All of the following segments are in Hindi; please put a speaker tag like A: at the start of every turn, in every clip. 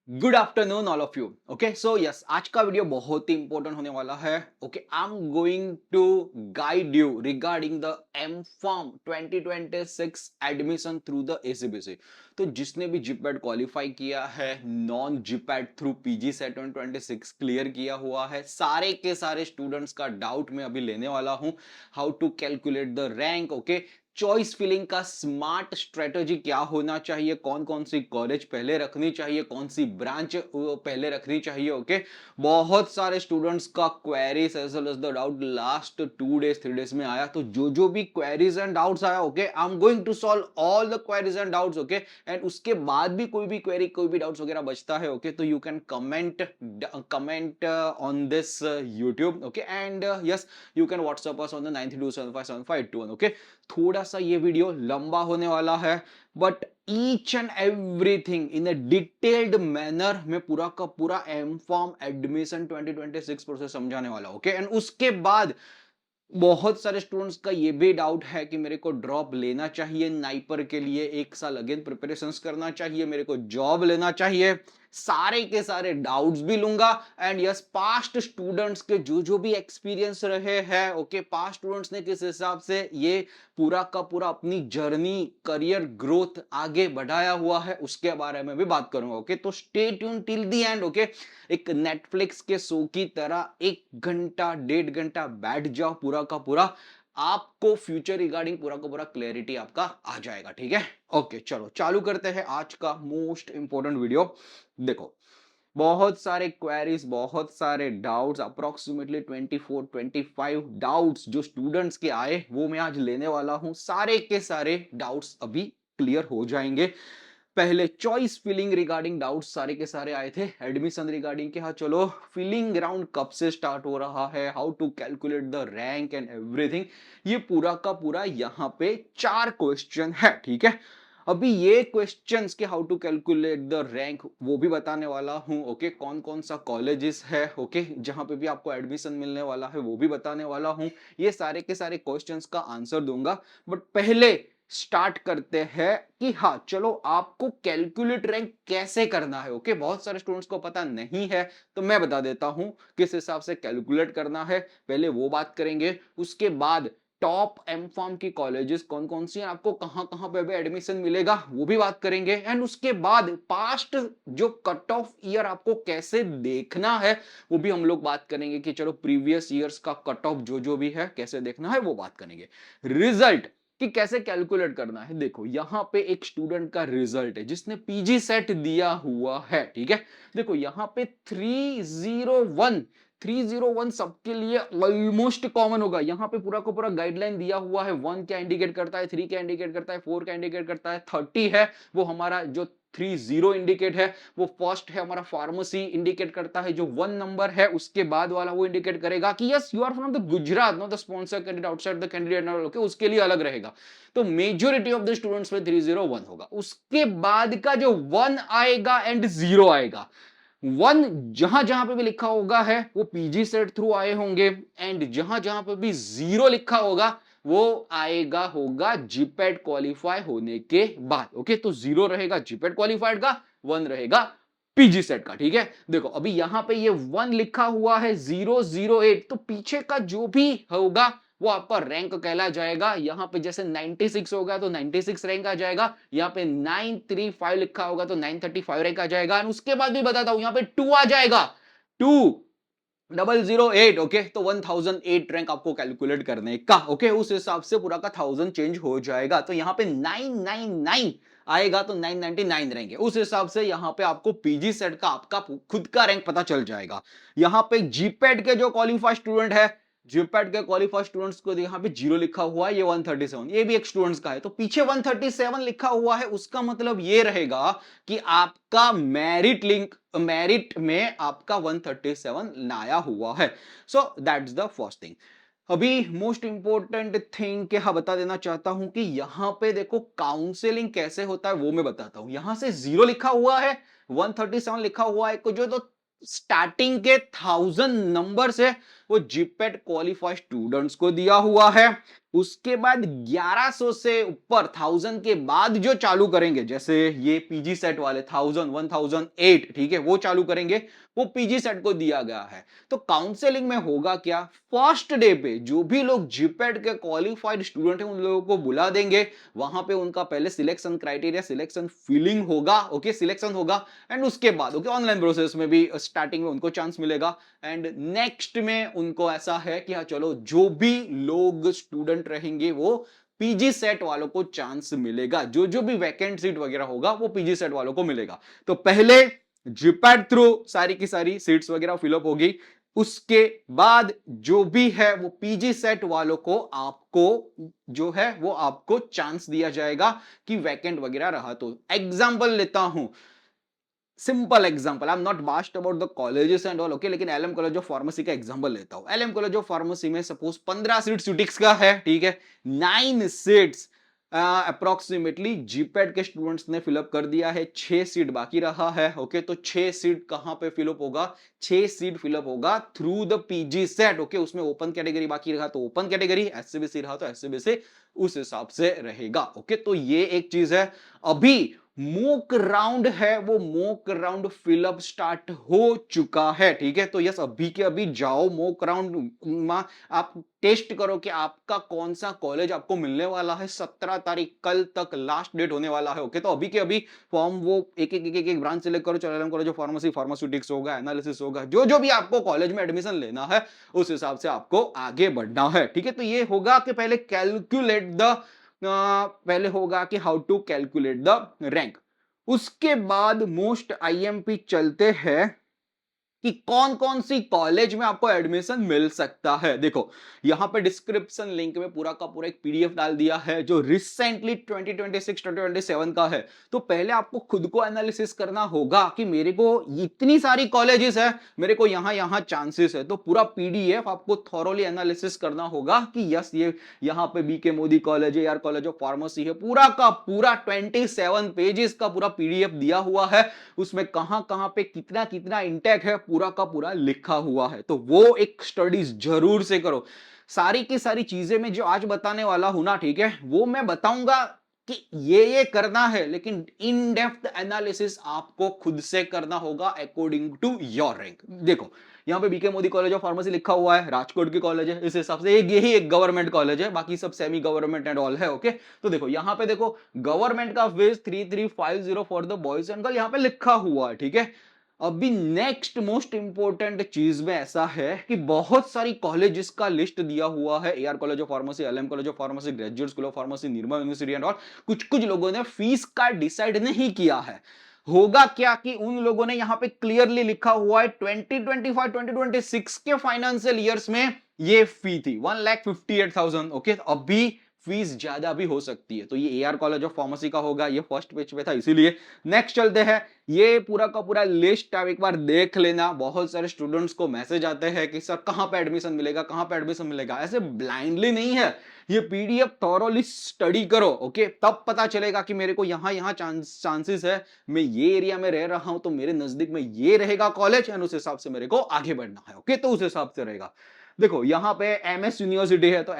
A: Good afternoon all of you. Okay so yes, आज का वीडियो बहुत ही इंपॉर्टेंट होने वाला है। Okay, I am going to guide you regarding the M pharm 2026 admission through the ACPC. तो जिसने भी जीपैट क्वालिफाई किया है, non GPAT through PG set 2026 clear किया हुआ है, सारे के सारे स्टूडेंट्स का डाउट मैं अभी लेने वाला हूं। How to calculate the rank. Okay, choice filling का स्मार्ट स्ट्रेटजी क्या होना चाहिए, कौन कौन सी कॉलेज पहले रखनी चाहिए, कौन सी ब्रांच पहले रखनी चाहिए। ओके, बहुत सारे स्टूडेंट्स का queries as well as the doubt last 2 days 3 days में आया। तो जो भी क्वेरीज एंड डाउट्स आया, okay, I am going to solve all the queries and doubts. Okay, and उसके बाद भी कोई भी क्वेरी, कोई भी डाउट्स वगैरह बचता है, ओके, तो you can comment on this YouTube. Okay, and yes, you can WhatsApp us on the 93275752। Okay, थोड़ा सा ये वीडियो लंबा होने वाला है, but each and everything in a detailed manner में पूरा का पूरा एम फॉर्म एडमिशन 2026 प्रोसेस समझाने वाला। ओके, एंड उसके बाद बहुत सारे स्टूडेंट्स का ये भी डाउट है कि मेरे को ड्रॉप लेना चाहिए नाइपर के लिए, 1 साल अगेन प्रिपरेशंस करना चाहिए, मेरे को जॉब लेना चाहिए। सारे के सारे डाउट्स भी लूंगा। एंड यस, पास्ट स्टूडेंट्स के जो भी एक्सपीरियंस रहे हैं, ओके, पास्ट स्टूडेंट्स ने किस हिसाब से ये पूरा का पूरा अपनी जर्नी, करियर ग्रोथ आगे बढ़ाया हुआ है, उसके बारे में भी बात करूंगा। ओके, तो stay tune till the and. Okay, एक नेटफ्लिक्स के शो की तरह 1 घंटा 1.5 घंटा बैठ जाओ, पूरा का पूरा आपको फ्यूचर रिगार्डिंग पूरा का पूरा क्लैरिटी आपका आ जाएगा। ठीक है, ओके, चलो चालू करते हैं आज का मोस्ट इंपॉर्टेंट वीडियो। देखो, बहुत सारे क्वेरीज, बहुत सारे डाउट्स, अप्रोक्सीमेटली 24-25 डाउट्स जो स्टूडेंट्स के आए, वो मैं आज लेने वाला हूं। सारे के सारे डाउट्स अभी क्लियर हो जाएंगे। पहले चॉइस फिलिंग रिगार्डिंग डाउट्स सारे के सारे आए थे, एडमिशन रिगार्डिंग के, हाँ चलो, फिलिंग राउंड कब से स्टार्ट हो रहा है, how to calculate the rank and everything, ये पूरा का पूरा यहाँ पे 4 क्वेश्चन है। ठीक है, अभी ये क्वेश्चंस के how to calculate the rank वो भी बताने वाला हूं। ओके, कौन कौन सा कॉलेजेस है, ओके, जहां पे भी आपको एडमिशन मिलने वाला है, वो भी बताने वाला हूं। ये सारे के सारे क्वेश्चंस का आंसर दूंगा, बट पहले स्टार्ट करते हैं कि हाँ चलो, आपको कैलकुलेट रैंक कैसे करना है। ओके, बहुत सारे स्टूडेंट्स को पता नहीं है, तो मैं बता देता हूं किस हिसाब से कैलकुलेट करना है। पहले वो बात करेंगे, उसके बाद टॉप एम फॉर्म की कॉलेजेस कौन कौन सी हैं, आपको कहां कहां पे भी एडमिशन मिलेगा, वो भी बात करेंगे। एंड उसके बाद पास्ट जो कट ऑफ ईयर आपको कैसे देखना है, वो भी हम लोग बात करेंगे कि चलो प्रीवियस ईयर्स का कट ऑफ जो भी है कैसे देखना है, वो बात करेंगे। रिजल्ट कि कैसे कैलकुलेट करना है, देखो यहां पे एक स्टूडेंट का रिजल्ट है जिसने पीजी सेट दिया हुआ है। ठीक है, देखो यहां पे 301 सबके लिए ऑलमोस्ट कॉमन होगा। यहां पे पूरा का पूरा गाइडलाइन दिया हुआ है। 1 क्या इंडिकेट करता है, 3 क्या इंडिकेट करता है, 4 क्या इंडिकेट करता है, 30 है वो हमारा जो 30 इंडिकेट है, वो फर्स्ट है हमारा फार्मेसी इंडिकेट करता है। जो 1 नंबर है उसके बाद वाला वो इंडिकेट करेगा कि yes you are from the Gujarat, not the sponsor candidate, outside the candidate. Okay, उसके लिए अलग रहेगा। तो मेजोरिटी ऑफ द स्टूडेंट्स में 301 होगा। उसके बाद का जो 1 आएगा एंड 0 आएगा, 1 जहां जहां पे भी लिखा होगा है वो पीजी सेट थ्रू आए होंगे, एंड जहां जहां पे भी 0 लिखा होगा वो आएगा होगा जीपैट क्वालिफाई होने के बाद। ओके, तो 0 रहेगा जीपैट क्वालिफाइड का, 1 रहेगा पीजी सेट का। ठीक है, देखो अभी यहां पे ये 1 लिखा हुआ है, 008, तो पीछे का जो भी होगा वो आपका रैंक कहला जाएगा। यहां पे जैसे 96 होगा तो 96 रैंक आ जाएगा, यहां पे 935 लिखा होगा तो 935 रैंक आ जाएगा। और उसके बाद भी बताता हूं, यहां पे 2 आ जाएगा, 2008। ओके, तो 1008 रैंक आपको कैलकुलेट करने का। ओके, उस हिसाब से पूरा का 1000 चेंज हो जाएगा। तो यहां पे 999 आएगा तो 999 रैंक है, उस हिसाब से यहां पे आपको पीजी सेट का आपका खुद का रैंक पता चल जाएगा। यहां पे जीपैट के जो क्वालिफाइड स्टूडेंट है, जीपैट के क्वालिफाइड स्टूडेंट्स को यहाँ पे 0 लिखा हुआ है, ये 137, ये भी एक स्टूडेंट्स का है। तो पीछे 137 लिखा हुआ है, उसका मतलब ये रहेगा कि आपका मेरिट में आपका 137 आया हुआ है। So that's the first thing. अभी मोस्ट इंपॉर्टेंट थिंग क्या बता देना चाहता हूं कि यहां पे देखो काउंसलिंग कैसे होता है वो मैं बताता हूं। यहां से 0 लिखा हुआ है, 137 लिखा हुआ है, जो तो स्टार्टिंग के 1000 नंबर से वो जीपेट क्वालिफाइड स्टूडेंट्स को दिया हुआ है। उसके बाद 1100 से ऊपर 1000 के बाद जो चालू करेंगे, जैसे ये पीजी सेट वाले 1000 1008, ठीक है, वो चालू करेंगे, वो पीजी सेट को दिया गया है। तो काउंसलिंग में होगा क्या, फर्स्ट डे पे जो भी लोग जीपेट के क्वालिफाइड स्टूडेंट हैं उन लोगों को बुला देंगे, वहां पे उनका पहले सिलेक्शन क्राइटेरिया, सिलेक्शन फीलिंग होगा, ओके, सिलेक्शन होगा, एंड उसके बाद ओके ऑनलाइन प्रोसेस में भी स्टार्टिंग में उनको चांस मिलेगा, एंड नेक्स्ट में उनको ऐसा है कि हाँ चलो जो भी लोग स्टूडेंट रहेंगे वो पीजी सेट वालों को चांस मिलेगा, जो जो भी वैकेंट सीट वगैरह होगा वो पीजी सेट वालों को मिलेगा। तो पहले जीपैट थ्रू सारी की सारी सीट्स वगैरह फिलअप होगी, उसके बाद जो भी है वो पीजी सेट वालों को आपको जो है वो आपको चांस दिया जाएगा कि वैकेंट वगैरह रहा तो। एग्जांपल लेता हूं, simple example, I am not bast about the colleges and all, okay, लेकिन एलएम कॉलेज ऑफ फार्मेसी का एग्जांपल लेता हूं। एलएम कॉलेज ऑफ फार्मेसी में सपोज 15 सीट यूटिक्स का है, ठीक है, 9 सीट्स अप्रोक्सीमेटली जीपेट के स्टूडेंट्स ने फिलअप कर दिया है, 6 सीट बाकी रहा है, ओके, तो 6 सीट कहां पे फिलअप होगा, 6 सीट फिलअप होगा through the PG set, okay, उसमें ओपन कैटेगरी बाकी रहा तो ओपन कैटेगरी, एससीबीसी रहा तो एससीबीसी उस हिसाब से रहेगा, ओके। तो ये एक चीज है। अभी मोक राउंड है, वो मोक राउंड फिलअप स्टार्ट हो चुका है, ठीक है, तो यस अभी के अभी जाओ मोक राउंड में आप टेस्ट करो कि आपका कौन सा कॉलेज आपको मिलने वाला है। 17 तारीख कल तक लास्ट डेट होने वाला है, ओके, तो अभी के अभी फॉर्म वो एक ब्रांच सेलेक्ट करो, चलो कॉलेज ऑफ फार्मेसी, फार्मास्यूटिक्स होगा, एनालिसिस होगा, जो जो भी आपको कॉलेज में एडमिशन लेना है उस हिसाब से आपको आगे बढ़ना है, ठीक है। तो ये होगा कि पहले कैलकुलेट द पहले होगा कि how to calculate the rank, उसके बाद मोस्ट आईएमपी चलते हैं कि कौन कौन सी कॉलेज में आपको एडमिशन मिल सकता है। देखो यहां पे डिस्क्रिप्शन लिंक में पूरा का पूरा एक पीडीएफ डाल दिया है जो रिसेंटली 2026-2027 का है। तो पहले आपको खुद को एनालिसिस करना होगा कि मेरे को इतनी सारी कॉलेजेस है, मेरे को यहां यहां चांसेस है, तो पूरा पीडीएफ आपको थॉरोली एनालिसिस करना होगा कि यस ये यहां पे बीके मोदी कॉलेज है यार, कॉलेज ऑफ फार्मेसी है, पूरा का पूरा 27 पेजेस का पूरा पीडीएफ दिया हुआ है, उसमें कहां कहां पे कितना कितना इंटेक है पूरा का पूरा लिखा हुआ है। तो वो एक स्टडीज जरूर से करो। सारी की सारी चीजें मैं जो आज बताने वाला हूं ना, ठीक है, वो मैं बताऊंगा कि ये करना है, लेकिन इन डेप्थ एनालिसिस आपको खुद से करना होगा अकॉर्डिंग टू योर रैंक। देखो यहां पे BK Modi college of pharmacy लिखा हुआ है, राजकोट की कॉलेज है, इस हिसाब से यही एक गवर्नमेंट कॉलेज है, बाकी सब सेमी गवर्नमेंट एंड ऑल है, ओके। तो देखो यहां पे देखो गवर्नमेंट का fees 3350 for the boys and girl यहां पे लिखा हुआ है, ठीक है। अभी नेक्स्ट मोस्ट इंपोर्टेंट चीज में ऐसा है कि बहुत सारी कॉलेजेस का लिस्ट दिया हुआ है, AR college of pharmacy, LM college of pharmacy, graduate school of pharmacy, Nirma university and all. कुछ कुछ लोगों ने फीस का डिसाइड नहीं किया है। होगा क्या कि उन लोगों ने यहां पे क्लियरली लिखा हुआ है 2025-2026 के फाइनेंशियल ईयर्स में ये फी थी 1,58,000, ओके। अभी फीस ज्यादा भी हो सकती है, तो ये एआर कॉलेज ऑफ फार्मेसी का होगा, ये फर्स्ट पेज पे था इसीलिए। नेक्स्ट चलते हैं, ये पूरा का पूरा लिस्ट आप एक बार देख लेना। बहुत सारे स्टूडेंट्स को मैसेज आते हैं कि सर कहां पे एडमिशन मिलेगा, कहां पे एडमिशन मिलेगा, ऐसे ब्लाइंडली नहीं है, ये पीडीएफ थॉरोली स्टडी करो, ओके, तब पता चलेगा कि मेरे को यहां यहां चांसेस है, मैं ये एरिया में रह रहा हूं तो मेरे नजदीक में ये रहेगा कॉलेज, एंड उस हिसाब से मेरे को आगे बढ़ना है, ओके, तो उस हिसाब से रहेगा। देखो यहां पे एमएस यूनिवर्सिटी है, तो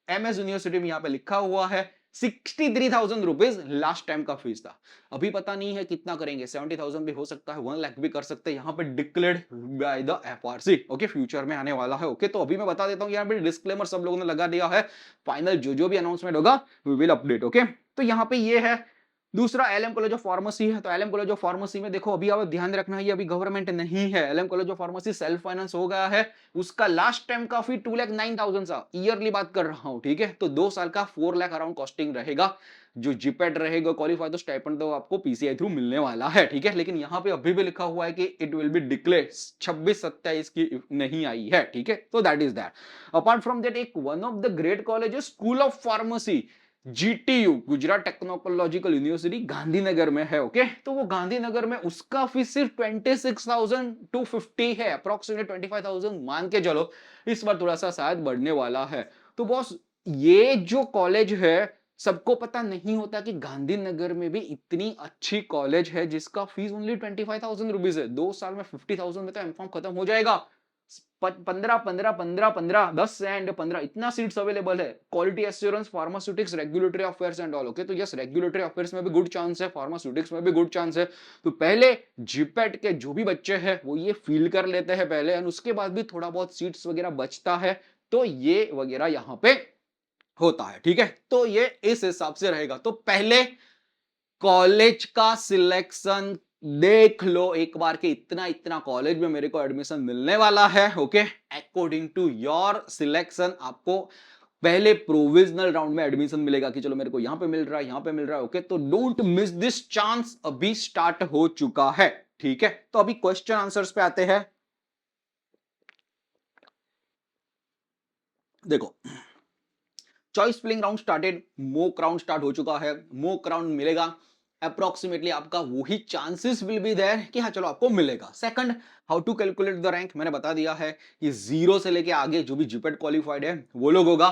A: एमएस यूनिवर्सिटी में यहां पे लिखा हुआ है 63,000 रुपीज लास्ट टाइम का फीस था। अभी पता नहीं है कितना करेंगे, 70,000 भी हो सकता है, 1 लाख भी कर सकते हैं, यहां पे declared by the FRC, okay, future में आने वाला है, ओके। तो अभी मैं बता देता हूं, यहां पे डिस्क्लेमर सब लोगों ने लगा दिया है, फाइनल जो जो भी अनाउंसमेंट होगा वी विल अपडेट, ओके। तो यहां पे ये है। दूसरा एलएम कॉलेज ऑफ फार्मेसी है, तो एलएम कॉलेज ऑफ फार्मेसी में देखो अभी आप ध्यान रखना है, ये अभी गवर्नमेंट नहीं है, LM college of pharmacy self finance हो गया है। उसका लास्ट टाइम का फी 2,09,000 सा ईयरली बात कर रहा हूं, ठीक है। तो 2 साल का 4 लाख अराउंड कॉस्टिंग रहेगा। जो जीपेट रहेगा क्वालिफाई तो स्टाइपेंड तो आपको पीसीआई थ्रू मिलने वाला है, ठीक है। लेकिन यहां पे अभी भी लिखा हुआ है कि इट विल बी डिक्लेयर 26-27 की नहीं आई है, ठीक है। तो that is that. Apart from that एक one of the great college school of pharmacy, GTU, Gujarat technological university Gandhinagar में है, ओके। तो वो गांधीनगर में उसका फीस सिर्फ 26,250 है, अप्रोक्सीमेट 25,000 मान के चलो, इस बार थोड़ा सा शायद बढ़ने वाला है। तो बॉस ये जो कॉलेज है, सबको पता नहीं होता कि गांधीनगर में भी इतनी अच्छी कॉलेज है जिसका फीस ओनली 25,000 रुपीज है। 2 साल में 50,000 में तो एमकॉम खत्म हो जाएगा, 15 15 15 15 10 एंड 15 इतना सीट्स अवेलेबल है। Quality assurance, pharmaceutics, regulatory affairs and all. Okay, तो यस, रेगुलेटरी अफेयर्स में भी गुड चांस है, फार्मास्यूटिक्स में भी गुड चांस है। तो पहले जीपेट के जो भी बच्चे हैं वो ये फील कर लेते हैं पहले, एंड उसके बाद भी थोड़ा बहुत सीट्स वगैरह बचता है तो ये वगैरह यहाँ पे होता है। ठीक है, तो ये इस हिसाब से रहेगा। तो पहले कॉलेज का सिलेक्शन देख लो एक बार के इतना इतना कॉलेज में मेरे को एडमिशन मिलने वाला है। Okay, according to your selection आपको पहले प्रोविजनल राउंड में एडमिशन मिलेगा कि चलो मेरे को यहां पे मिल रहा है, यहां पे मिल रहा है। ओके, तो डोंट मिस दिस चांस, अभी स्टार्ट हो चुका है। ठीक है, तो अभी क्वेश्चन आंसर्स पे आते हैं। देखो, choice filling round started, mock round start हो चुका है। मोक राउंड मिलेगा अप्रोक्सीमेटली, आपका वही चांसेस विल बी देयर कि हाँ चलो आपको मिलेगा। Second, how to calculate the rank, मैंने बता दिया है कि 0 से लेके आगे जो भी जीपेट क्वालिफाइड है वो लोग होगा,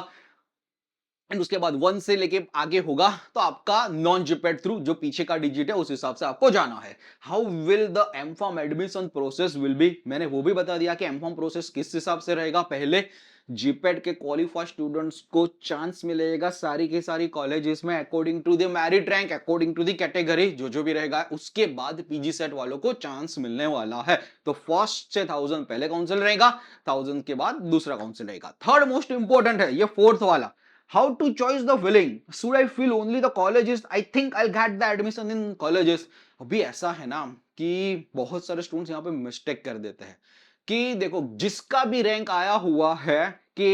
A: एंड उसके बाद 1 से लेके आगे होगा तो आपका नॉन जीपेट थ्रू जो पीछे का डिजिट है उस हिसाब से आपको जाना है। How will the M Pharm admission process will be, मैंने वो भी बता दिया कि एमफॉर्म प्रोसेस किस हिसाब से रहेगा। पहले जीपेट के क्वालिफाइड स्टूडेंट्स को चांस मिलेगा सारी के सारी कॉलेजेस में according to the merit rank, according to the category जो भी रहेगा। उसके बाद पीजी सेट वालों को चांस मिलने वाला है। तो फर्स्ट से 1000 पहले काउंसिल रहेगा, 1000 के बाद दूसरा काउंसिल रहेगा। थर्ड मोस्ट इंपॉर्टेंट है ये फोर्थ वाला, how to choose the filling, should I fill only the colleges, I think I'll get the admission in colleges। अभी ऐसा है ना कि बहुत सारे स्टूडेंट्स यहाँ पे मिस्टेक कर देते हैं कि देखो जिसका भी रैंक आया हुआ है कि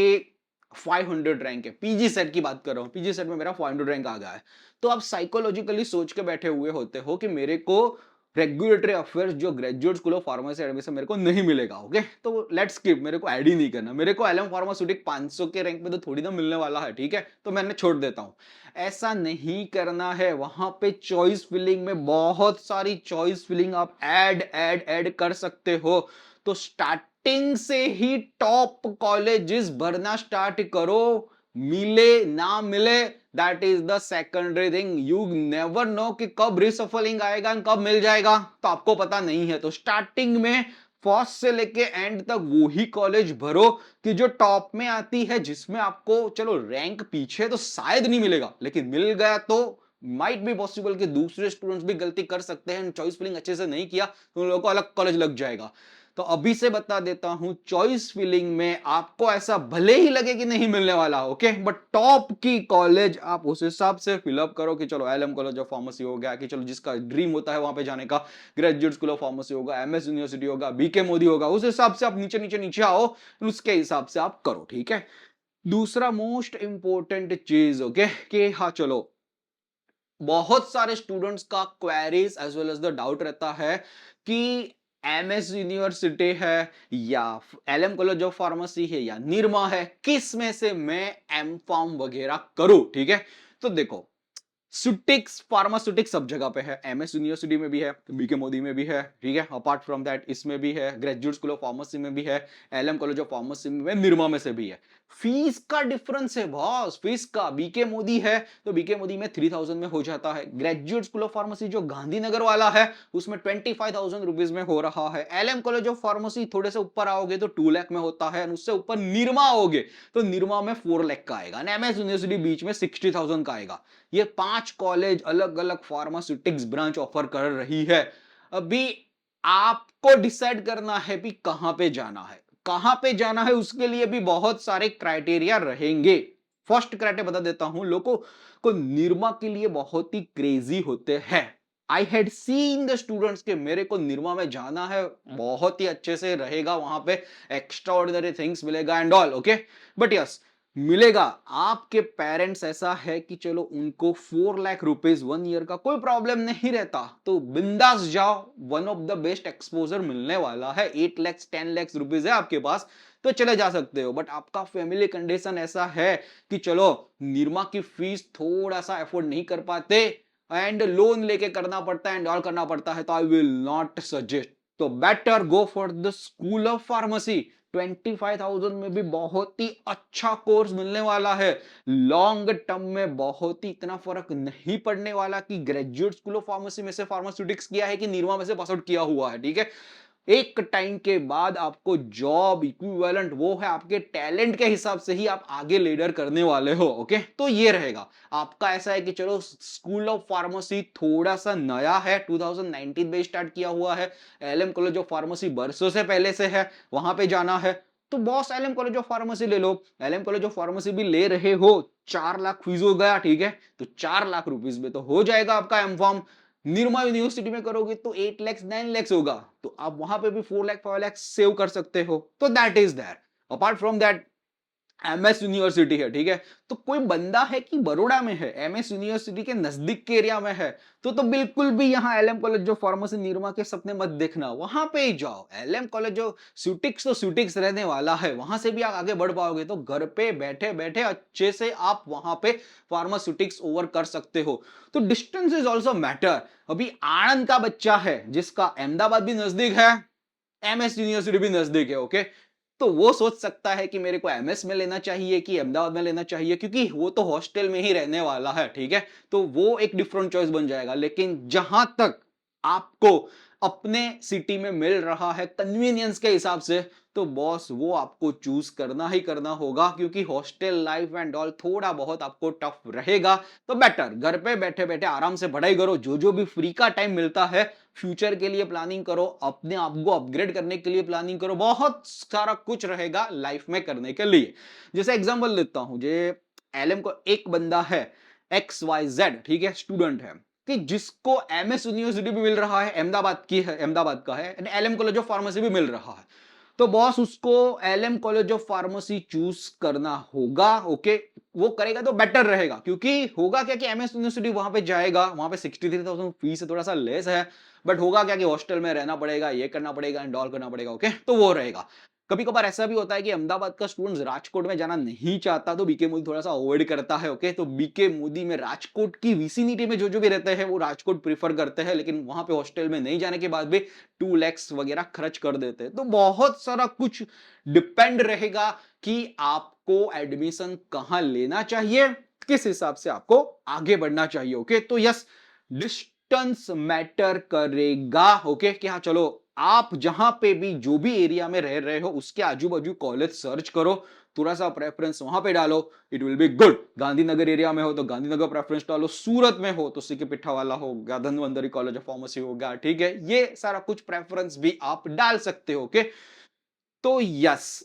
A: 500 रैंक है, पीजी सेट की बात कर रहा हूं, पीजी सेट में मेरा 500 रैंक आ गया है, तो आप साइकोलॉजिकली सोच के बैठे हुए होते हो कि मेरे को रेगुलेटरी अफेयर्स जो graduate school of pharmacy admission मेरे को नहीं मिलेगा। ओके, तो लेट्स स्किप, मेरे को ऐड ही नहीं करना, मेरे को एलएम फार्मास्यूटिक 500 के रैंक पे तो थोड़ी ना मिलने वाला है। ठीक है, तो मैंने छोड़ देता हूं, ऐसा नहीं करना है। वहां पे चॉइस फिलिंग में बहुत सारी चॉइस फिलिंग आप ऐड कर सकते हो। तो स्टार्टिंग से ही टॉप कॉलेजेस भरना स्टार्ट करो, मिले ना मिले that is the secondary thing. You never know कि कब रिसफलिंग आएगा कब मिल जाएगा, तो आपको पता नहीं है। तो स्टार्टिंग में फर्स्ट से लेके एंड तक वो ही कॉलेज भरो कि जो टॉप में आती है, जिसमें आपको चलो रैंक पीछे तो शायद नहीं मिलेगा, लेकिन मिल गया तो माइट बी पॉसिबल कि दूसरे स्टूडेंट्स भी गलती कर सकते हैं, चॉइस फिलिंग अच्छे से नहीं किया तो उन लोगों को अलग कॉलेज लग जाएगा। तो अभी से बता देता हूं, चॉइस फिलिंग में आपको ऐसा भले ही लगे कि नहीं मिलने वाला, ओके, बट टॉप की कॉलेज आप उस हिसाब से फिलअप करो कि चलो एलएम कॉलेज ऑफ फार्मेसी हो गया, कि चलो जिसका ड्रीम होता है वहां पे जाने का, ग्रेजुएट स्कूल ऑफ फार्मेसी होगा, एमएस यूनिवर्सिटी होगा, बीके मोदी होगा, उस हिसाब से आप नीचे नीचे नीचे आओ, उसके हिसाब से आप करो। ठीक है, दूसरा मोस्ट इंपॉर्टेंट चीज, ओके, कि हाँ चलो बहुत सारे स्टूडेंट्स का queries as well as the doubt रहता है कि एमएस यूनिवर्सिटी है या एलएम कॉलेज ऑफ फार्मेसी है या निरमा है, किस में से मैं एम फार्म वगैरह करूं। ठीक है, तो देखो सुटिक्स फार्मास्यूटिक्स सब जगह पे है, एमएस यूनिवर्सिटी में भी है, बीके मोदी में भी है। ठीक है, अपार्ट फ्रॉम दैट इसमें भी है, ग्रेजुएट स्कूल ऑफ फार्मेसी में भी है, एलएम कॉलेज ऑफ फार्मेसी में, निरमा में से भी है। फीस का डिफरेंस है बॉस, फीस का, बीके मोदी है तो बीके मोदी में 3000 में हो जाता है, ग्रेजुएट स्कूल ऑफ फार्मेसी जो गांधीनगर वाला है उसमें 25,000 रुपीज में हो रहा है। एलएम कॉलेज ऑफ फार्मेसी थोड़े से ऊपर आओगे तो 2 लाख में होता है, उससे ऊपर निरमा आओगे तो निरमा में 4 लाख का आएगा, एमएस यूनिवर्सिटी बीच में 60,000 का आएगा। ये 5 कॉलेज अलग अलग फार्मास्यूटिक्स ब्रांच ऑफर कर रही है। अभी आपको डिसाइड करना है भी कहां पे जाना है, कहां पे जाना है, उसके लिए भी बहुत सारे क्राइटेरिया रहेंगे। फर्स्ट क्राइटेरिया बता देता हूं, लोगों को निरमा के लिए बहुत ही क्रेजी होते हैं। I had seen the students के मेरे को निरमा में जाना है, बहुत ही अच्छे से रहेगा वहां पे, एक्स्ट्रा ऑर्डिनरी थिंग्स मिलेगा and all. Okay, but yes मिलेगा। आपके पेरेंट्स ऐसा है कि चलो उनको 4 लाख रुपीज 1 ईयर का कोई प्रॉब्लम नहीं रहता तो बिंदास जाओ, one of the best exposure मिलने वाला है, 8 लाख 10 लाख रुपीज है आपके पास तो चले जा सकते हो। बट आपका फैमिली कंडीशन ऐसा है कि चलो निरमा की फीस थोड़ा सा अफोर्ड नहीं कर पाते एंड लोन लेके करना पड़ता है एंड ऑल करना पड़ता है, तो आई विल नॉट सजेस्ट। तो better go for the school of pharmacy, 25,000 में भी बहुत ही अच्छा कोर्स मिलने वाला है, लॉन्ग टर्म में बहुत ही इतना फर्क नहीं पड़ने वाला कि ग्रेजुएट स्कूल ऑफ फार्मेसी में से फार्मास्यूटिक्स किया है कि निरमा में से पास आउट किया हुआ है। ठीक है, एक टाइम के बाद आपको जॉब इक्विवेलेंट वो है आपके टैलेंट के हिसाब से ही आप आगे लीडर करने वाले हो। ओके, तो ये रहेगा आपका। ऐसा है कि चलो स्कूल ऑफ फार्मेसी थोड़ा सा नया है, 2019 में स्टार्ट किया हुआ है। एलएम कॉलेज ऑफ फार्मेसी बरसों से पहले से है, वहां पे जाना है तो boss LM college of pharmacy ले लो। एलएम कॉलेज ऑफ फार्मेसी भी ले रहे हो, 4 लाख फीस हो गया, ठीक है, तो 4 लाख रुपीस में तो हो जाएगा आपका एम फॉर्म। निर्मा यूनिवर्सिटी में करोगे तो 8 लाख 9 लाख होगा, तो आप वहां पे भी 4 लाख 5 लाख सेव कर सकते हो। तो that is that. Apart from that MS university है, ठीक है, तो कोई बंदा है कि बड़ोड़ा में है, एमएस यूनिवर्सिटी के नजदीक के एरिया में है, तो बिल्कुल भी यहाँ LM college of pharmacy Nirma के सपने मत देखना, वहां पे ही जाओ। एलएम कॉलेज ऑफ स्यूटिक्स तो स्यूटिक्स रहने वाला है, वहां से भी आप आगे बढ़ पाओगे, तो घर पे बैठे बैठे अच्छे से आप वहां पे फार्मास्यूटिक्स ओवर कर सकते हो। तो डिस्टेंस इज ऑल्सो मैटर। अभी आणंद का बच्चा है जिसका अहमदाबाद भी नजदीक है, एमएस यूनिवर्सिटी भी नजदीक है, ओके, तो वो सोच सकता है कि मेरे को एमएस में लेना चाहिए कि अहमदाबाद में लेना चाहिए, क्योंकि वो तो हॉस्टल में ही रहने वाला है, ठीक है, तो वो एक डिफरेंट चॉइस बन जाएगा। लेकिन जहां तक आपको अपने सिटी में मिल रहा है कन्वीनियंस के हिसाब से, तो बॉस वो आपको चूज करना ही करना होगा, क्योंकि हॉस्टल लाइफ एंड ऑल थोड़ा बहुत आपको टफ रहेगा। तो बेटर घर पे बैठे बैठे आराम से पढ़ाई करो, जो भी फ्री का टाइम मिलता है फ्यूचर के लिए प्लानिंग करो, अपने आप को अपग्रेड करने के लिए प्लानिंग करो, बहुत सारा कुछ रहेगा लाइफ में करने के लिए। जैसे एग्जांपल लेता हूं, जे एलएम को एक बंदा है XYZ, ठीक है, स्टूडेंट है, कि जिसको एमएस यूनिवर्सिटी भी मिल रहा है, अहमदाबाद की है, अहमदाबाद का है, एलएम कॉलेज ऑफ फार्मेसी भी मिल रहा है, तो बॉस उसको LM college of pharmacy choose करना होगा। ओके, वो करेगा तो बेटर रहेगा, क्योंकि होगा क्या कि एमएस यूनिवर्सिटी वहां पे जाएगा, वहां पे 63,000 फीस है, थोड़ा सा लेस है, बट होगा क्या कि हॉस्टल में रहना पड़ेगा, ये करना पड़ेगा, इंडॉल करना पड़ेगा। ओके, तो वो रहेगा। कभी कभार ऐसा भी होता है कि अहमदाबाद का स्टूडेंट राजकोट में जाना नहीं चाहता, तो बीके मोदी थोड़ा सा अवॉइड करता है। ओके, तो बीके मोदी में राजकोट की विसिनिटी में जो भी रहते हैं वो राजकोट प्रीफर करते हैं, लेकिन वहां पे हॉस्टल में नहीं जाने के बाद भी 2 lakhs वगैरह खर्च कर देते हैं। तो बहुत सारा कुछ डिपेंड रहेगा कि आपको एडमिशन कहां लेना चाहिए, किस हिसाब से आपको आगे बढ़ना चाहिए। ओके, तो यस, डिस्टेंस मैटर करेगा। ओके, कि हाँ चलो आप जहां पे भी जो भी एरिया में रह रहे हो उसके आजू बाजू कॉलेज सर्च करो, थोड़ा सा प्रेफरेंस वहां पे डालो, it will be good. Gandhinagar area में हो तो गांधीनगर प्रेफरेंस डालो, सूरत में हो तो सीके पिट्ठावाला हो गया, धनवंतरी कॉलेज ऑफ फार्मेसी हो गया, ठीक है, ये सारा कुछ प्रेफरेंस भी आप डाल सकते हो। ओके, तो यस,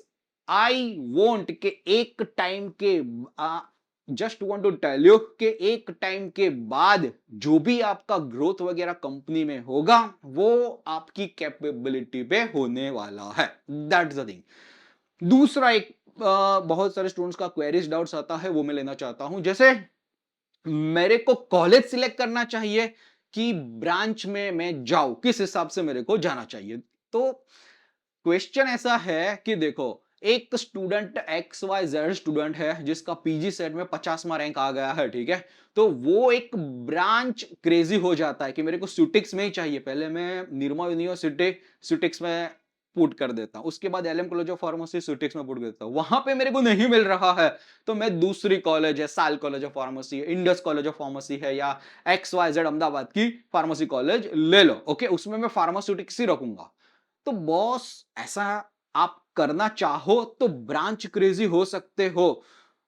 A: आई वॉन्ट के एक टाइम के just want to tell you कि एक टाइम के बाद जो भी आपका ग्रोथ वगैरह कंपनी में होगा वो आपकी कैपेबिलिटी पे होने वाला है, दैट्स द थिंग। दूसरा एक बहुत सारे स्टूडेंट्स का क्वेरीज डाउट्स आता है, वो मैं लेना चाहता हूं। जैसे मेरे को कॉलेज सिलेक्ट करना चाहिए कि ब्रांच में मैं जाऊं, किस हिसाब से मेरे को जाना चाहिए? तो क्वेश्चन ऐसा है कि देखो, एक स्टूडेंट XYZ स्टूडेंट है जिसका पीजी सेट में 50वां रैंक आ गया है, ठीक है, तो वो एक ब्रांच क्रेजी हो जाता है कि मेरे को स्यूटिक्स में ही चाहिए, पहले मैं निर्मा यूनिवर्सिटी स्यूटिक्स में पुट कर देता हूं, उसके बाद एलएम कॉलेज ऑफ फार्मेसी स्यूटिक्स में पुट कर देता हूं, वहां पे मेरे को नहीं मिल रहा है, तो मैं दूसरी कॉलेज है, साल college of pharmacy, Indus college of pharmacy है, या XYZ अहमदाबाद की फार्मेसी कॉलेज ले लो। ओके, उसमें मैं फार्मास्यूटिक्स ही रखूंगा। तो बॉस, ऐसा आप करना चाहो तो ब्रांच क्रेजी हो सकते हो,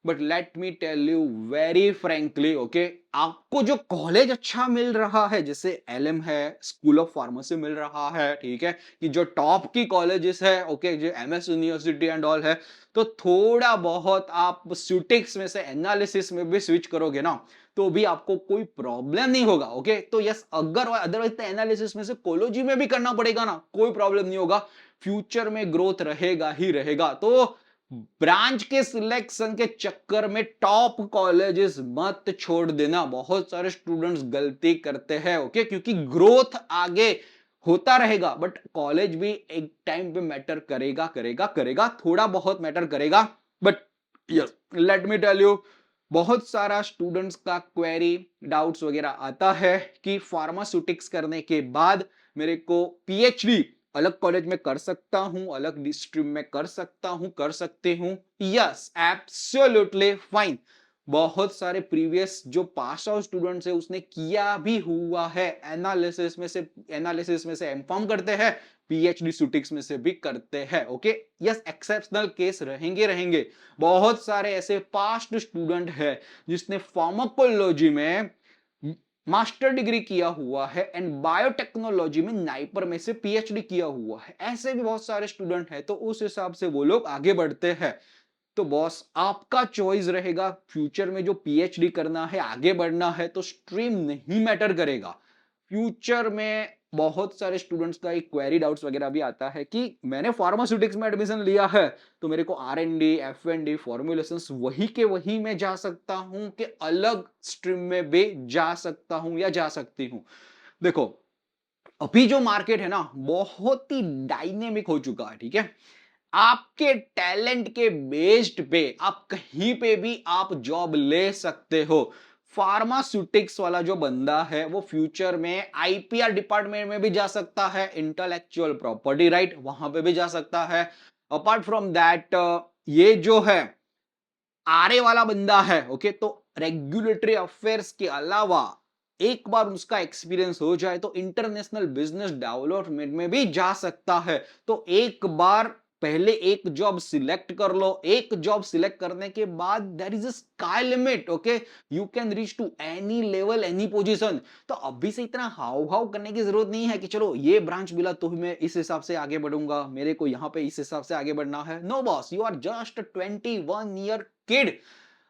A: but let me tell you very frankly, okay, आपको जो कॉलेज अच्छा मिल रहा है, जैसे एलएम है, स्कूल ऑफ फार्मेसी मिल रहा है, ठीक है, कि जो टॉप की कॉलेजेस है, ओके, जो एमएस यूनिवर्सिटी एंड ऑल है, तो थोड़ा बहुत आप स्यूटिक्स में से एनालिसिस में भी स्विच करोगे ना, तो भी आपको कोई प्रॉब्लम नहीं होगा। ओके, तो यस, अगर अदरवाइज एनालिसिस में से कोलोजी में भी करना पड़ेगा ना, कोई प्रॉब्लम नहीं होगा, फ्यूचर में ग्रोथ रहेगा ही रहेगा। तो ब्रांच के सिलेक्शन के चक्कर में टॉप कॉलेजेस मत छोड़ देना, बहुत सारे स्टूडेंट्स गलती करते हैं। ओके, क्योंकि ग्रोथ आगे होता रहेगा, बट कॉलेज भी एक टाइम पे मैटर करेगा करेगा करेगा, थोड़ा बहुत मैटर करेगा। But yes, let me tell you, बहुत सारा स्टूडेंट्स का क्वेरी डाउट्स वगैरह आता है कि फार्मास्यूटिक्स करने के बाद मेरे को पीएचडी अलग कॉलेज में कर सकता हूं, अलग स्ट्रीम में कर सकता हूं, कर सकते हूं? Yes, absolutely fine. बहुत सारे प्रीवियस जो पास आउट स्टूडेंट्स है उसने किया भी हुआ है, एनालिसिस में से एमफॉर्म करते हैं, पीएचडी सुटिक्स में से भी करते हैं। ओके, यस, एक्सेप्शनल केस रहेंगे। बहुत सारे ऐसे पास्ट स्टूडेंट है जिसने फार्माकोलॉजी में मास्टर डिग्री किया हुआ है एंड बायोटेक्नोलॉजी में नाइपर में से पीएचडी किया हुआ है। ऐसे भी बहुत सारे स्टूडेंट हैं, तो उस हिसाब से वो लोग आगे बढ़ते हैं। तो बॉस, आपका चॉइस रहेगा। फ्यूचर में जो पीएचडी करना है, आगे बढ़ना है, तो स्ट्रीम नहीं मैटर करेगा। फ्यूचर में बहुत सारे स्टूडेंट्स का एक क्वेरी डाउट्स वगैरह भी आता है कि मैंने फार्मास्यूटिक्स में एडमिशन लिया है, तो मेरे को आर&डी, एफ&डी, फॉर्मुलेशंस वही के वही मैं जा सकता हूं कि अलग स्ट्रीम में भी जा सकता हूं या जा सकती हूं। देखो, अभी जो मार्केट है ना, बहुत ही डायनेमिक हो चुका है। ठीक है, आपके टैलेंट के बेस्ड पे आप कहीं पे भी आप जॉब ले सकते हो। फार्मास्यूटिक्स वाला जो बंदा है वो फ्यूचर में आईपीआर डिपार्टमेंट में भी जा सकता है, इंटेलेक्चुअल प्रॉपर्टी राइट वहां पे भी जा सकता है। अपार्ट फ्रॉम दैट, ये जो है आरए वाला बंदा है, ओके, तो रेगुलेटरी अफेयर्स के अलावा एक बार उसका एक्सपीरियंस हो जाए तो इंटरनेशनल बिजनेस डेवलपमेंट में भी जा सकता है। तो एक बार पहले एक जॉब सिलेक्ट कर लो। एक जॉब सिलेक्ट करने के बाद there is a sky limit. Okay, you can reach to any level, any position. तो अभी से इतना हाव भाव करने की जरूरत नहीं है कि चलो ये ब्रांच मिला तो मैं इस हिसाब से आगे बढ़ूंगा, मेरे को यहां पे इस हिसाब से आगे बढ़ना है। No boss, you are just 21 year kid.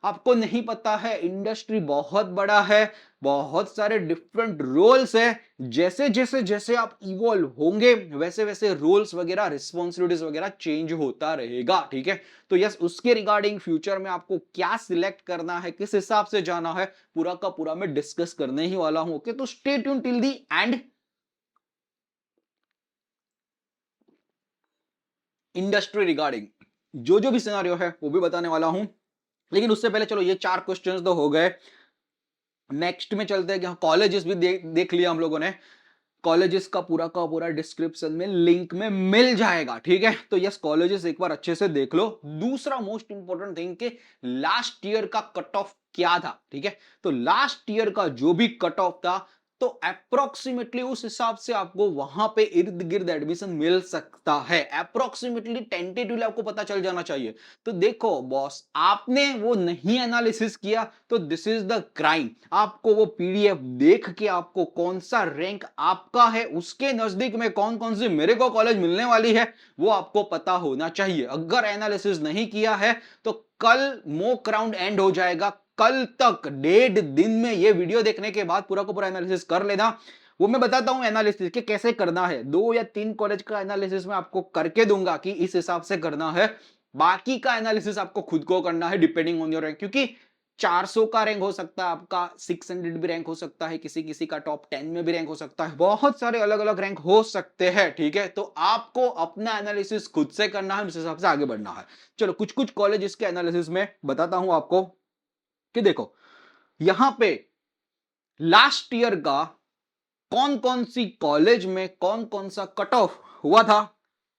A: आपको नहीं पता है, इंडस्ट्री बहुत बड़ा है, बहुत सारे डिफरेंट रोल्स है। जैसे आप इवॉल्व होंगे वैसे वैसे रोल्स वगैरह, रिस्पॉन्सिबिलिटीज वगैरह चेंज होता रहेगा। ठीक है, तो यस, उसके रिगार्डिंग फ्यूचर में आपको क्या सिलेक्ट करना है, किस हिसाब से जाना है, पूरा का पूरा मैं डिस्कस करने ही वाला हूं। ओके, तो stay tune till the and. Industry regarding जो भी सिनेरियो है वो भी बताने वाला हूं, लेकिन उससे पहले चलो ये 4 क्वेश्चंस तो हो गए। नेक्स्ट में चलते हैं कि कॉलेजेस भी देख लिया हम लोगों ने। कॉलेजेस का पूरा डिस्क्रिप्शन में लिंक में मिल जाएगा। ठीक है, तो यस, कॉलेजेस एक बार अच्छे से देख लो। दूसरा मोस्ट इंपॉर्टेंट थिंग कि लास्ट ईयर का कट ऑफ क्या था। ठीक है, तो लास्ट ईयर का जो भी कट ऑफ था, तो अप्रोक्सीमेटली उस हिसाब से आपको वहां पे इर्द गिर्द एडमिशन मिल सकता है। अप्रोक्सीमेटली टेंटेटिवली आपको पता चल जाना चाहिए। तो देखो बॉस, आपने वो नहीं एनालिसिस किया तो दिस इज द क्राइम। आपको वो पीडीएफ देख के आपको कौन सा रैंक आपका है, उसके नजदीक में कौन कौन सी मेरे को कॉलेज मिलने वाली है, वो आपको पता होना चाहिए। अगर एनालिसिस नहीं किया है तो कल मॉक राउंड एंड हो जाएगा। कल तक 1.5 दिन में ये वीडियो देखने के बाद पूरा का पूरा एनालिसिस कर लेना। वो मैं बताता हूं एनालिसिस के कैसे करना है। 2 या 3 कॉलेज का एनालिसिस मैं आपको करके दूंगा कि इस हिसाब से करना है। बाकी का एनालिसिस आपको खुद को करना है डिपेंडिंग ऑन योर रैंक, क्योंकि 400 का रैंक हो सकता है आपका, 600 भी रैंक हो सकता है, किसी किसी का टॉप 10 में भी रैंक हो सकता है, बहुत सारे अलग अलग रैंक हो सकते हैं। ठीक है, तो आपको अपना एनालिसिस खुद से करना है, उस हिसाब से आगे बढ़ना है। चलो कुछ कुछ कॉलेज इसके एनालिसिस में बताता हूं आपको कि देखो, यहां पे लास्ट ईयर का कौन कौन सी कॉलेज में कौन कौन सा कट ऑफ हुआ था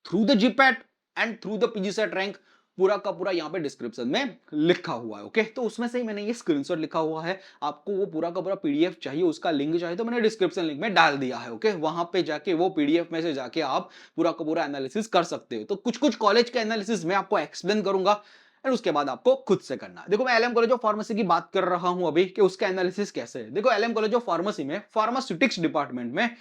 A: through the GPAT and through the PGCET rank, पूरा का पूरा यहां पे डिस्क्रिप्शन में लिखा हुआ है। ओके, तो उसमें से ही मैंने ये स्क्रीनशॉट लिखा हुआ है। आपको वो पूरा का पूरा पीडीएफ चाहिए, उसका लिंक चाहिए तो मैंने डिस्क्रिप्शन लिंक में डाल दिया है। ओके, वहां पे जाके वो पीडीएफ में से जाके आप पूरा का पूरा एनालिसिस कर सकते हो। तो कुछ कुछ कॉलेज का एनालिसिस मैं आपको एक्सप्लेन करूंगा और उसके बाद आपको खुद से करना है। देखो, मैं एलएम कॉलेज ऑफ फार्मेसी की बात कर रहा हूं अभी कि उसका एनालिसिस कैसे है। देखो, एलएम कॉलेज ऑफ फार्मेसी में फार्मास्यूटिक्स डिपार्टमेंट में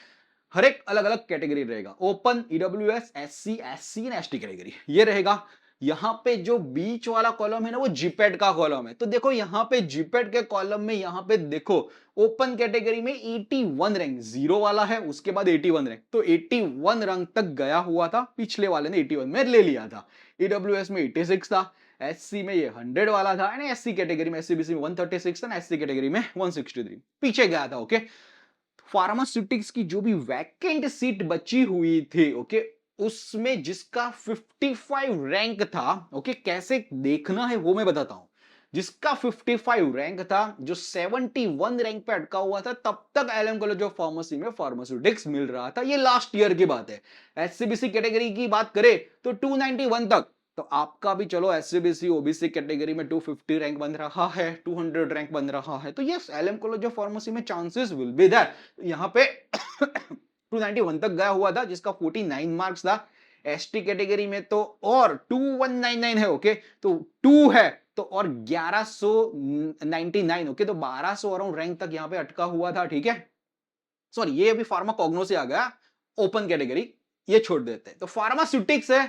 A: हर एक अलग अलग कैटेगरी रहेगा। Open, EWS, SC, SC and ST category ये रहेगा। यहां पे जो बीच वाला कॉलम है ना, वो जीपेट का कॉलम है। तो देखो, यहां पे जीपेट के कॉलम में यहां पे देखो, ओपन कैटेगरी में 81 रैंक जीरो वाला है, उसके बाद 81 रैंक, तो 81 रैंक तक गया हुआ था। पिछले वाले ने 81 में ले लिया था। ईडब्ल्यूएस में 86 था, एससी में ये 100 वाला था, एससी कैटेगरी में, एससीबीसी में 136 था, एससी कैटेगरी में 163 पीछे गया था। ओके, फार्मास्यूटिक्स की जो भी वैकेंट सीट बची हुई थी, ओके, उसमें जिसका 55 रैंक था, ओके, कैसे देखना है वो मैं बताता हूं। जिसका 55 रैंक था, जो 71 रैंक पे अटका हुआ था, तब तक एलएम कॉलेज ऑफ फार्मेसी में फार्मास्यूटिक्स मिल रहा था। ये लास्ट ईयर की बात है। एससीबीसी कैटेगरी की बात करें तो 291 तक तो आपका भी चलो एससीबीसी ओबीसी कैटेगरी में 250 रैंक बन रहा है, 200 रैंक बन रहा है, तो yes LM college of pharmacy में चांसेस विल बी देयर। यहाँ पे 291 तक गया हुआ था जिसका 49 मार्क्स था। एसटी कैटेगरी में तो और 2199 है, ओके, तो 2 है तो और 1199, ओके, तो 1200 अराउंड रैंक तक यहाँ पे अटका हुआ था, ठीक है। सॉरी, ये अभी फार्माकोग्नो से आ गया, ओपन कैटेगरी ये छोड़ देते हैं। तो फार्मास्यूटिक्स है,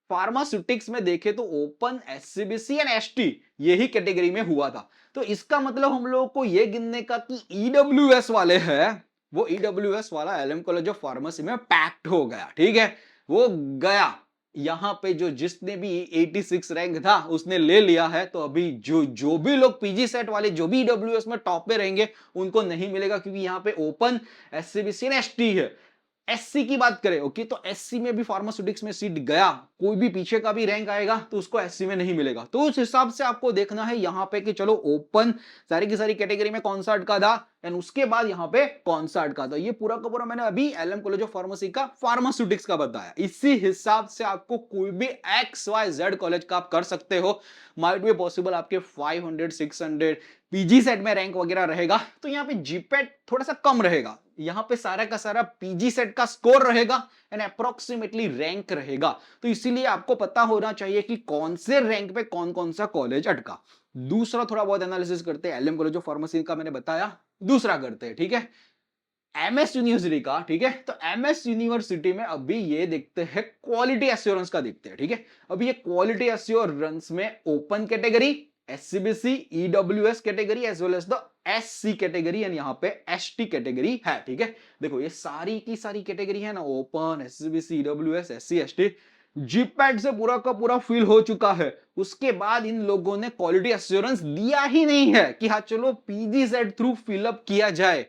A: फार्मास्यूटिक्स में देखे तो ओपन एससीबीसी एंड एसटी यही कैटेगरी में हुआ था। तो इसका मतलब हम लोगों को ये गिनने का कि ईडब्ल्यूएस वाले हैं, वो ईडब्ल्यूएस वाला एलएम कॉलेज ऑफ फार्मेसी में पैक्ड हो गया, ठीक है, वो गया। यहां पे जो जिसने भी 86 रैंक था उसने ले लिया है। तो अभी जो जो भी लोग पीजी सेट वाले जो भी ईडब्ल्यूएस में टॉप पे रहेंगे उनको नहीं मिलेगा, क्योंकि यहां पे ओपन एससीबीसी एंड एसटी है। एससी की बात करें, ओके, तो एससी में भी फार्मास्यूटिक्स में सीट गया, कोई भी पीछे का भी रैंक आएगा तो उसको एससी में नहीं मिलेगा। तो उस हिसाब से आपको देखना है यहाँ पे कि चलो ओपन सारी की सारी कैटेगरी में कौन सा अटका था एंड उसके बाद यहाँ पे कौन सा अटका था। ये पूरा का पूरा मैंने अभी एलएम कॉलेज ऑफ फार्मेसी का फार्मास्यूटिक्स का बताया। इसी हिसाब से आपको कोई भी एक्स वाई जेड कॉलेज का आप कर सकते हो। माइट बी पॉसिबल आपके 500 600 पीजी सेट में रैंक वगैरह रहेगा, तो यहाँ पे जीपेट थोड़ा सा कम रहेगा। यहाँ पे सारा का सारा पीजी सेट का स्कोर रहेगा एंड अप्रोक्सीमेटली रैंक रहेगा। तो इसीलिए आपको पता होना चाहिए कि कौन से रैंक पे कौन कौन सा कॉलेज अटका। दूसरा थोड़ा बहुत एनालिसिस करते हैं, एलएम कॉलेज ऑफ फार्मेसी का मैंने बताया, दूसरा करते हैं, ठीक है, एमएस यूनिवर्सिटी का, ठीक है। तो एमएस यूनिवर्सिटी में अभी ये देखते हैं क्वालिटी एश्योरेंस का देखते हैं, ठीक है। अभी ये क्वालिटी एश्योरेंस में open category, SEBC, EWS category as well as the SC category and यहाँ पे एसटी कैटेगरी है, ठीक है। देखो ये सारी की सारी कैटेगरी है ना, open, SCBC, EWS, SC, ST, GPAT से पूरा का पूरा फिल हो चुका है। उसके बाद इन लोगों ने क्वालिटी एश्योरेंस दिया ही नहीं है कि हाँ चलो पीजी सेट थ्रू फिलअप किया जाए।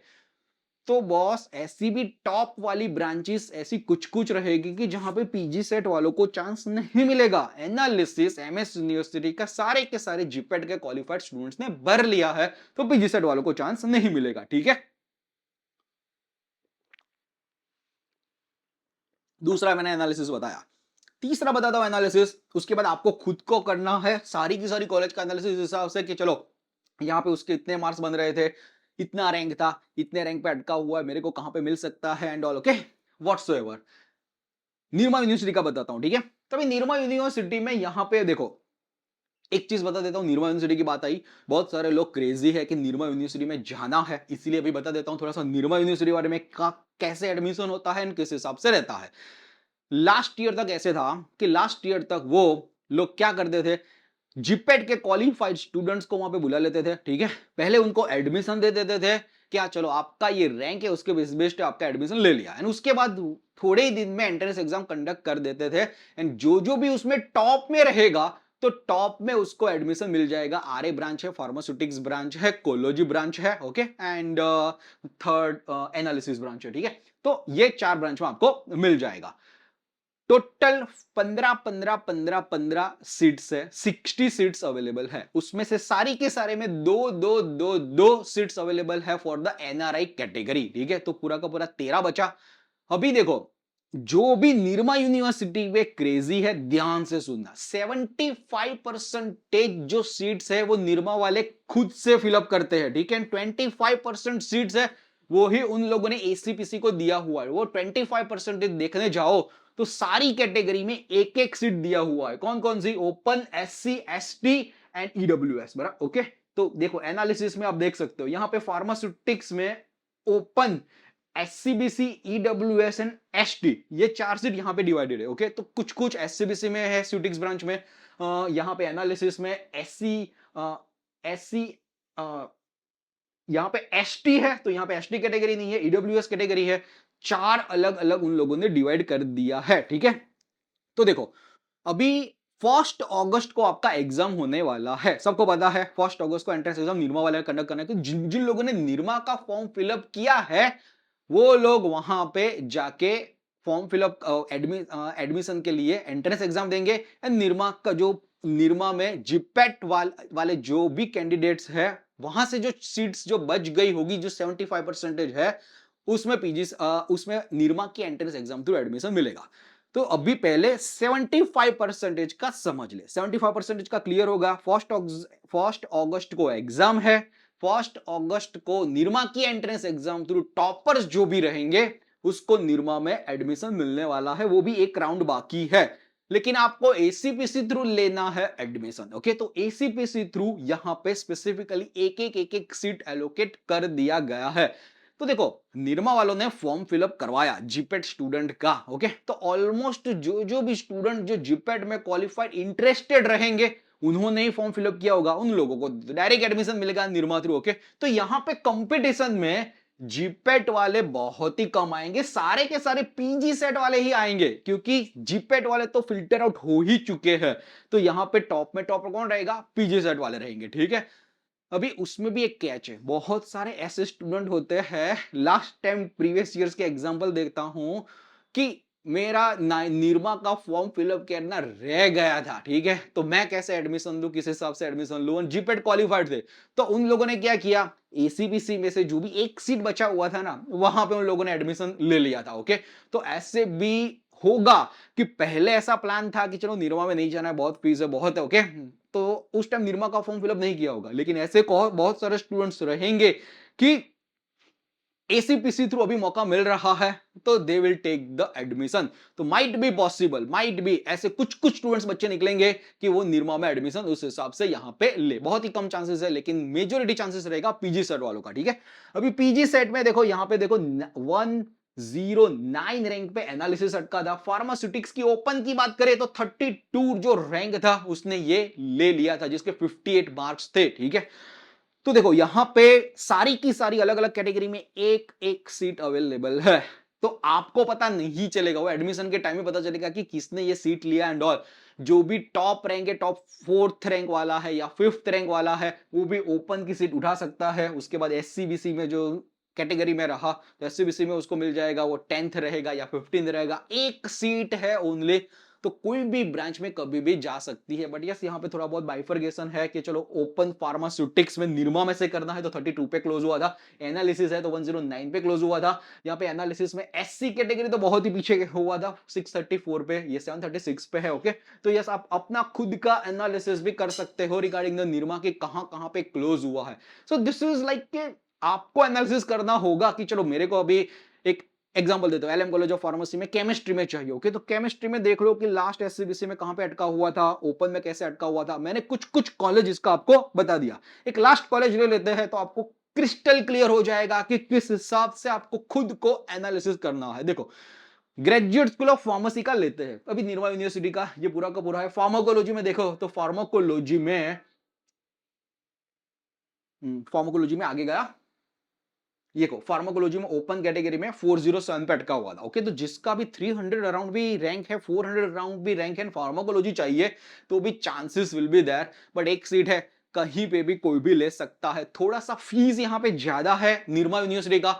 A: तो बॉस ऐसी भी टॉप वाली ब्रांचेस ऐसी कुछ कुछ रहेगी कि जहां पे पीजी सेट वालों को चांस नहीं मिलेगा। एनालिसिस एमएस यूनिवर्सिटी का सारे के सारे जीपेट के क्वालिफाइड स्टूडेंट्स ने भर लिया है, तो पीजी सेट वालों को चांस नहीं मिलेगा, ठीक है। दूसरा मैंने एनालिसिस बताया, तीसरा बताता हूं एनालिसिस, उसके बाद आपको खुद को करना है सारी की सारी कॉलेज का एनालिसिस इस हिसाब से कि चलो यहाँ पे उसके इतने मार्क्स बन रहे थे, इतना रैंक था, इतने रैंक पे अटका हुआ है, मेरे को कहां पे मिल सकता है and all, okay, whatsoever. Nirma university का बताता हूं, ठीक है। तो अभी निर्मा यूनिवर्सिटी में यहां पे देखो एक चीज बता देता हूं, निर्मा यूनिवर्सिटी की बात आई, बहुत सारे लोग क्रेजी है कि निर्मा यूनिवर्सिटी में जाना है, इसीलिए अभी बता देता हूं थोड़ा सा निर्मा यूनिवर्सिटी बारे में, कैसे एडमिशन होता है किस हिसाब से रहता है। लास्ट ईयर तक ऐसे था कि लास्ट ईयर तक वो लोग क्या करते थे, जीपेट के क्वालिफाइड स्टूडेंट्स को वहां पे बुला लेते थे, ठीक है। पहले उनको एडमिशन दे देते थे, क्या चलो आपका ये रैंक है उसके बेस्ड पे आपका एडमिशन ले लिया, एंड उसके बाद थोड़े ही दिन में एंट्रेंस एग्जाम कंडक्ट कर देते थे एंड जो जो भी उसमें टॉप में रहेगा तो टॉप में उसको एडमिशन मिल जाएगा। आरए ब्रांच है, फार्मास्यूटिक्स ब्रांच है, कोलोजी ब्रांच है, okay, and third analysis branch है, ठीक है। तो ये 4 ब्रांच में आपको मिल जाएगा। टोटल 15 सीट्स है, 60 सीट्स अवेलेबल है, उसमें से सारी के सारे में दो सीट्स अवेलेबल है फॉर द एनआरआई कैटेगरी, ठीक है। तो पूरा का पूरा 13 बचा। अभी देखो जो भी निर्मा यूनिवर्सिटी में क्रेजी है, ध्यान से सुनना, 75% जो सीट्स है वो निर्मा वाले खुद से फिलअप करते हैं, ठीक है। 25% सीट्स है वो ही उन लोगों ने एसीपीसी को दिया हुआ है। वो 25% देखने जाओ तो सारी कैटेगरी में एक एक सीट दिया हुआ है। कौन कौन सी? Open, SC, ST and EWS, बराबर, ओके। तो देखो एनालिसिस में आप देख सकते हो यहां पे फार्मास्यूटिक्स में open, SCBC, EWS and ST, ये 4 सीट यहां पे डिवाइडेड है, ओके। तो कुछ कुछ एससीबीसी में है, स्यूटिक्स ब्रांच में, यहां पे एनालिसिस में एससी, एससी, यहां पे एसटी है, तो यहां पे एसटी कैटेगरी नहीं है, ईडब्ल्यूएस कैटेगरी है। 4 अलग अलग उन लोगों ने डिवाइड कर दिया है, ठीक है। तो देखो अभी 1 अगस्त को आपका एग्जाम होने वाला है, सबको पता है 1 अगस्त को एंट्रेंस एग्जाम निरमा वाले कंडक्ट करने के। जिन जिन लोगों ने निरमा का फॉर्म फिलअप किया है वो लोग वहां पे जाके फॉर्म फिलअप एडमिशन के लिए एंट्रेंस एग्जाम देंगे एंड निरमा का जो निरमा में जिपेट वाले जो भी कैंडिडेट्स है वहां से जो सीट्स जो बच गई होगी, जो 75% है, उसमें पीजी उसमें निरमा की एंट्रेंस एग्जाम थ्रू एडमिशन मिलेगा। तो अभी पहले 75% का समझ ले, 75% का क्लियर होगा। फर्स्ट अगस्त को एग्जाम है, फर्स्ट अगस्त को निरमा की एंट्रेंस एग्जाम थ्रू टॉपर्स जो भी रहेंगे उसको निरमा में एडमिशन मिलने वाला है, वो भी एक राउंड बाकी है। लेकिन आपको एसीपीसी थ्रू लेना है एडमिशन, ओके। तो एसीपीसी थ्रू यहां पे स्पेसिफिकली एक एक सीट एलोकेट कर दिया गया है। तो देखो, निरमा वालों ने फॉर्म फिलअप करवाया जीपेट स्टूडेंट का, ओके। तो ऑलमोस्ट जो जो भी स्टूडेंट जो जीपेट में क्वालिफाइड इंटरेस्टेड रहेंगे उन्होंने ही फॉर्म फिलअप किया होगा, उन लोगों को डायरेक्ट एडमिशन मिलेगा निरमा थ्रू, ओके। तो यहां पे कंपटीशन में जीपेट वाले बहुत ही कम आएंगे, सारे के सारे पीजी सेट वाले ही आएंगे, क्योंकि जीपेट वाले तो फिल्टर आउट हो ही चुके हैं। तो यहां पे टॉप में टॉप कौन रहेगा? पीजी सेट वाले रहेंगे, ठीक है। अभी उसमें भी एक कैच है, बहुत सारे ऐसे स्टूडेंट होते हैं, लास्ट टाइम प्रीवियस ईयर्स के एग्जांपल देखता हूं कि मेरा निरमा का फॉर्म फिलअप करना रह गया था, ठीक है, तो मैं कैसे एडमिशन लूं, किस हिसाब से एडमिशन लूं, जीपेट क्वालिफाइड थे। तो उन लोगों ने क्या किया, एसीबीसी में से जो भी एक सीट बचा हुआ था ना, वहां पे उन लोगों ने एडमिशन ले लिया था, ओके। तो ऐसे भी होगा कि पहले ऐसा प्लान था कि चलो निरमा में नहीं जाना है, बहुत फीस है, बहुत है, ओके। तो उस टाइम निरमा का फॉर्म फिलअप नहीं किया होगा, लेकिन ऐसे बहुत सारे स्टूडेंट्स रहेंगे कि एसीपीसी थ्रू अभी मौका मिल रहा है, तो they will take the admission. तो might be possible, might be ऐसे कुछ कुछ स्टूडेंट्स बच्चे निकलेंगे कि वो निरमा में एडमिशन उस हिसाब से यहां पे ले, बहुत ही कम चांसेस है, लेकिन मेजोरिटी चांसेस रहेगा पीजी सेट वालों का, ठीक है। अभी पीजी सेट में देखो, यहां पे देखो 109 रैंक पे एनालिसिस अटका था। फार्मास्यूटिक्स की ओपन की बात करें तो 32 जो रैंक था उसने ये ले लिया था, जिसके 58 मार्क्स थे, ठीक है। तो देखो, यहां पे सारी की सारी अलग अलग कैटेगरी में एक एक सीट अवेलेबल है। तो आपको पता नहीं चलेगा, वो एडमिशन के टाइम में पता चलेगा कि किसने ये सीट लिया एंड ऑल। जो भी टॉप रैंक है, टॉप 4th रैंक वाला है या 5th रैंक वाला है, वो भी ओपन की सीट उठा सकता है। उसके बाद एससीबीसी में जो कैटेगरी में रहा, तो एससीबीसी में उसको मिल जाएगा, वो 10th रहेगा या 15th रहेगा, एक सीट है ओनली। तो कोई भी ब्रांच में कभी भी जा सकती है। बट यस, यहाँ पे थोड़ा बहुत बाइफरगेशन है कि चलो ओपन फार्मास्यूटिक्स में निरमा में से करना है तो 32 पे क्लोज हुआ था, एनालिसिस है तो 109 पे क्लोज हुआ था। यहाँ पे एनालिसिस में एससी कैटेगरी तो बहुत ही पीछे हुआ था, 634 पे, ये 736 पे है, ओके। तो यस, आप अपना खुद का एनालिसिस भी कर सकते हो रिगार्डिंग द निरमा के कहां कहां पे क्लोज हुआ है। सो दिस इज लाइक आपको एनालिसिस करना होगा कि चलो मेरे को अभी एक एग्जांपल देता हूं, एलएम कॉलेज ऑफ फार्मेसी में केमिस्ट्री में चाहिए, ओके। तो केमिस्ट्री में देख लो कि लास्ट एससीबीसी में कहां पे अटका हुआ था, ओपन में कैसे अटका हुआ था। मैंने कुछ कुछ कॉलेज इसका आपको बता दिया। एक लास्ट कॉलेज ले लेते हैं तो आपको क्रिस्टल क्लियर हो जाएगा कि किस हिसाब से आपको खुद को एनालिसिस करना है। देखो, ग्रेजुएट स्कूल ऑफ फार्मेसी का लेते हैं, अभी निर्मा यूनिवर्सिटी का ये पूरा का पूरा है। फार्माकोलॉजी में देखो तो फार्माकोलॉजी में आगे गया, ये को फार्माकोलॉजी में ओपन कैटेगरी में 407 पे अटका हुआ था, ओके। तो जिसका भी 300 अराउंड भी रैंक है, 400 अराउंड भी रैंक है, फार्माकोलॉजी चाहिए तो भी chances will be there. But एक सीट है, कहीं पे भी कोई भी ले सकता है। थोड़ा सा फीस यहाँ पे ज्यादा है निर्मा यूनिवर्सिटी का,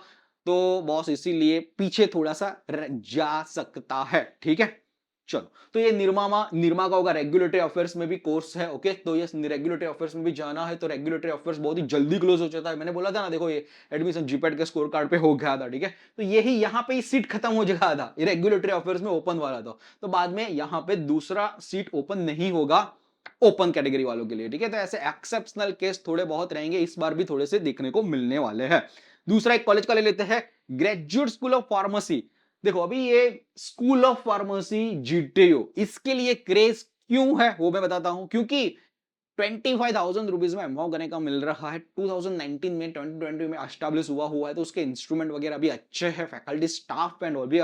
A: तो बॉस इसीलिए पीछे थोड़ा सा जा सकता है, ठीक है। चलो, तो ये निरमा का होगा। रेगुलेटरी अफेयर्स में भी कोर्स है, ओके। तो ये रेगुलेटरी अफेयर्स में भी जाना है तो रेगुलेटरी अफेयर्स बहुत ही जल्दी क्लोज हो जाता है। मैंने बोला था ना, देखो ये एडमिशन जीपेट के स्कोर कार्ड पे हो गया था, ठीक है। तो यही यहाँ पे सीट खत्म हो गया था, ये रेगुलेटरी अफेयर्स में ओपन वाला था। तो बाद में यहाँ पे दूसरा सीट ओपन नहीं होगा ओपन कैटेगरी वालों के लिए, ठीक है। तो ऐसे एक्सेप्शनल केस थोड़े बहुत रहेंगे, इस बार भी थोड़े से देखने को मिलने वाले हैं। दूसरा एक कॉलेज का ले लेते हैं, ग्रेजुएट स्कूल ऑफ फार्मेसी। देखो, अभी ये स्कूल ऑफ फार्मेसी जीटीयू, इसके लिए क्रेज क्यों है वो मैं बताता हूं। क्योंकि 25,000 रुपीज में एमकॉम करने का मिल रहा है, 2019 में 2020 में एस्टैब्लिश हुआ है, तो उसके इंस्ट्रूमेंट वगैरह भी अच्छे हैं, फैकल्टी स्टाफ एंड और भी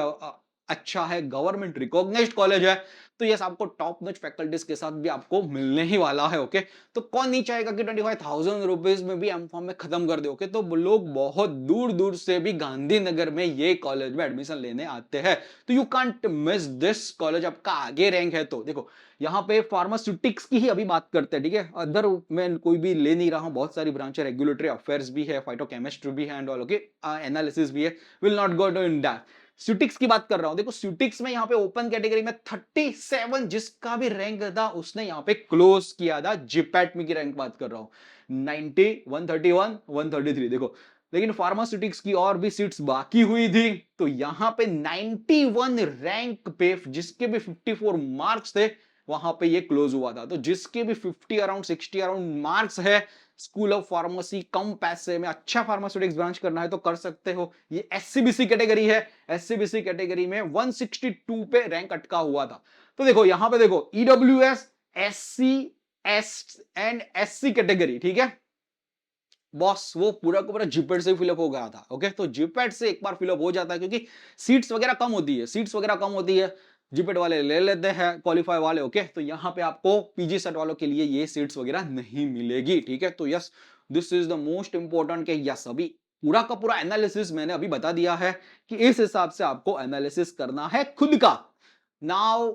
A: अच्छा है, गवर्नमेंट रिकॉग्नाइज्ड कॉलेज है। तो यस, आपको टॉप नॉच फैकल्टीज के साथ भी आपको मिलने ही वाला है, ओके। तो कौन नहीं चाहेगा कि 25,000 रुपीज में भी एमकॉम में खत्म कर दे, ओके। तो लोग बहुत दूर दूर से भी गांधीनगर में ये कॉलेज में एडमिशन लेने आते हैं। तो you can't miss this college, आपका आगे रैंक है। तो देखो, यहाँ पे फार्मास्यूटिक्स की ही अभी बात करते हैं, ठीक है। अदर मैं कोई भी ले नहीं रहा हूँ, बहुत सारी ब्रांच है, रेगुलेटरी अफेयर्स भी है, फाइटोकेमिस्ट्री भी है एंड ऑल, ओके, एनालिसिस भी है। Will not go in that. स्यूटिक्स की बात कर रहा हूं, देखो स्यूटिक्स में यहाँ पे ओपन कैटेगरी में 37 जिसका भी रैंक था उसने यहाँ पे क्लोज किया था। जिपैट में की रैंक बात कर रहा हूं, 90, 131, 133। देखो, लेकिन फार्मास्यूटिक्स की और भी सीट्स बाकी हुई थी, तो यहां पे 91 रैंक पे जिसके भी 54 मार्क्स थे वहां पे ये क्लोज हुआ था। तो जिसके भी 50 अराउंड 60 अराउंड मार्क्स है, स्कूल ऑफ फार्मेसी, कम पैसे में अच्छा फार्मास्यूटिक्स ब्रांच करना है तो कर सकते हो। ये एससीबीसी कैटेगरी है, एससीबीसी कैटेगरी में 162 पे रैंक अटका हुआ था। तो देखो यहां पे देखो EWS, SC, S and SC category, ठीक है बॉस, वो पूरा का पूरा जीपेट से फिलअप हो गया था। ओके, तो जीपेट से एक बार फिलअप हो जाता है क्योंकि सीट्स वगैरह कम होती है, सीट्स वगैरह कम होती है, जीपेट वाले ले लेते हैं क्वालिफाई वाले। ओके, तो यहां पे आपको पीजी सेट वालों के लिए ये सीट्स वगैरह नहीं मिलेगी, ठीक है। तो yes, this is the most important के यस, अभी पूरा का पूरा एनालिसिस मैंने अभी बता दिया है कि इस हिसाब से आपको एनालिसिस करना है खुद का। नाउ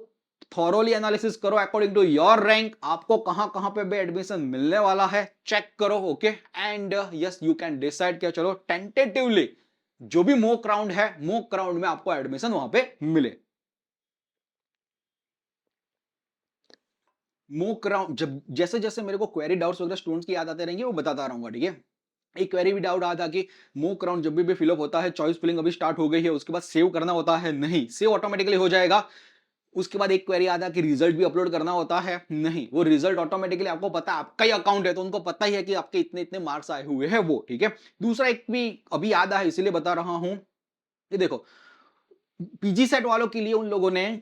A: थॉरोली एनालिसिस करो अकॉर्डिंग टू योर रैंक, आपको कहां कहां पे भी एडमिशन मिलने वाला है चेक करो। Okay, and yes you can decide क्या, चलो टेंटेटिवली जो भी मॉक राउंड है, मॉक राउंड में आपको एडमिशन वहां पे मिले। मॉक राउंड जब जैसे जैसे मेरे को क्वेरी डाउट्स वगैरह स्टूडेंट्स की याद आते रहेंगे वो बताता रहूंगा, ठीक है। एक क्वेरी भी डाउट आता कि मॉक राउंड जब भी फिलअप होता है, चॉइस फिलिंग अभी स्टार्ट हो गई है, उसके बाद सेव करना होता है, नहीं सेव ऑटोमेटिकली हो जाएगा। उसके बाद एक क्वेरी आता है कि रिजल्ट भी अपलोड करना होता है, नहीं वो रिजल्ट ऑटोमेटिकली आपको पता है, आपका ही अकाउंट है तो उनको पता ही है कि आपके इतने इतने मार्क्स आए हुए हैं वो, ठीक है। दूसरा एक भी अभी याद है इसीलिए बता रहा हूं, ये देखो पीजी सेट वालों के लिए उन लोगों ने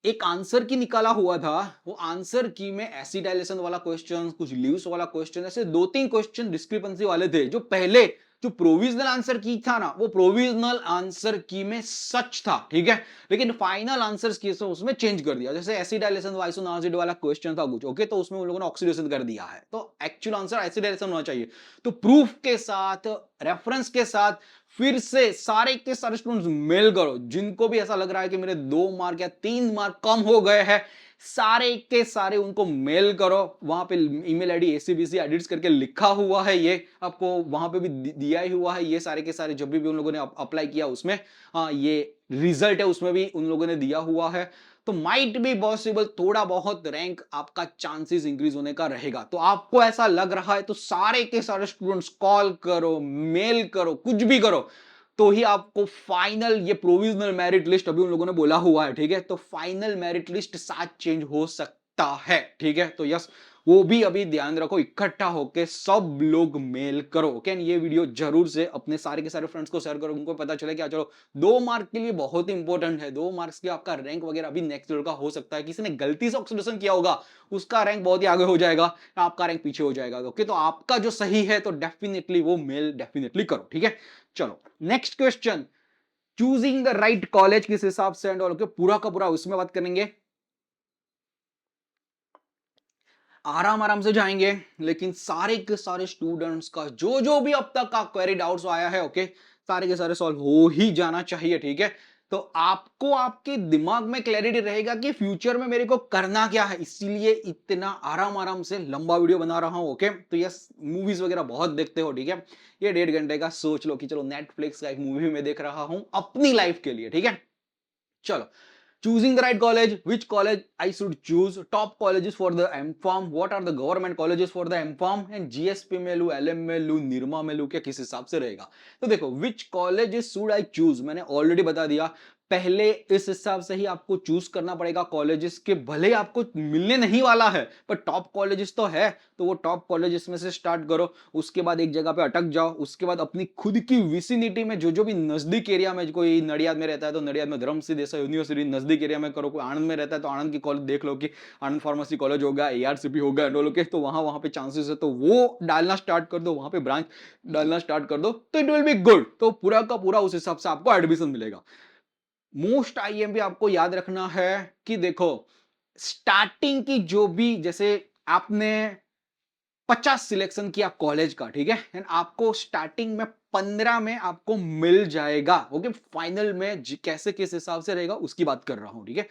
A: एक आंसर की निकाला हुआ था। वो आंसर की में एसिडाइलेशन वाला क्वेश्चन, कुछ लीव्स वाला क्वेश्चन, ऐसे दो तीन क्वेश्चन डिस्क्रिपेंसी वाले थे। जो पहले जो प्रोविजनल आंसर की था ना, वो प्रोविजनल आंसर की में सच था, ठीक है, लेकिन फाइनल आंसर की से उसमें चेंज कर दिया। जैसे एसिडाइलेशन आइसोनाजिड वाला क्वेश्चन था कुछ, ओके, तो उसमें उन लोगों ने ऑक्सीडेशन कर दिया है, तो एक्चुअल आंसर एसिडाइलेशन होना चाहिए। तो प्रूफ के साथ, रेफरेंस के साथ फिर से सारे के सारे स्टूडेंट्स मेल करो, जिनको भी ऐसा लग रहा है कि मेरे 2 मार्क या 3 मार्क कम हो गए हैं, सारे के सारे उनको मेल करो। वहां पे ईमेल आईडी एसीबीसी एडिट्स करके लिखा हुआ है, ये आपको वहां पे भी दिया ही हुआ है। ये सारे के सारे जब भी उन लोगों ने अप्लाई किया उसमें, हाँ ये रिजल्ट है उसमें भी उन लोगों ने दिया हुआ है। तो माइट बी पॉसिबल थोड़ा बहुत रैंक आपका चांसेस इंक्रीज होने का रहेगा। तो आपको ऐसा लग रहा है तो सारे के सारे स्टूडेंट्स कॉल करो, मेल करो, कुछ भी करो, तो ही आपको फाइनल ये प्रोविजनल मेरिट लिस्ट अभी उन लोगों ने बोला हुआ है, ठीक है, तो फाइनल मेरिट लिस्ट साथ चेंज हो सकता है, ठीक है। तो यस, वो भी अभी ध्यान रखो, इकट्ठा होके सब लोग मेल करो। ओके, ये वीडियो जरूर से अपने सारे के सारे फ्रेंड्स को शेयर करो, उनको पता चले क्या, चलो 2 मार्क के लिए बहुत ही इंपॉर्टेंट है। 2 मार्क्स के आपका रैंक वगैरह अभी नेक्स्ट लेवल का हो सकता है, किसी ने गलती से ऑक्सीडेशन किया होगा, उसका रैंक बहुत ही आगे हो जाएगा, आपका रैंक पीछे हो जाएगा। ओके, तो आपका जो सही है तो डेफिनेटली वो मेल डेफिनेटली करो, ठीक है। चलो next question, choosing the right college किस हिसाब से एंड ऑल, ओके, पूरा का पूरा उसमें बात करेंगे, आराम आराम से जाएंगे। लेकिन सारे के सारे स्टूडेंट्स का जो जो भी अब तक का क्वेरी डाउट्स आया है, ओके, सारे के सारे सॉल्व हो ही जाना चाहिए, ठीक है। तो आपको आपके दिमाग में क्लैरिटी रहेगा कि फ्यूचर में मेरे को करना क्या है, इसीलिए इतना आराम आराम से लंबा वीडियो बना रहा हूं। ओके, तो यस, मूवीज वगैरह बहुत देखते हो, ठीक है, ये 1.5 घंटे का सोच लो कि चलो नेटफ्लिक्स का एक मूवी में देख रहा हूं अपनी लाइफ के लिए, ठीक है। चलो, choosing the right college, which college I should choose, top colleges for the M.Pharm, what are the government colleges for the M.Pharm, and GSP में लूं, LM में लूं, निर्मा में लूं, क्या किस हिसाब से रहेगा। तो देखो which colleges should I choose, मैंने ऑलरेडी बता दिया। पहले इस हिसाब से ही आपको चूज करना पड़ेगा कॉलेजेस के, भले आपको मिलने नहीं वाला है पर टॉप कॉलेजेस तो है, तो वो टॉप कॉलेजेस में से स्टार्ट करो। उसके बाद एक जगह पे अटक जाओ, उसके बाद अपनी खुद की विसिनिटी में जो जो भी नजदीक एरिया में, कोई नडियाद में रहता है तो नडियाद में धर्म सिंह देसाई यूनिवर्सिटी नजदीक एरिया में करो, कोई आनंद में रहता है तो आनंद की कॉलेज देख लो कि आनंद फार्मेसी कॉलेज होगा, एआरसीपी होगा, एंड के, तो वहां वहां पे चांसेस है तो वो डालना स्टार्ट कर दो, वहां पे ब्रांच डालना स्टार्ट कर दो, तो इट विल बी गुड। तो पूरा का पूरा उस हिसाब से आपको एडमिशन मिलेगा। मोस्ट आईएमपी आपको याद रखना है कि देखो, स्टार्टिंग की जो भी, जैसे आपने 50 सिलेक्शन किया कॉलेज का, ठीक है, एंड आपको स्टार्टिंग में 15 में आपको मिल जाएगा। ओके, फाइनल में कैसे किस हिसाब से रहेगा उसकी बात कर रहा हूं, ठीक है।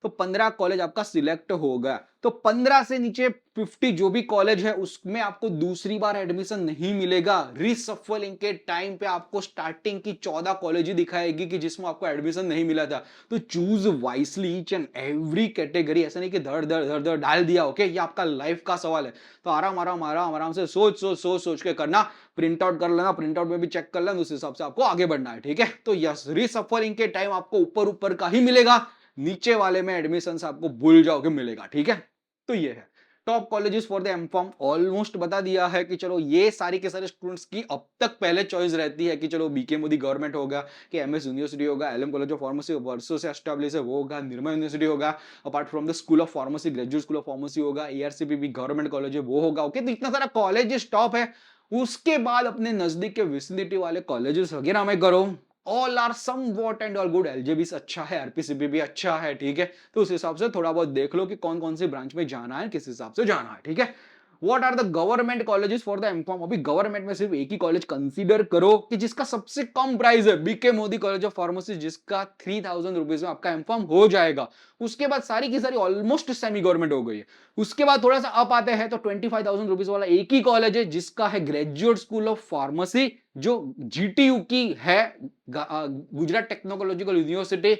A: तो 15 कॉलेज आपका सिलेक्ट हो गया। तो 15 से नीचे 50 जो भी कॉलेज है उसमें आपको दूसरी बार एडमिशन नहीं मिलेगा। रीसफलिंग के टाइम पे आपको स्टार्टिंग की 14 कॉलेज ही दिखाएगी कि जिसमें आपको एडमिशन नहीं मिला था। तो choose wisely each and every category, ऐसा नहीं कि धड़ धड़ धड़ धड़ डाल दिया। ओके, ये आपका लाइफ का सवाल है। तो आराम आराम आराम आराम से सोच सोच सोच सोच के करना। प्रिंट आउट कर लेना, प्रिंट आउट में भी चेक कर लेना, उस हिसाब से आपको आगे बढ़ना है। ठीक है, तो यस, रीसफलिंग के टाइम आपको ऊपर ऊपर का ही मिलेगा, नीचे वाले में एडमिशन आपको भूल जाओगे मिलेगा। ठीक है, तो ये है top colleges for the MCom. Almost बता दिया है कि चलो ये सारी के सारे स्टूडेंट्स की अब तक पहले चॉइस रहती है कि चलो बीके मोदी गवर्नमेंट होगा, कि एमएस यूनिवर्सिटी होगा, एलएम कॉलेज ऑफ फार्मेसी वर्षों से एस्टैब्लिश है वो होगा, निर्मा यूनिवर्सिटी होगा, apart from the school of pharmacy graduate school of pharmacy होगा, एआरसीपी भी गवर्नमेंट कॉलेज है वो होगा। ओके, तो इतना सारा कॉलेज टॉप है। उसके बाद अपने नजदीक के विसिनिटी वाले कॉलेजेस वगैरह में करो। All are somewhat and all good. LJB अच्छा है, आरपीसीबी भी अच्छा है। ठीक है, तो उस हिसाब से थोड़ा बहुत देख लो कि कौन कौन सी ब्रांच में जाना है, किस हिसाब से जाना है। ठीक है, what are the government colleges for the MCom. अभी गवर्नमेंट में सिर्फ एक ही कॉलेज कंसीडर करो कि जिसका सबसे कम प्राइस है, BK Modi college of pharmacy, जिसका 3000 रुपीज में आपका एमकॉम हो जाएगा। उसके बाद सारी की सारी ऑलमोस्ट सेमी गवर्नमेंट हो गई है। उसके बाद थोड़ा सा अप आते हैं तो 25,000 रुपीज वाला एक ही कॉलेज है, जिसका है ग्रेजुएट स्कूल ऑफ फार्मेसी, जो जीटीयू की है, गुजरात टेक्नोलॉजिकल यूनिवर्सिटी।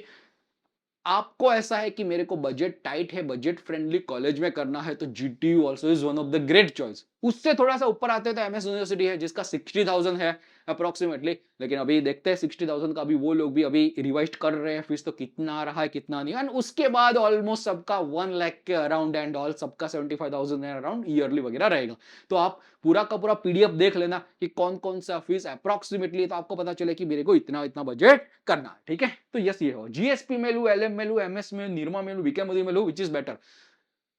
A: आपको ऐसा है कि मेरे को बजट टाइट है, बजट फ्रेंडली कॉलेज में करना है, तो GTU also is one of the great choice. उससे थोड़ा सा ऊपर आते हैं तो एमएस यूनिवर्सिटी है, जिसका 60,000 है अप्रोक्सीमेटली। लेकिन अभी देखते हैं 60,000 का भी वो लोग भी अभी रिवाइज कर रहे हैं फीस, तो कितना आ रहा है कितना नहीं। एंड उसके बाद ऑलमोस्ट सबका 1 लाख के अराउंड एंड ऑल, सबका 75,000 अराउंड ईयरली वगैरह रहेगा। तो आप पूरा का पूरा पीडीएफ देख लेना कि कौन कौन सा फीस अप्रोक्सीमेटली, तो आपको पता चले कि मेरे को इतना इतना बजट करना है। ठीक है, तो यस, ये हो जीएसपी में लू, एलएम में लू, एमएस में, निर्मा में लू, बीके मोदी में लू, विच इज बेटर।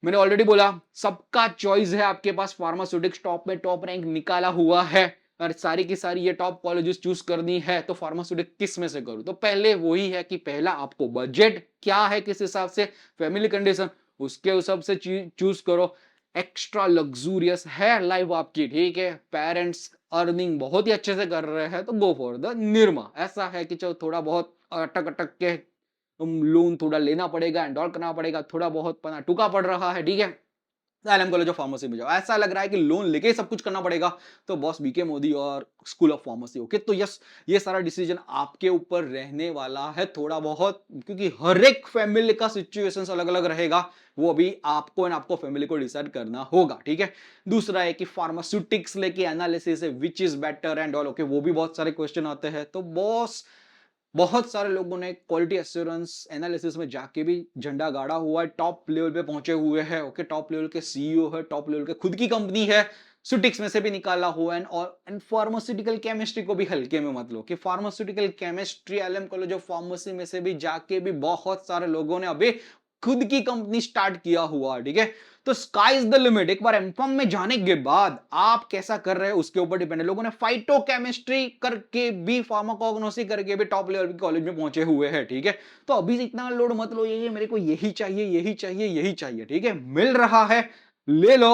A: मैंने ऑलरेडी बोला सबका चॉइस है आपके पास। फार्मास्यूटिक्स टॉप में टॉप रैंक निकाला हुआ है, और सारी की सारी ये टॉप कॉलेजेस चूज करनी है, तो फार्मास्यूटिक्स किस में से करूं। तो पहले वही है कि पहला आपको बजट क्या है, किस हिसाब से, फैमिली कंडीशन, उसके हिसाब से चूज करो। एक्स्ट्रा लग्जूरियस है लाइफ आपकी, ठीक है, पेरेंट्स अर्निंग बहुत ही अच्छे से कर रहे हैं, तो गो फॉर द निर्मा। ऐसा है कि चलो थोड़ा बहुत अटक अटक के लोन थोड़ा लेना पड़ेगा, एंडॉल करना पड़ेगा, थोड़ा बहुत पना टुका पड़ रहा है। ठीक है, एलएम कॉलेज ऑफ फार्मेसी में जाओ। ऐसा लग रहा है कि लोन लेके ही सब कुछ करना पड़ेगा, तो बॉस बीके मोदी और स्कूल ऑफ फार्मेसी। ओके, तो यस, ये सारा डिसीजन आपके ऊपर रहने वाला है थोड़ा बहुत, क्योंकि हर एक फैमिली का सिचुएशन अलग अलग रहेगा। वो अभी आपको एंड आपको फैमिली को डिसाइड करना होगा। ठीक है, दूसरा है कि फार्मास्यूटिक्स लेके एनालिसिस है, which is better and all. Okay, वो भी बहुत सारे क्वेश्चन आते हैं। तो बॉस बहुत सारे लोगों ने क्वालिटी एश्योरेंस एनालिसिस में जाके भी झंडा गाड़ा हुआ है, टॉप लेवल पे पहुंचे हुए हैं। ओके, टॉप लेवल के सीईओ है, टॉप लेवल के खुद की कंपनी है, सुटिक्स में से भी निकाला हुआ है। और एंड फार्मास्यूटिकल केमिस्ट्री को भी हल्के में मत लो, कि pharmaceutical chemistry LM college of pharmacy में से भी जाके भी बहुत सारे लोगों ने अभी खुद की कंपनी स्टार्ट किया हुआ। ठीक है, तो स्काई इज द लिमिट। एक बार एमकॉम में जाने के बाद आप कैसा कर रहे हैं उसके ऊपर डिपेंड है। लोगों ने फाइटोकेमिस्ट्री करके भी, फार्माकोग्नोसी करके भी टॉप लेवल के कॉलेज में पहुंचे हुए हैं। ठीक है, तो अभी से इतना लोड मत लो, ये मेरे को यही चाहिए यही चाहिए यही चाहिए। ठीक है, मिल रहा है ले लो।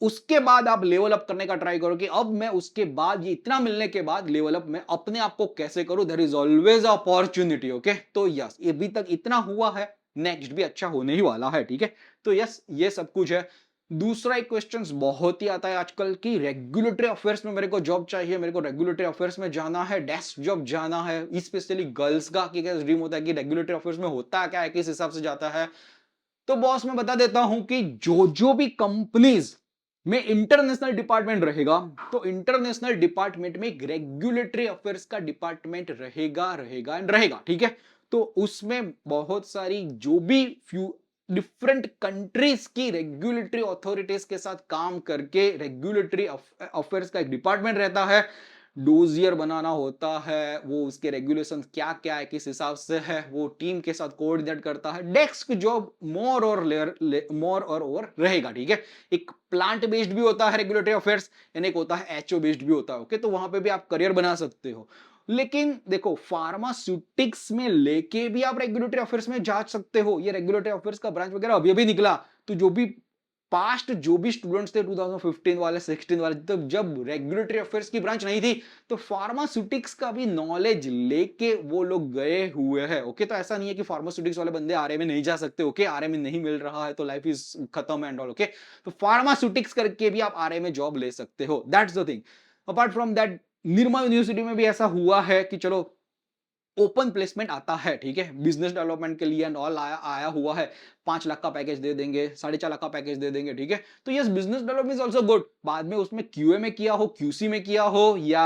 A: उसके बाद आप लेवल अप करने का ट्राई करो कि अब मैं उसके बाद, ये इतना मिलने के बाद लेवल अप मैं अपने आप को कैसे करूं। There is always opportunity. Okay, तो यस, ये अभी तक इतना हुआ है, नेक्स्ट भी अच्छा होने ही वाला है। ठीक है, तो यस, ये सब कुछ है। दूसरा एक क्वेश्चन बहुत ही आता है आजकल की, रेगुलेटरी अफेयर्स में मेरे को जॉब चाहिए, मेरे को रेगुलेटरी अफेयर्स में जाना है, डेस्क जॉब जाना है। स्पेशली गर्ल्स का क्या ड्रीम होता है कि रेगुलेटरी अफेयर्स में होता क्या है, किस हिसाब से जाता है। तो बॉस मैं बता देता हूं कि जो जो भी कंपनीज में इंटरनेशनल डिपार्टमेंट रहेगा, तो इंटरनेशनल डिपार्टमेंट में एक रेगुलेटरी अफेयर्स का डिपार्टमेंट रहेगा रहेगा एंड रहेगा। ठीक है, तो उसमें बहुत सारी जो भी फ्यू डिफरेंट कंट्रीज की रेगुलेटरी अथॉरिटीज के साथ काम करके रेगुलेटरी अफेयर्स का एक डिपार्टमेंट रहता है। डोजियर बनाना होता है, वो उसके रेगुलेशन क्या क्या है, किस हिसाब से है, वो टीम के साथ कोऑर्डिनेट करता है। डेस्क जॉब मोर और मोर और ओवर रहेगा। ठीक है, एक प्लांट बेस्ड भी होता है रेगुलेटरी अफेयर्स, यानी एक होता है एचओ बेस्ड भी होता है। ओके, तो वहां पे भी आप करियर बना सकते हो। लेकिन देखो, फार्मास्यूटिक्स में लेके भी आप रेगुलेटरी अफेयर्स में जा सकते हो। ये रेगुलेटरी अफेयर्स का ब्रांच वगैरह अभी अभी निकला, तो जो भी पास्ट जो भी स्टूडेंट्स थे 2015 वाले 16 वाले, तब जब रेगुलेटरी अफेयर्स की ब्रांच नहीं थी तो फार्मास्यूटिक्स का भी नॉलेज लेके वो लोग गए हुए हैं। ओके, तो ऐसा नहीं है कि फार्मास्यूटिक्स वाले बंदे आरए में नहीं जा सकते। ओके, आरए में नहीं मिल रहा है तो लाइफ इज खत्म एंड ऑल। ओके, तो फार्मास्यूटिक्स करके भी आप आरए में जॉब ले सकते हो। That's the thing. Apart from that, Nirma university में भी ऐसा हुआ है कि चलो ओपन प्लेसमेंट आता है, ठीक है, बिजनेस डेवलपमेंट के लिए एंड ऑल आया हुआ है। 5 लाख का पैकेज दे देंगे, 4.5 लाख का पैकेज दे देंगे, ठीक है। तो yes, business development is also good. बाद में उसमें क्यूए में किया हो, क्यूसी में किया हो, या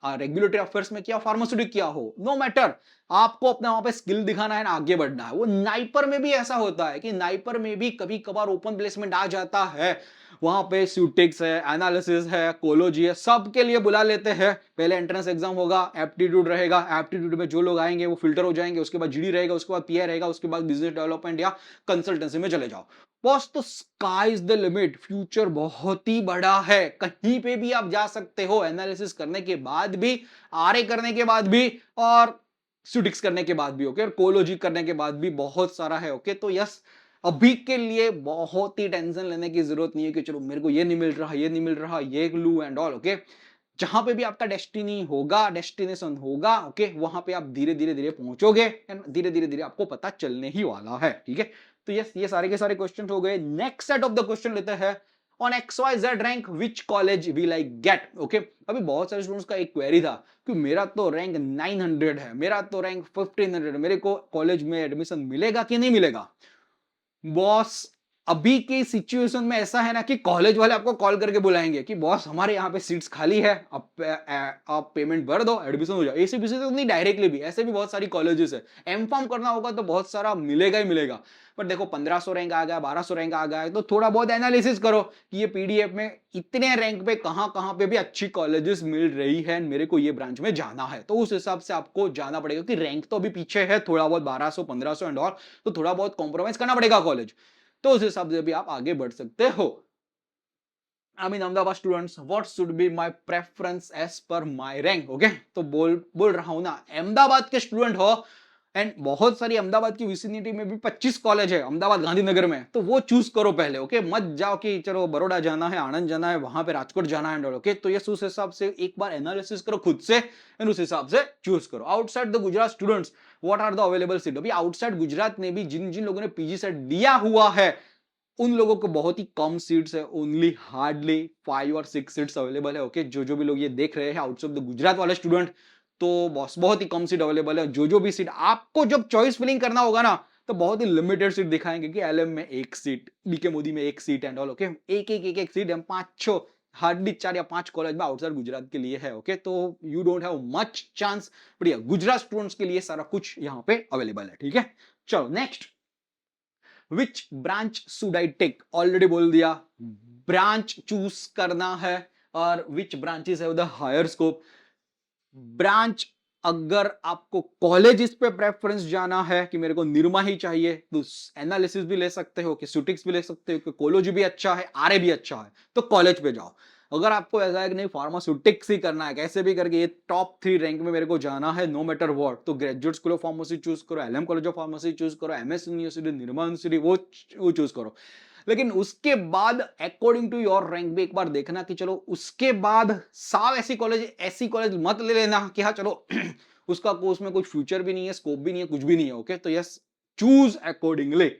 A: रेगुलेटरी अफेयर्स में किया, फार्मास्यूटिक किया हो, नो मैटर, आपको अपने वहां पे स्किल दिखाना है ना, आगे बढ़ना है। वो नाइपर में भी ऐसा होता है कि नाइपर में भी कभी कभार ओपन प्लेसमेंट आ जाता है। वहां पे स्यूटिक्स है, एनालिसिस है, कोलोजी है, सबके लिए बुला लेते हैं। पहले एंट्रेंस एग्जाम होगा, एप्टीट्यूड रहेगा, एप्टीट्यूड में जो लोग आएंगे वो फिल्टर हो जाएंगे, उसके बाद जीडी रहेगा, उसके बाद पीआई रहेगा, उसके बाद बिजनेस डेवलपमेंट या कंसल्टेंसी में चले जाओ। बॉस, तो sky is the limit, future बहुत ही बड़ा है, कहीं पे भी आप जा सकते हो, एनालिसिस करने के बाद भी, आरए करने के बाद भी, और स्यूटिक्स करने के बाद भी। ओके, और कोलोजी करने के बाद भी बहुत सारा है। ओके, तो यस, अभी के लिए बहुत ही टेंशन लेने की जरूरत नहीं है कि चलो मेरे को ये नहीं मिल रहा, ये नहीं मिल रहा, ये लू एंड ऑल। ओके, जहां पे भी आपका डेस्टिनी होगा, डेस्टिनेशन होगा, ओके, वहां पे आप धीरे धीरे धीरे पहुंचोगे एंड धीरे धीरे धीरे आपको पता चलने ही वाला है, ठीक है। तो यस, ये सारे के सारे क्वेश्चन हो गए। Next set of the question लेते हैं। On XYZ rank which college will I get. Okay, अभी बहुत सारे स्टूडेंट्स का एक क्वेरी था कि मेरा तो रैंक 900 है, मेरा तो रैंक 1500 है, मेरे को कॉलेज में एडमिशन मिलेगा कि नहीं मिलेगा। बॉस, अभी की सिचुएशन में ऐसा है ना कि कॉलेज वाले आपको कॉल करके बुलाएंगे कि बॉस हमारे यहाँ पे सीट्स खाली है, आप पेमेंट भर दो, एडमिशन हो जाए। एसीबीसी तो नहीं, डायरेक्टली भी, ऐसे भी बहुत सारी कॉलेजेस है। एमफॉर्म करना होगा तो बहुत सारा मिलेगा ही मिलेगा। पर देखो 1500 रैंक आ गया, 1200 रैंक आ गया, तो थोड़ा बहुत एनालिसिस करो कि ये पीडीएफ में इतने रैंक पे कहां कहां पे भी अच्छी कॉलेजेस मिल रही है, मेरे को ये ब्रांच में जाना है, तो उस हिसाब से आपको जाना पड़ेगा कि रैंक तो अभी पीछे है थोड़ा बहुत, 1200 1500 एंड ऑल, तो थोड़ा बहुत कॉम्प्रोमाइज करना पड़ेगा कॉलेज। तो उस हिसाब से भी आप आगे बढ़ सकते हो। I mean Ahmedabad students, what should be my preference as per my rank. Okay, तो बोल रहा हूं ना, अहमदाबाद के स्टूडेंट हो एंड बहुत सारी अहमदाबाद की विसिनिटी में भी 25 कॉलेज है अहमदाबाद गांधीनगर में, तो वो चूज करो पहले। ओके, मत जाओ कि चलो बड़ौदा जाना है, आनंद जाना है, वहां पे राजकोट जाना है। ओके, तो ये उस हिसाब से एक बार एनालिसिस करो खुद से एंड उस हिसाब से चूज करो। Outside the Gujarat students, what are the available seat. अभी आउटसाइड गुजरात में भी जिन जिन लोगों ने पीजी सेट दिया हुआ है उन लोगों को बहुत ही कम सीट्स है, ओनली हार्डली 5 और 6 सीट्स अवेलेबल है। ओके, जो भी लोग ये देख रहे हैं आउटसाइड द गुजरात वाले स्टूडेंट, तो बॉस बहुत ही कम सीट अवेलेबल है। जो भी सीट आपको जब चॉइस फिलिंग करना होगा ना, तो बहुत ही लिमिटेड सीट दिखाएंगे कि एलएम में 1 सीट, बीके मोदी में 1 सीट एंड ऑल। ओके, एक सीट हम 5-6, हार्डली 4 या 5 कॉलेज में आउटसाइड गुजरात के लिए है। ओके, तो you don't have much chance, but Gujarat students के लिए सारा कुछ यहाँ पे अवेलेबल है, ठीक है। चलो next, which branch should I take. Already बोल दिया, ब्रांच चूज करना है और which branches have the higher scope. Branch, अगर आपको कॉलेज इस पे प्रेफरेंस जाना है कि मेरे को निर्मा ही चाहिए, तो एनालिसिस भी ले सकते हो, कि सुटिक्स भी ले सकते हो, कि कोलोजी भी अच्छा है, आरए भी अच्छा है, तो कॉलेज पे जाओ। अगर आपको ऐसा है कि नहीं फार्मास्यूटिक्स ही करना है, कैसे भी करके ये टॉप 3 रैंक में मेरे को जाना है नो मैटर व्हाट, तो graduate school of pharmacy choose करो, LM college of pharmacy choose करो, एमएस यूनिवर्सिटी, निर्मा यूनिवर्सिटी, वो चूज करो। लेकिन उसके बाद अकॉर्डिंग टू योर रैंक भी एक बार देखना कि चलो उसके बाद साव ऐसी कॉलेज मत ले लेना कि हाँ चलो उसका कोर्स में कुछ फ्यूचर भी नहीं है, स्कोप भी नहीं है, कुछ भी नहीं है। ओके, तो yes, choose accordingly.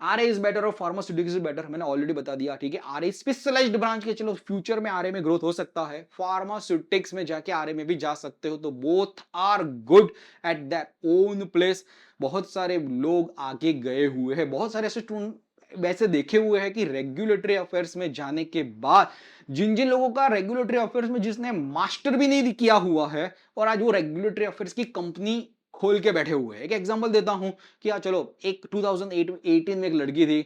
A: RA is better और फार्मास्यूटिक्स इज बेटर, मैंने ऑलरेडी बता दिया, ठीक है। आरए स्पेशलाइज्ड ब्रांच के, चलो फ्यूचर में आरए में ग्रोथ हो सकता है, फार्मास्यूटिक्स में जाके आरए में भी जा सकते हो, तो both are good at that own place. बहुत सारे लोग आगे गए हुए हैं, बहुत सारे ऐसे वैसे देखे हुए हैं कि रेगुलेटरी अफेयर्स में जाने के बाद जिन जिन लोगों का रेगुलेटरी अफेयर्स में, जिसने मास्टर भी नहीं किया हुआ है और आज वो रेगुलेटरी अफेयर्स की कंपनी खोल के बैठे हुए हैं। एक एग्जांपल देता हूं कि हाँ चलो, एक 2018 में एक लड़की थी,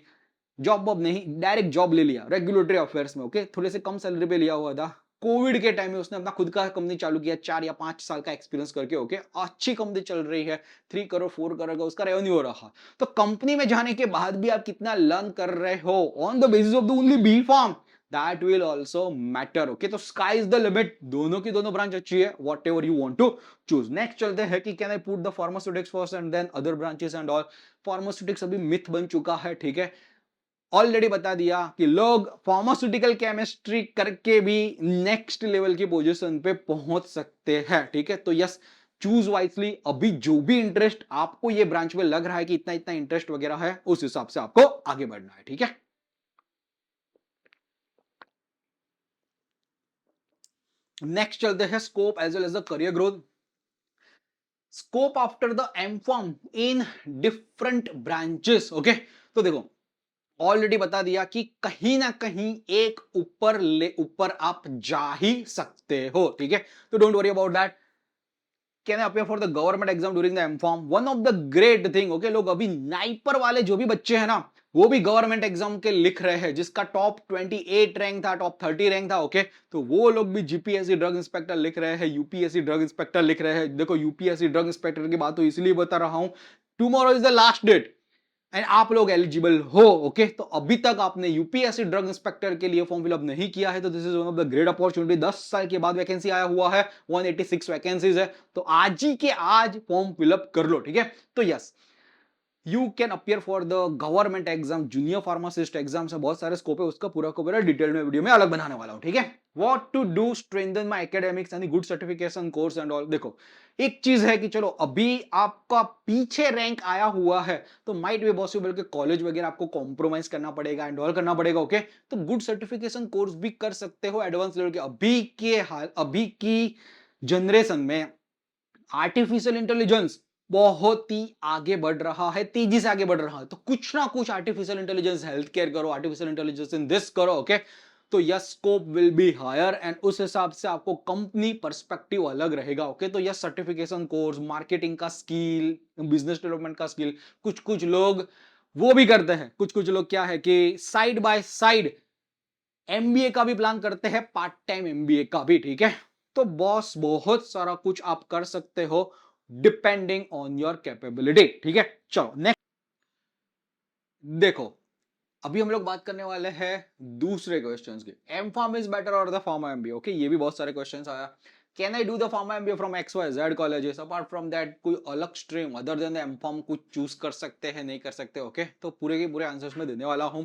A: जॉब नहीं, डायरेक्ट जॉब ले लिया रेगुलेटरी अफेयर्स में। ओके, थोड़े से कम सैलरी पे लिया हुआ था। कोविड के टाइम में उसने अपना खुद का कंपनी चालू किया, 4 या 5 साल का एक्सपीरियंस करके। ओके, अच्छी कंपनी चल रही है, 3 करोड़ 4 करोड़ का उसका रेवेन्यू हो रहा। तो कंपनी में जाने के बाद भी आप कितना लर्न कर रहे हो on the basis of the only B pharm, that will also matter. Okay, तो स्काई इज द लिमिट, दोनों की दोनों ब्रांच अच्छी है, whatever you want to choose. Next चलते हैं कि can I put the pharmaceutics first and then other branches and all. Pharmaceutics अभी मिथ बन चुका है, ठीक है। ऑलरेडी बता दिया कि लोग फार्मास्यूटिकल केमिस्ट्री करके भी नेक्स्ट लेवल की पोजीशन पे पहुंच सकते हैं, ठीक है। तो यस, चूज वाइसली। अभी जो भी इंटरेस्ट आपको ये ब्रांच में लग रहा है कि इतना इतना इंटरेस्ट वगैरह है, उस हिसाब से आपको आगे बढ़ना है, ठीक है। नेक्स्ट चलते हैं scope as well as the career growth. Scope after the M Pharm in different branches, okay. तो देखो, ऑलरेडी बता दिया कि कहीं ना कहीं एक ऊपर आप जा ही सकते हो, ठीक है। तो don't worry about that. Can I appear for the government exam during the M Pharm? One of the great thing, okay. लोग अभी नाइपर वाले जो भी बच्चे हैं ना, वो भी गवर्नमेंट एग्जाम के लिख रहे हैं, जिसका टॉप 28 रैंक था, टॉप 30 रैंक था, ओके। तो वो लोग भी जीपीएससी ड्रग इंस्पेक्टर लिख रहे हैं, यूपीएससी ड्रग इंस्पेक्टर लिख रहे हैं। देखो, यूपीएससी ड्रग इंस्पेक्टर की बात तो इसलिए बता रहा हूं, tomorrow is the last date and आप लोग एलिजिबल हो, ओके। तो अभी तक आपने यूपीएससी ड्रग इंस्पेक्टर के लिए फॉर्म फिलअप नहीं किया है, तो this is one of the great opportunity. 10 साल के बाद वैकेंसी आया हुआ है, 186 वैकेंसीज है, तो आज ही के आज फॉर्म फिलअप कर लो, ठीक है। तो yes, you can appear for the government exam, junior pharmacist exam से बहुत सारे स्कोप है, उसका पूरा का पूरा डिटेल में वीडियो में अलग बनाने वाला हूं, ठीक है। What to do strengthen my academics and good certification course and all. देखो, एक चीज है कि चलो अभी आपका पीछे रैंक आया हुआ है, तो माइट बी पॉसिबल कि कॉलेज वगैरह आपको कॉम्प्रोमाइज करना पड़ेगा एंड ऑल करना पड़ेगा, ओके। तो गुड सर्टिफिकेशन कोर्स भी कर सकते हो एडवांस लेवल के। अभी की जनरेशन में आर्टिफिशियल इंटेलिजेंस बहुत ही आगे बढ़ रहा है, तेजी से आगे बढ़ रहा है। तो कुछ ना कुछ आर्टिफिशियल इंटेलिजेंस हेल्थ केयर करो, आर्टिफिशियल इंटेलिजेंस इन दिस करो, ओके। तो yes, scope will be higher and उस हिसाब से आपको कंपनी पर्सपेक्टिव अलग रहेगा, ओके। तो यस, सर्टिफिकेशन कोर्स, मार्केटिंग का स्किल, बिजनेस डेवलपमेंट का स्किल, कुछ कुछ लोग वो भी करते हैं। कुछ कुछ लोग क्या है कि साइड बाय साइड एमबीए का भी प्लान करते हैं, पार्ट टाइम एमबीए का भी, ठीक है। तो बॉस, बहुत सारा कुछ आप कर सकते हो डिपेंडिंग ऑन योर कैपेबिलिटी, ठीक है। चलो नेक्स्ट देखो, अभी हम लोग बात करने वाले हैं दूसरे क्वेश्चंस की। एम फार्म इज बेटर और द फार्मा एमबीए, ओके। ये भी बहुत सारे क्वेश्चंस आया। Can I do the pharma MBA from X Y Z colleges? Apart from that कोई अलग stream other than the M pharm कुछ चूज कर सकते हैं, नहीं कर सकते, ओके। तो पूरे के पूरे आंसर्स में देने वाला हूं।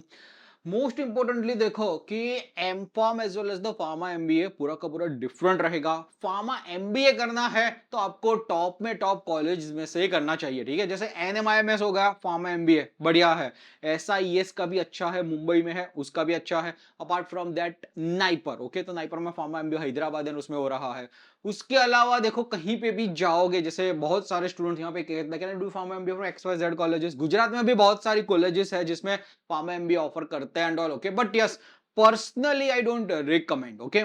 A: मोस्ट इंपोर्टेंटली देखो कि M pharm as well as the pharma MBA पूरा का पूरा डिफरेंट रहेगा। फार्मा एमबीए करना है तो आपको टॉप में टॉप कॉलेज में से ही करना चाहिए, ठीक है। जैसे एनएमआईएमएस हो गया, फार्मा एमबीए बढ़िया है। एसआईएस का भी अच्छा है, मुंबई में है, उसका भी अच्छा है। Apart from that NIPER, okay. तो नाइपर में फार्मा एमबीए हैदराबाद है, उसमें हो रहा है। उसके अलावा देखो, कहीं पे भी जाओगे, जैसे बहुत सारे स्टूडेंट यहाँ पे कहते हैं do pharma MBA from X Y Z colleges. Gujarat में भी बहुत सारी कॉलेजेस है जिसमें फार्मा एमबीए ऑफर करते हैं and all, okay. But yes, personally I don't recommend, okay.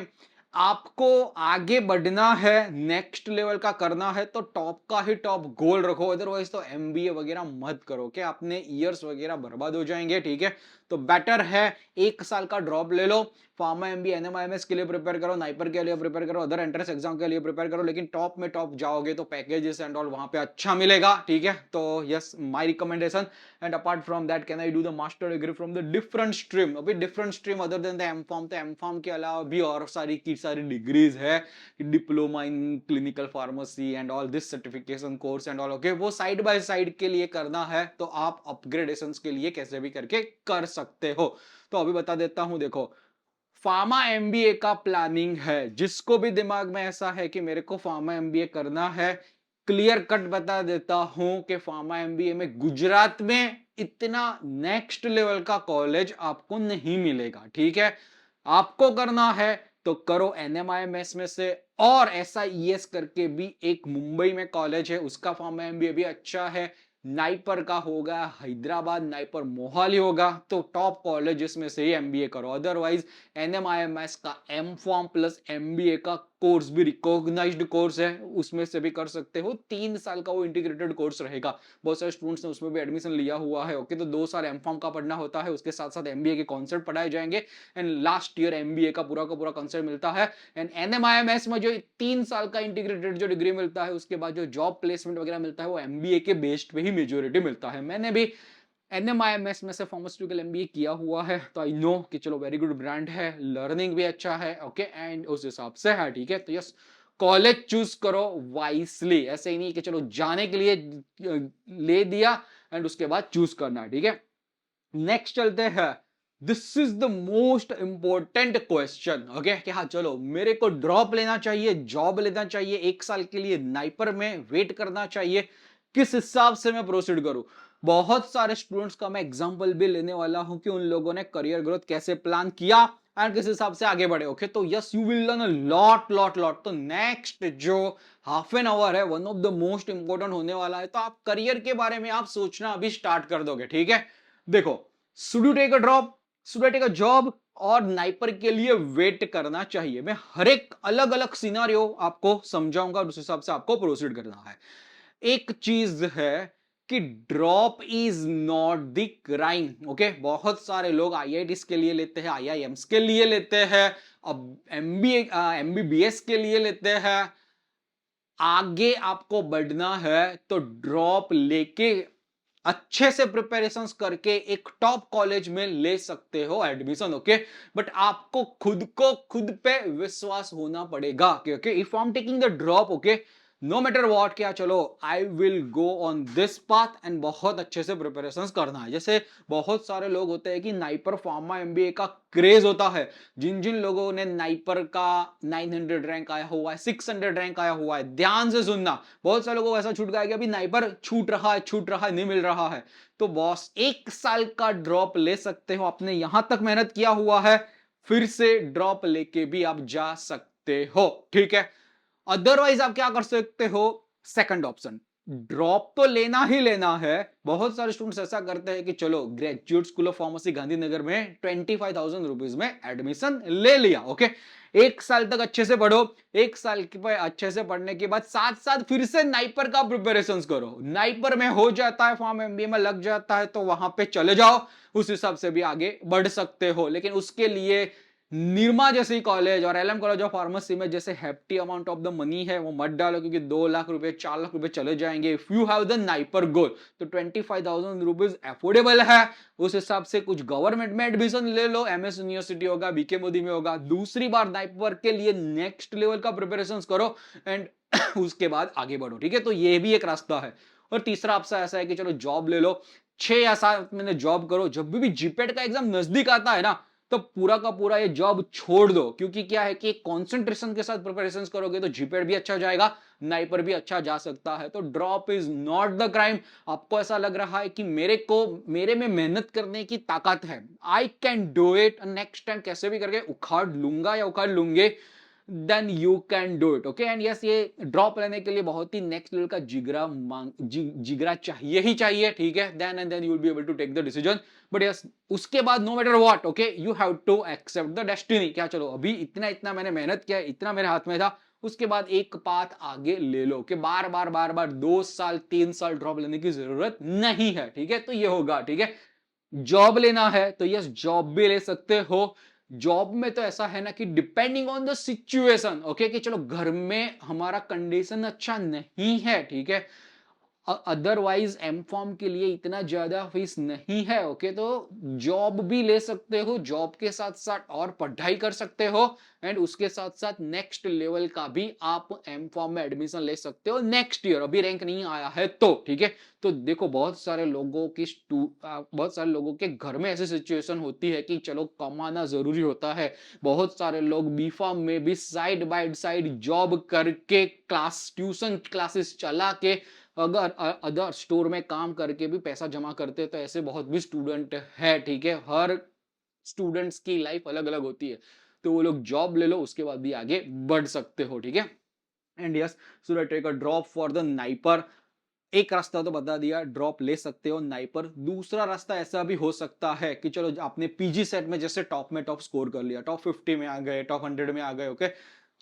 A: आपको आगे बढ़ना है, नेक्स्ट लेवल का करना है, तो टॉप का ही टॉप गोल रखो, अदरवाइज तो एमबीए वगैरह मत करो, कि अपने ईयर्स वगैरह बर्बाद हो जाएंगे, ठीक है। तो बेटर है 1 साल का ड्रॉप ले लो, फार्मा एमबीए एनएमआईएमएस के लिए प्रिपेयर करो, नाइपर के लिए प्रिपेयर करो, अदर एंट्रेंस एग्जाम के लिए प्रिपेयर करो, लेकिन टॉप में टॉप जाओगे तो पैकेजेस एंड ऑल वहां पे अच्छा मिलेगा, ठीक है। तो yes, my recommendation. And apart from that, can I do the master degree from the different stream? अभी different stream other than the M Pharm, तो एमफॉर्म के अलावा भी और सारी की सारी डिग्रीज है, diploma in clinical pharmacy and all this certification course and all, okay. वो साइड बाय साइड के लिए करना है तो आप अपग्रेडेशन के लिए कैसे भी करके कर सकते हो। तो अभी बता देता हूं, देखो, फार्मा एमबीए का प्लानिंग है, जिसको भी दिमाग में ऐसा है कि मेरे को फार्मा एमबीए करना है, क्लियर कट बता देता हूं कि फार्मा एमबीए में गुजरात में इतना नेक्स्ट लेवल का कॉलेज आपको नहीं मिलेगा, ठीक है। आपको करना है तो करो एनएमआईएमएस में से, और एसआईईएस करके भी एक मुंबई में कॉलेज है, उसका फार्मा एमबीए भी अच्छा है। नाइपर का होगा हैदराबाद, नाइपर मोहाली होगा, तो टॉप कॉलेजेस में से ही एमबीए करो। अदरवाइज एनएमआईएमएस का एम फॉर्म प्लस एमबीए का कोर्स भी रिकॉग्नाइज्ड कोर्स है, उसमें से भी कर सकते हो। 3 साल का वो इंटीग्रेटेड कोर्स रहेगा। बहुत सारे स्टूडेंट्स ने उसमें भी एडमिशन लिया हुआ है, ओके। तो 2 साल एम फॉर्म का पढ़ना होता है, उसके साथ साथ एमबीए के कॉन्सेप्ट पढ़ाए जाएंगे एंड लास्ट ईयर एमबीए का पूरा कॉन्सेप्ट मिलता है। एंड एनएमआईएमएस में जो 3 साल का इंटीग्रेटेड जो डिग्री मिलता है, उसके बाद जो जॉब प्लेसमेंट वगैरह मिलता है, वो एमबीए के बेस्ड पे ही मेजोरिटी मिलता है। मैंने भी एनएमआईएमएस में से फार्मास्यूटिकल एमबीए किया हुआ है, तो आई नो कि चलो वेरी गुड ब्रांड है, लर्निंग भी अच्छा है, ओके। एंड उस हिसाब से है, ठीक है। तो यस, कॉलेज चूज करो वाइसली, ऐसे ही नहीं कि चलो जाने के लिए ले दिया एंड उसके बाद चूज करना है, ठीक है। नेक्स्ट चलते हैं this is the most important question, okay, कि हाँ चलो मेरे को ड्रॉप लेना चाहिए, जॉब लेना चाहिए, 1 साल के लिए नाइपर में वेट करना चाहिए, किस हिसाब से मैं प्रोसीड करूं। बहुत सारे स्टूडेंट्स का मैं एग्जांपल भी लेने वाला हूं कि उन लोगों ने करियर ग्रोथ कैसे प्लान किया एंड किस हिसाब से आगे बढ़े। ओके, तो yes you will learn a lot lot lot. तो नेक्स्ट जो हाफ एन आवर है one of the most important होने वाला है, तो आप करियर के बारे में आप सोचना अभी स्टार्ट कर दोगे, ठीक है। देखो, should you take a drop, should I take a job, और नाइपर के लिए वेट करना चाहिए। मैं हर एक अलग अलग सिनारियो आपको समझाऊंगा और उस हिसाब से आपको प्रोसीड करना है। एक चीज है कि drop is not the crime. Okay, बहुत सारे लोग आईआईटीज के लिए लेते हैं, आईआईएम्स के लिए लेते हैं, अब एमबीए एमबीबीएस के लिए लेते हैं। आगे आपको बढ़ना है तो ड्रॉप लेके अच्छे से प्रिपरेशंस करके एक टॉप कॉलेज में ले सकते हो एडमिशन। ओके, बट आपको खुद पे विश्वास होना पड़ेगा कि okay if I am taking the drop, okay, no matter what, क्या चलो I will go on this path and बहुत अच्छे से प्रिपरेशंस करना है। जैसे बहुत सारे लोग होते हैं कि नाइपर फार्मा एमबीए का क्रेज होता है, जिन जिन लोगों ने नाइपर का 900 रैंक आया हुआ है, 600 रैंक आया हुआ है, ध्यान से सुनना, बहुत सारे लोगों को ऐसा छूट गया कि अभी नाइपर छूट रहा है, नहीं मिल रहा है। तो बॉस 1 साल का ड्रॉप ले सकते हो, आपने यहां तक मेहनत किया हुआ है, फिर से ड्रॉप लेके भी आप जा सकते हो, ठीक है। अदरवाइज आप क्या कर सकते हो, सेकंड ऑप्शन, ड्रॉप तो लेना ही लेना है। बहुत सारे स्टूडेंट्स ऐसा करते हैं कि चलो graduate school of pharmacy Gandhinagar में 25,000 रुपीज में एडमिशन ले लिया। ओके, 1 साल तक अच्छे से पढ़ो, 1 साल के अच्छे से पढ़ने के बाद साथ साथ फिर से नाइपर का प्रिपरेशन करो। नाइपर में हो जाता है, फॉर्म एमबीए में लग जाता है, तो वहां पे चले जाओ, उस हिसाब से भी आगे बढ़ सकते हो। लेकिन उसके लिए निरमा जैसी कॉलेज और एलएम कॉलेज ऑफ फार्मेसी में जैसे हैप्टी अमाउंट ऑफ द मनी है वो मत डालो, क्योंकि 2 लाख रुपए 4 लाख रुपए चले जाएंगे। If you have the NIPER goal, तो 25,000 रुपीज अफोर्डेबल है। उस हिसाब से कुछ गवर्नमेंट में एडमिशन ले लो, एमएस यूनिवर्सिटी होगा, बीके मोदी में होगा, दूसरी बार नाइपर के लिए नेक्स्ट लेवल का प्रिपरेशन करो एंड उसके बाद आगे बढ़ो, ठीक है। तो ये भी एक रास्ता है। और तीसरा आपसे ऐसा है कि चलो जॉब ले लो, 6 या 7 महीने जॉब करो, जब भी जीपेट का एग्जाम नजदीक आता है ना, तो पूरा का पूरा ये जॉब छोड़ दो, क्योंकि क्या है कि कंसंट्रेशन के साथ प्रिपरेशन करोगे तो जीपेट भी अच्छा जाएगा, नाइपर भी अच्छा जा सकता है। तो drop is not the crime. आपको ऐसा लग रहा है कि मेरे में मेहनत करने की ताकत है, I can do it, next time कैसे भी करके उखाड़ लूंगा या उखाड़ लूंगे, then you can do it. Okay, and yes, ये ड्रॉप लेने के लिए बहुत ही नेक्स्ट लेवल का जिगरा चाहिए ही चाहिए, ठीक है। Then and then you will be able to take the decision. But yes, उसके बाद no matter what, okay, you have to accept the destiny. क्या चलो अभी इतना इतना मैंने मेहनत किया, इतना मेरे हाथ में था, उसके बाद एक पाथ आगे ले लो, कि बार बार 2 साल 3 साल ड्रॉप लेने की जरूरत नहीं है, ठीक है। तो ये होगा, ठीक है। जॉब लेना है तो यस जॉब भी ले सकते हो। जॉब में तो ऐसा है ना कि depending on the situation, okay, कि चलो घर में हमारा कंडीशन अच्छा नहीं है, ठीक है, अदरवाइज एम फॉर्म के लिए इतना ज्यादा फीस नहीं है। ओके, तो जॉब भी ले सकते हो, जॉब के साथ साथ और पढ़ाई कर सकते हो, एंड उसके साथ साथ नेक्स्ट लेवल का भी आप एम फॉर्म में एडमिशन ले सकते हो नेक्स्ट ईयर, अभी रैंक नहीं आया है तो, ठीक है। तो देखो, बहुत सारे लोगों के घर में ऐसी सिचुएशन होती है कि चलो कमाना जरूरी होता है। बहुत सारे लोग बी फॉर्म में भी साइड बाय साइड जॉब करके, ट्यूशन क्लासेस चला के, अगर अदर स्टोर में काम करके भी पैसा जमा करते, तो ऐसे बहुत भी स्टूडेंट है, ठीक है। हर स्टूडेंट्स की लाइफ अलग अलग होती है, तो वो लोग जॉब ले लो, उसके बाद भी आगे बढ़ सकते हो, ठीक है। And yes, so take a drop for the NIPER. एक रास्ता तो बता दिया, ड्रॉप ले सकते हो नाइपर। दूसरा रास्ता ऐसा भी हो सकता है कि चलो आपने पीजी सेट में जैसे टॉप में टॉप स्कोर कर लिया, टॉप 50 में आ गए, टॉप 100 में आ गए, ओके,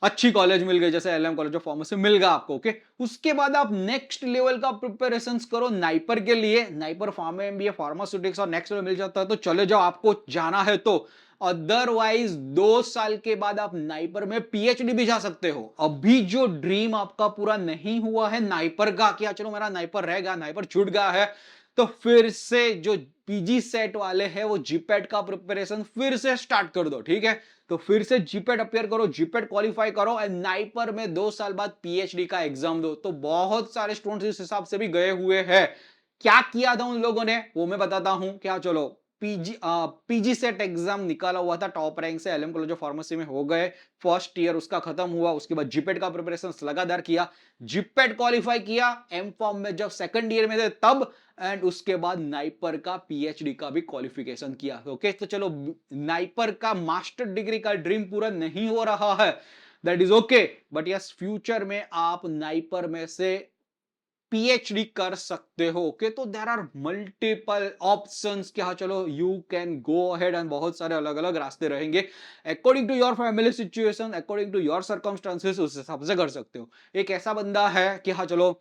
A: अच्छी कॉलेज मिल गई, जैसे एलएम कॉलेज ऑफ फार्मेसी मिल गया आपको, ओके। उसके बाद आप नेक्स्ट लेवल का प्रिपरेशन करो नाइपर के लिए, नाइपर फार्मा एमबीए फार्मास्यूटिक्स और नेक्स्ट लेवल मिल जाता है तो चले जाओ, आपको जाना है तो। अदरवाइज 2 साल के बाद आप नाइपर में पीएचडी भी जा सकते हो। अभी जो ड्रीम आपका पूरा नहीं हुआ है नाइपर का, क्या चलो मेरा नाइपर रह गया, नाइपर छूट गया है, तो फिर से जो पीजी सेट वाले हैं वो जीपेट का प्रिपरेशन फिर से स्टार्ट कर दो, ठीक है। तो फिर से जीपेट अपियर करो, जीपेट क्वालिफाई करो, एंड नाइपर में 2 साल बाद पीएचडी का एग्जाम दो। तो बहुत सारे स्टूडेंट्स इस हिसाब से भी गए हुए हैं। क्या किया था उन लोगों ने वो मैं बताता हूं। क्या चलो पीजी सेट एग्जाम निकाला हुआ था टॉप रैंक से, एलएम कॉलेज ऑफ फार्मेसी में हो गए, फर्स्ट ईयर उसका खत्म हुआ, उसके बाद जीपेट का प्रिपरेशन लगातार किया, जीपेट क्वालिफाई किया, एम फॉर्म में जब सेकंड ईयर में थे तब, एंड उसके बाद नाइपर का पीएचडी का भी क्वालिफिकेशन किया। ओके, तो चलो नाइपर का मास्टर डिग्री का ड्रीम पूरा नहीं हो रहा है, that is okay, but yes future में आप नाइपर में से पीएचडी कर सकते हो। ओके, तो देर आर मल्टीपल ऑप्शंस कि हाँ चलो you can go ahead, and बहुत सारे अलग अलग रास्ते रहेंगे according to your family situation, according to your circumstances, उस हिसाब से कर सकते हो। एक ऐसा बंदा है कि हाँ चलो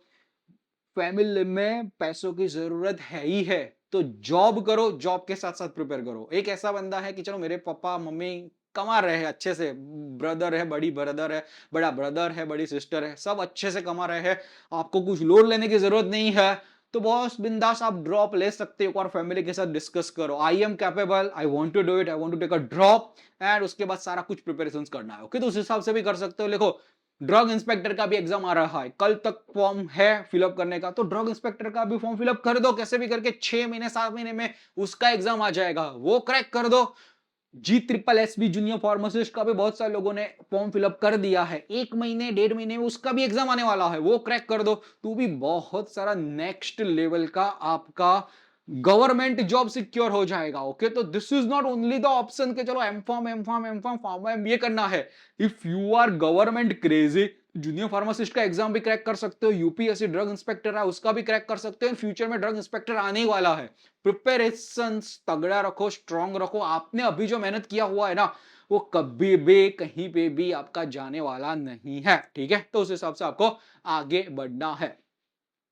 A: फैमिली में पैसों की जरूरत है ही है, तो जॉब करो, जॉब के साथ साथ प्रिपेयर करो। एक ऐसा बंदा है कि चलो मेरे पापा मम्मी कमा रहे हैं अच्छे से, ब्रदर है, बड़ी ब्रदर है, बड़ा ब्रदर है, बड़ी सिस्टर है, सब अच्छे से कमा रहे हैं, आपको कुछ लोन लेने की जरूरत नहीं है, तो बॉस बिंदास आप ड्रॉप ले सकते हो और फैमिली के साथ डिस्कस करो, I am capable, I want to do it, I want to take a drop, and उसके बाद सारा कुछ प्रिपरेशन करना है। ओके, तो उस हिसाब से भी कर सकते हो। देखो ड्रग इंस्पेक्टर का भी एग्जाम आ रहा है, कल तक फॉर्म है फिलअप करने का, तो ड्रग इंस्पेक्टर का भी फॉर्म फिलअप कर दो कैसे भी करके, 6 महीने 7 महीने में उसका एग्जाम आ जाएगा, वो क्रैक कर दो। G triple S B junior pharmacist का भी बहुत सारे लोगों ने फॉर्म फिलअप कर दिया है, 1 महीने 1.5 महीने में उसका भी एग्जाम आने वाला है, वो क्रैक कर दो, तो भी बहुत सारा नेक्स्ट लेवल का आपका गवर्नमेंट जॉब सिक्योर हो जाएगा। ओके, तो this is not only the option के चलो M pharm M pharm M pharm pharma MBA करना है। If you are government crazy, junior pharmacist का एग्जाम भी क्रैक कर सकते हो, यूपीएससी ड्रग इंस्पेक्टर है उसका भी क्रैक कर सकते हो, फ्यूचर में ड्रग इंस्पेक्टर आने ही वाला है। प्रिपरेशन तगड़ा रखो, स्ट्रांग रखो, आपने अभी जो मेहनत किया हुआ है ना, वो कभी भी कहीं पे भी आपका जाने वाला नहीं है। ठीक है, तो उस हिसाब से आपको आगे बढ़ना है।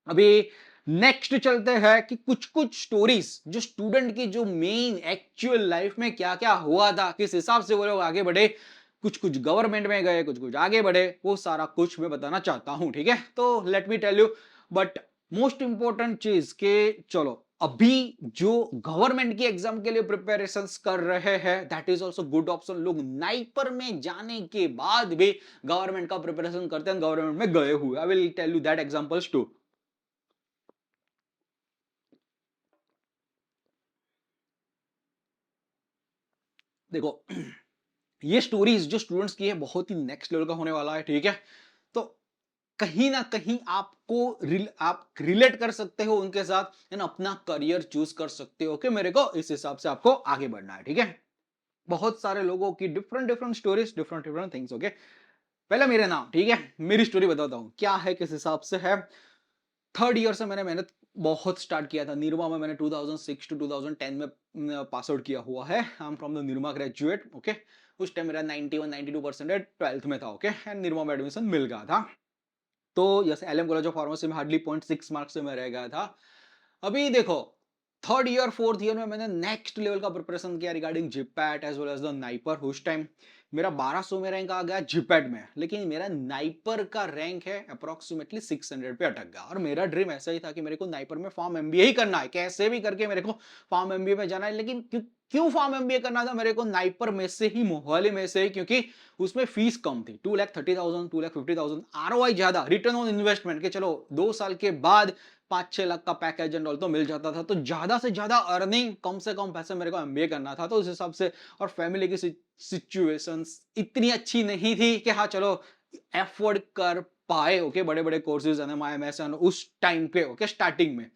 A: अभी नेक्स्ट चलते हैं कि कुछ कुछ स्टोरीज जो स्टूडेंट की जो मेन एक्चुअल लाइफ में क्या क्या हुआ था, किस हिसाब से वो लोग आगे बढ़े, कुछ कुछ गवर्नमेंट में गए, कुछ कुछ आगे बढ़े, वो सारा कुछ मैं बताना चाहता हूं। ठीक है, तो let me tell you, but most important चीज के चलो अभी जो गवर्नमेंट की एग्जाम के लिए प्रिपरेशंस कर रहे हैं, that is also good option. लोग नाइपर में जाने के बाद भी गवर्नमेंट का प्रिपरेशन करते हैं, गवर्नमेंट में गए हुए, I will tell you that examples too. देखो ये स्टोरीज जो स्टूडेंट्स की है बहुत ही नेक्स्ट लेवल का होने वाला है। ठीक है, तो कहीं ना कहीं आपको आप रिलेट कर सकते हो उनके साथ, एंड अपना करियर चूज कर सकते हो कि मेरे को इस हिसाब से आपको आगे बढ़ना है। ठीक है, बहुत सारे लोगों की different different stories, different different things. Okay, पहले मेरे नाम, ठीक है, मेरी स्टोरी बताता हूं क्या है, किस हिसाब से है। थर्ड ईयर से मैंने मेहनत बहुत स्टार्ट किया था निरमा में, मैंने 2006 टू 2010 में पास आउट किया हुआ है, I am from the Nirma graduate. Okay, उस टाइम मेरा 91-92% ट्वेल्थ में था। ओके, एंड निरमा में एडमिशन मिल गया था, तो जैसे एलएम कॉलेज ऑफ फार्मेसी में हार्डली 0.6 मार्क्स से मैं रह गया था। अभी देखो थर्ड ईयर फोर्थ ईयर में मैंने नेक्स्ट लेवल का प्रिपरेशन किया regarding GPAT as well as the NIPER. उस टाइम मेरा 1200 में रैंक आ गया जिपैट में, लेकिन मेरा नाइपर का रैंक है अप्रोक्सीमेटली 600 पे अटक गया। और मेरा ड्रीम ऐसा ही था कि मेरे को नाइपर में फार्म एमबीए ही करना है, कैसे भी करके मेरे को फार्म एमबीए में जाना है। लेकिन क्यों फार्म एमबीए करना था मेरे को नाइपर में से ही, मोहाली में से ही, क्योंकि उसमें फीस कम थी, 2,30,000 2,50,000, आरओआई ज्यादा, रिटर्न ऑन इन्वेस्टमेंट के चलो 2 साल के बाद 5-6 लाख का पैकेज एंड ऑल तो मिल जाता था, तो ज्यादा से ज्यादा अर्निंग कम से कम पैसे मेरे को एमबीए करना था, तो उस हिसाब से। और फैमिली की सिचुएशंस इतनी अच्छी नहीं थी कि हाँ चलो एफोर्ड कर पाए। ओके, बड़े बड़े कोर्सेज एनएमआईएमएस उस टाइम पे, ओके, स्टार्टिंग में।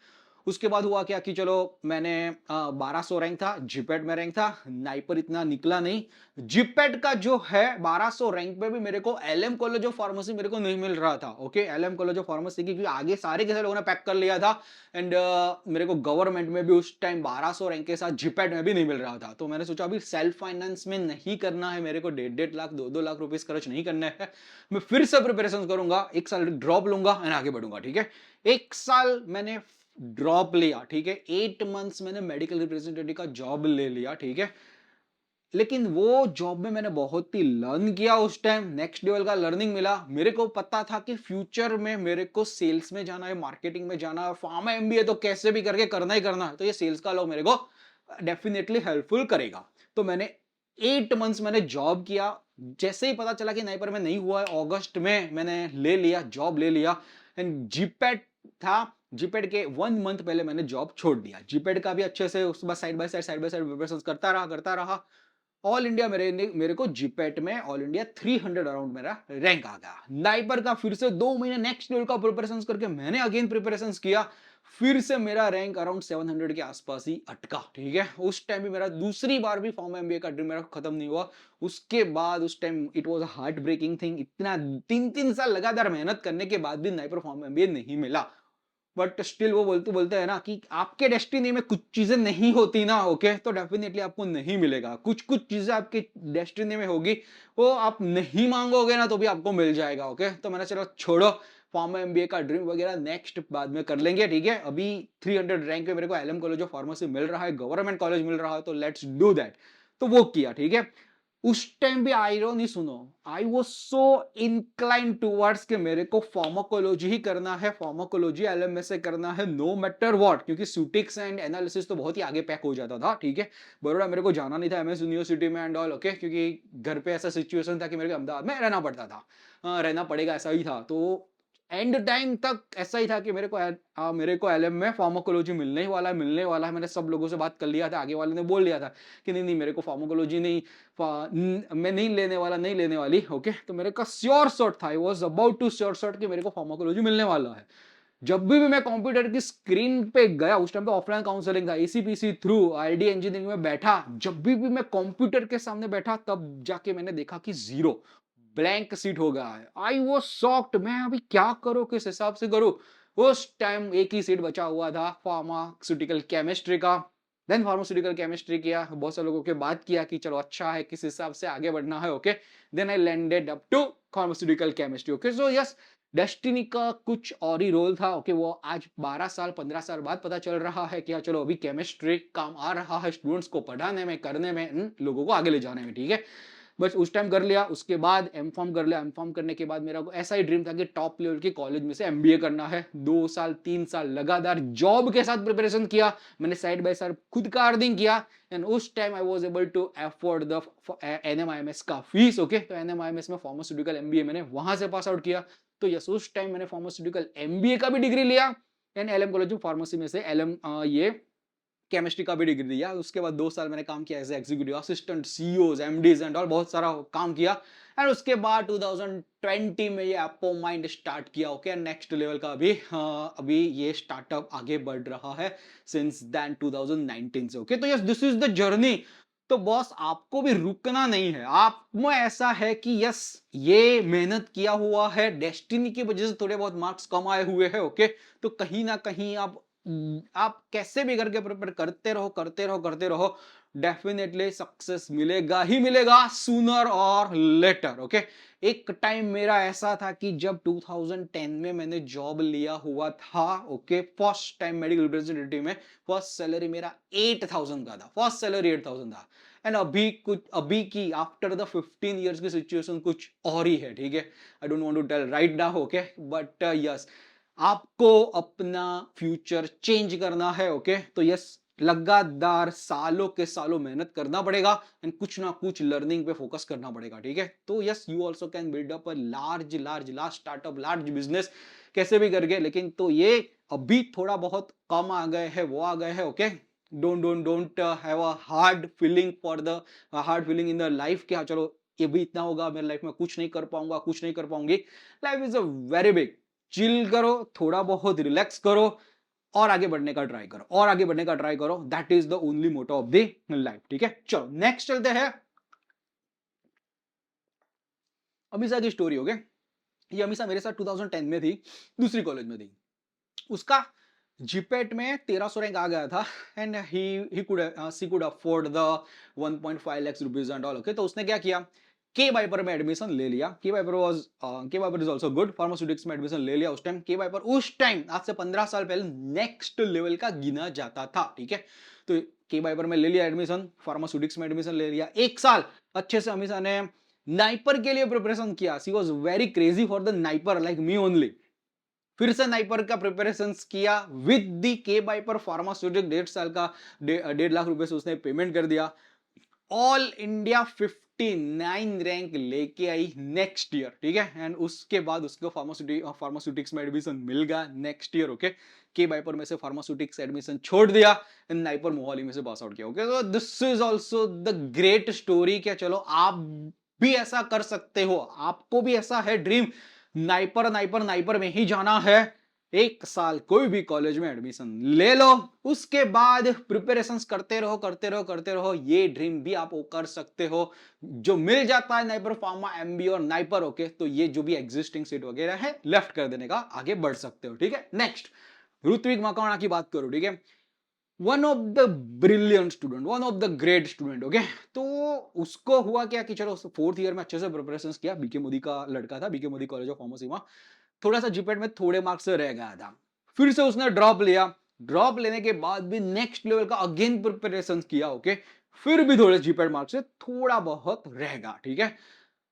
A: उसके बाद हुआ क्या कि चलो मैंने 1200 रैंक था, जिपेट में रैंक था, नाइपर इतना निकला नहीं। जिपेट का जो है 1200 रैंक पे भी मेरे को एलएम कॉलेज ऑफ फार्मेसी मेरे को नहीं मिल रहा था। Okay, LM college of pharmacy क्योंकि आगे सारे के लोगों ने पैक कर लिया था, एंड मेरे को गवर्नमेंट में भी उस टाइम 1200 रैंक के साथ जिपेट में भी नहीं मिल रहा था। तो मैंने सोचा अभी सेल्फ फाइनेंस में नहीं करना है मेरे को, 1.5 लाख 2-2 लाख रुपीस खर्च नहीं करना है, मैं फिर से प्रिपरेशन करूंगा, 1 साल ड्रॉप लूंगा एंड आगे बढ़ूंगा। ठीक है, 1 साल मैंने ड्रॉप लिया, ठीक है, 8 मंथ्स मैंने मेडिकल रिप्रेजेंटेटिव का जॉब ले लिया। ठीक है, लेकिन वो जॉब में मैंने बहुत ही लर्न किया, उस टाइम नेक्स्ट लेवल का लर्निंग मिला। मेरे को पता था कि फ्यूचर में मेरे को सेल्स में जाना है, मार्केटिंग में जाना है, फार्मा एमबीए तो कैसे भी करके करना ही करना है, तो ये सेल्स का लॉ मेरे को डेफिनेटली हेल्पफुल करेगा। तो मैंने 8 मंथ्स मैंने जॉब किया, जैसे ही पता चला कि नाइपर में नहीं हुआ है, अगस्त में मैंने ले लिया, जॉब ले लिया, एंड जीपेट था जीपेड के 1 मंथ पहले मैंने जॉब छोड़ दिया। जीपेड का भी अच्छे से उसके बाद साइड बाय साइड प्रिपरेशन करता रहा। ऑल इंडिया मेरे को जीपेट में ऑल इंडिया 300 अराउंड मेरा रैंक आ गया। नाइपर का फिर से 2 महीने नेक्स्ट लेवल का प्रिपरेशन करके मैंने अगेन प्रिपरेशन किया, फिर से मेरा रैंक अराउंड 700 के आसपास ही अटका। ठीक है, उस टाइम भी मेरा दूसरी बार भी फॉर्म एमबीए का ड्रीम मेरा खत्म नहीं हुआ। उसके बाद उस time it was a heartbreaking thing, इतना 3 साल लगातार मेहनत करने के बाद भी नाइपर फॉर्म एमबीए नहीं मिला। बट स्टिल वो बोलते बोलते हैं ना कि आपके डेस्टिनी में कुछ चीजें नहीं होती ना, ओके, तो डेफिनेटली आपको नहीं मिलेगा। कुछ कुछ चीजें आपके डेस्टिनी में होगी, वो आप नहीं मांगोगे ना तो भी आपको मिल जाएगा। ओके, तो मैंने चलो छोड़ो फार्मा एमबीए का ड्रीम वगैरह, नेक्स्ट बाद में कर लेंगे। ठीक है, अभी 300 रैंक पे मेरे को एलएम कॉलेज ऑफ फार्मेसी मिल रहा है, गवर्नमेंट कॉलेज मिल रहा है, तो लेट्स डू दैट। तो वो किया। ठीक है, उस टाइम भी आयरनी सुनो, I was so incline towards कि मेरे को फार्माकोलॉजी ही करना है, फार्माकोलॉजी एलएम में से करना है, नो मैटर व्हाट, क्योंकि सूटिक्स एंड एनालिसिस तो बहुत ही आगे पैक हो जाता था। ठीक है, बड़ोड़ा मेरे को जाना नहीं था एमएस यूनिवर्सिटी में एंड ऑल, ओके, क्योंकि घर पे ऐसा सिचुएशन था कि मेरे को अहमदाबाद में रहना पड़ता था। रहना पड़ेगा, ऐसा ही था। तो एंड टाइम तक ऐसा ही था कि मेरे को एलएम में फार्माकोलॉजी मिलने ही वाला है, मिलने वाला है। मैंने सब लोगों से बात कर लिया था, आगे वाले ने बोल लिया था कि नहीं नहीं मेरे को फार्माकोलॉजी नहीं, मैं नहीं लेने वाला, नहीं लेने वाली। ओके, तो मेरे का श्योर शॉट था, I was about to sure shot कि मेरे को फार्माकोलॉजी मिलने वाला है। जब भी मैं कंप्यूटर की स्क्रीन पे गया, उस टाइम पे ऑफलाइन काउंसलिंग था, एसीपीसी थ्रू आईडी इंजीनियरिंग में बैठा, जब भी मैं कंप्यूटर के सामने बैठा तब जाके मैंने देखा कि जीरो ब्लैंक सीट हो गया है। आई वाज शॉक्ड, मैं अभी क्या करूं, किस हिसाब से करूं। उस टाइम एक ही सीट बचा हुआ था फार्मास्यूटिकल केमिस्ट्री का। देन फार्मास्यूटिकल केमिस्ट्री किया, बहुत सारे लोगों के बात किया कि चलो अच्छा है, किस हिसाब से आगे बढ़ना है। Okay, then I landed up to pharmaceutical chemistry. Okay, so yes, destiny का कुछ और ही रोल था। ओके, वो आज 12 साल 15 साल बाद पता चल रहा है कि हाँ, चलो अभी केमिस्ट्री काम आ रहा है स्टूडेंट्स को पढ़ाने में, करने में, लोगों को आगे ले जाने में। ठीक है, बस उस टाइम कर लिया। उसके बाद एम फॉर्म कर लिया। एम फॉर्म करने के बाद मेरा को ऐसा ही ड्रीम था कि टॉप लेवल के कॉलेज में से एमबीए करना है। 2 साल 3 साल लगातार जॉब के साथ प्रिपरेशन किया मैंने, साइड बाय साइड खुद का अर्निंग किया। एंड उस time I was able to afford the NMIMS का फीस। ओके, तो एनएमआईएमएस में फार्मास्यूटिकल एमबीए मैंने वहां से पास आउट किया। तो यस, उस टाइम मैंने फार्मास्यूटिकल एमबीए का भी डिग्री लिया and LM college of pharmacy में से एलएम ये केमिस्ट्री का भी डिग्री दिया। उसके बाद 2 साल मैंने काम किया as executive assistant, CEOs, MDs and all, बहुत सारा काम किया। एंड उसके बाद 2020 में ये एप्पो माइंड स्टार्ट किया। ओके, नेक्स्ट लेवल का अभी ये स्टार्टअप आगे बढ़ रहा है सिंस देन 2019 से। ओके, तो yes, this is the journey. तो बॉस, आपको भी रुकना नहीं है। आप में ऐसा है कि यस, ये मेहनत किया हुआ है, डेस्टिनी की वजह से थोड़े बहुत मार्क्स कम आए हुए हैं। ओके, तो कहीं ना कहीं आप कैसे भी करके प्रिपेयर करते रहो, करते रहो, करते रहो, डेफिनेटली सक्सेस मिलेगा ही मिलेगा, सूनर और लेटर। ओके, एक टाइम मेरा ऐसा था कि जब 2010 में मैंने जॉब लिया हुआ था, okay, first time medical representative में, फर्स्ट सैलरी मेरा 8000 का था, फर्स्ट सैलरी 8000 था। एंड अभी की आफ्टर द 15 इयर्स की सिचुएशन कुछ और ही है। ठीक है, I don't want to tell right now. Okay, but yes, आपको अपना फ्यूचर चेंज करना है। ओके, तो यस, लगातार सालों के सालों मेहनत करना पड़ेगा एंड कुछ ना कुछ लर्निंग पे फोकस करना पड़ेगा। ठीक है, तो yes, you also can build up a large startup, large business, कैसे भी करके। लेकिन तो ये अभी थोड़ा बहुत कम आ गए हैं, वो आ गए हैं। Okay, don't have a hard feeling in the life कि हाँ चलो ये भी इतना होगा, मेरे लाइफ में कुछ नहीं कर पाऊंगा, कुछ नहीं कर पाऊंगी। Life is a very big, chill करो, थोड़ा बहुत रिलैक्स करो और आगे बढ़ने का ट्राई करो, और आगे बढ़ने का ट्राई करो। That is the only motto of the life. ठीक है, चलो नेक्स्ट चलते हैं अमीषा की स्टोरी। ओके, ये अमीषा मेरे साथ 2010 में थी, दूसरी कॉलेज में थी। उसका जीपेट में 1300 रैंक आ गया था and she could afford the 1.5 lakh rupees and all. Okay, तो उसने क्या किया, के वाइपर में एडमिशन ले लिया। के NIPER is also good, pharmaceutics में एडमिशन ले लिया उस टाइम। के वाइपर उस टाइम आज से 15 साल पहले नेक्स्ट लेवल का गिना जाता था। ठीक है, तो के वाइपर में ले लिया एडमिशन, फार्मास्यूटिक्स में एडमिशन ले लिया। 1 साल अच्छे से अमीषा ने नाइपर के लिए प्रिपरेशन किया। She was very crazy for the NIPER, like me only. फिर से नाइपर का प्रिपरेशन किया विद दी के बाइपर फार्मास्यूटिक, 1.5 साल का 1.5 लाख रुपए से उसने पेमेंट कर दिया। ऑल इंडिया 59 रैंक लेके आई नेक्स्ट ईयर, ठीक है। एंड उसके बाद उसको फार्मास्यूटिक्स में एडमिशन मिल गया नेक्स्ट ईयर, ओके। के बाइपर में से फार्मास्यूटिक्स एडमिशन छोड़ दिया एंड नाइपर मोहाली में से पास आउट किया, ओके। तो this is also the great story, क्या चलो आप भी ऐसा कर सकते हो, आपको भी ऐसा है ड्रीम, नाइपर नाइपर नाइपर में ही जाना है, 1 साल कोई भी कॉलेज में एडमिशन ले लो, उसके बाद प्रिपरेशंस करते रहो करते रहो करते रहो, ये ड्रीम भी आप कर सकते हो। जो मिल जाता है नाइपर फार्मा एमबी और नाइपर, ओके, तो ये जो भी एग्जिस्टिंग सीट वगैरह है लेफ्ट कर देने का, आगे बढ़ सकते हो, ठीक है। नेक्स्ट ऋत्विक मकवाना की बात करो, ठीक है। One of the brilliant student, one of the great student, okay. तो उसको हुआ क्या कि चलो 4th ईयर में अच्छे से प्रिपरेशन किया, बीके मोदी का लड़का था, BK Modi college of pharmacy में, थोड़ा सा जीपेट में थोड़े मार्क्स से रह गया था, फिर से उसने ड्रॉप लिया, ड्रॉप लेने के बाद भी नेक्स्ट लेवल का अगेन प्रिपरेशन किया, ओके, फिर भी थोड़े जीपेट मार्क्स से थोड़ा बहुत रह गया, ठीक है।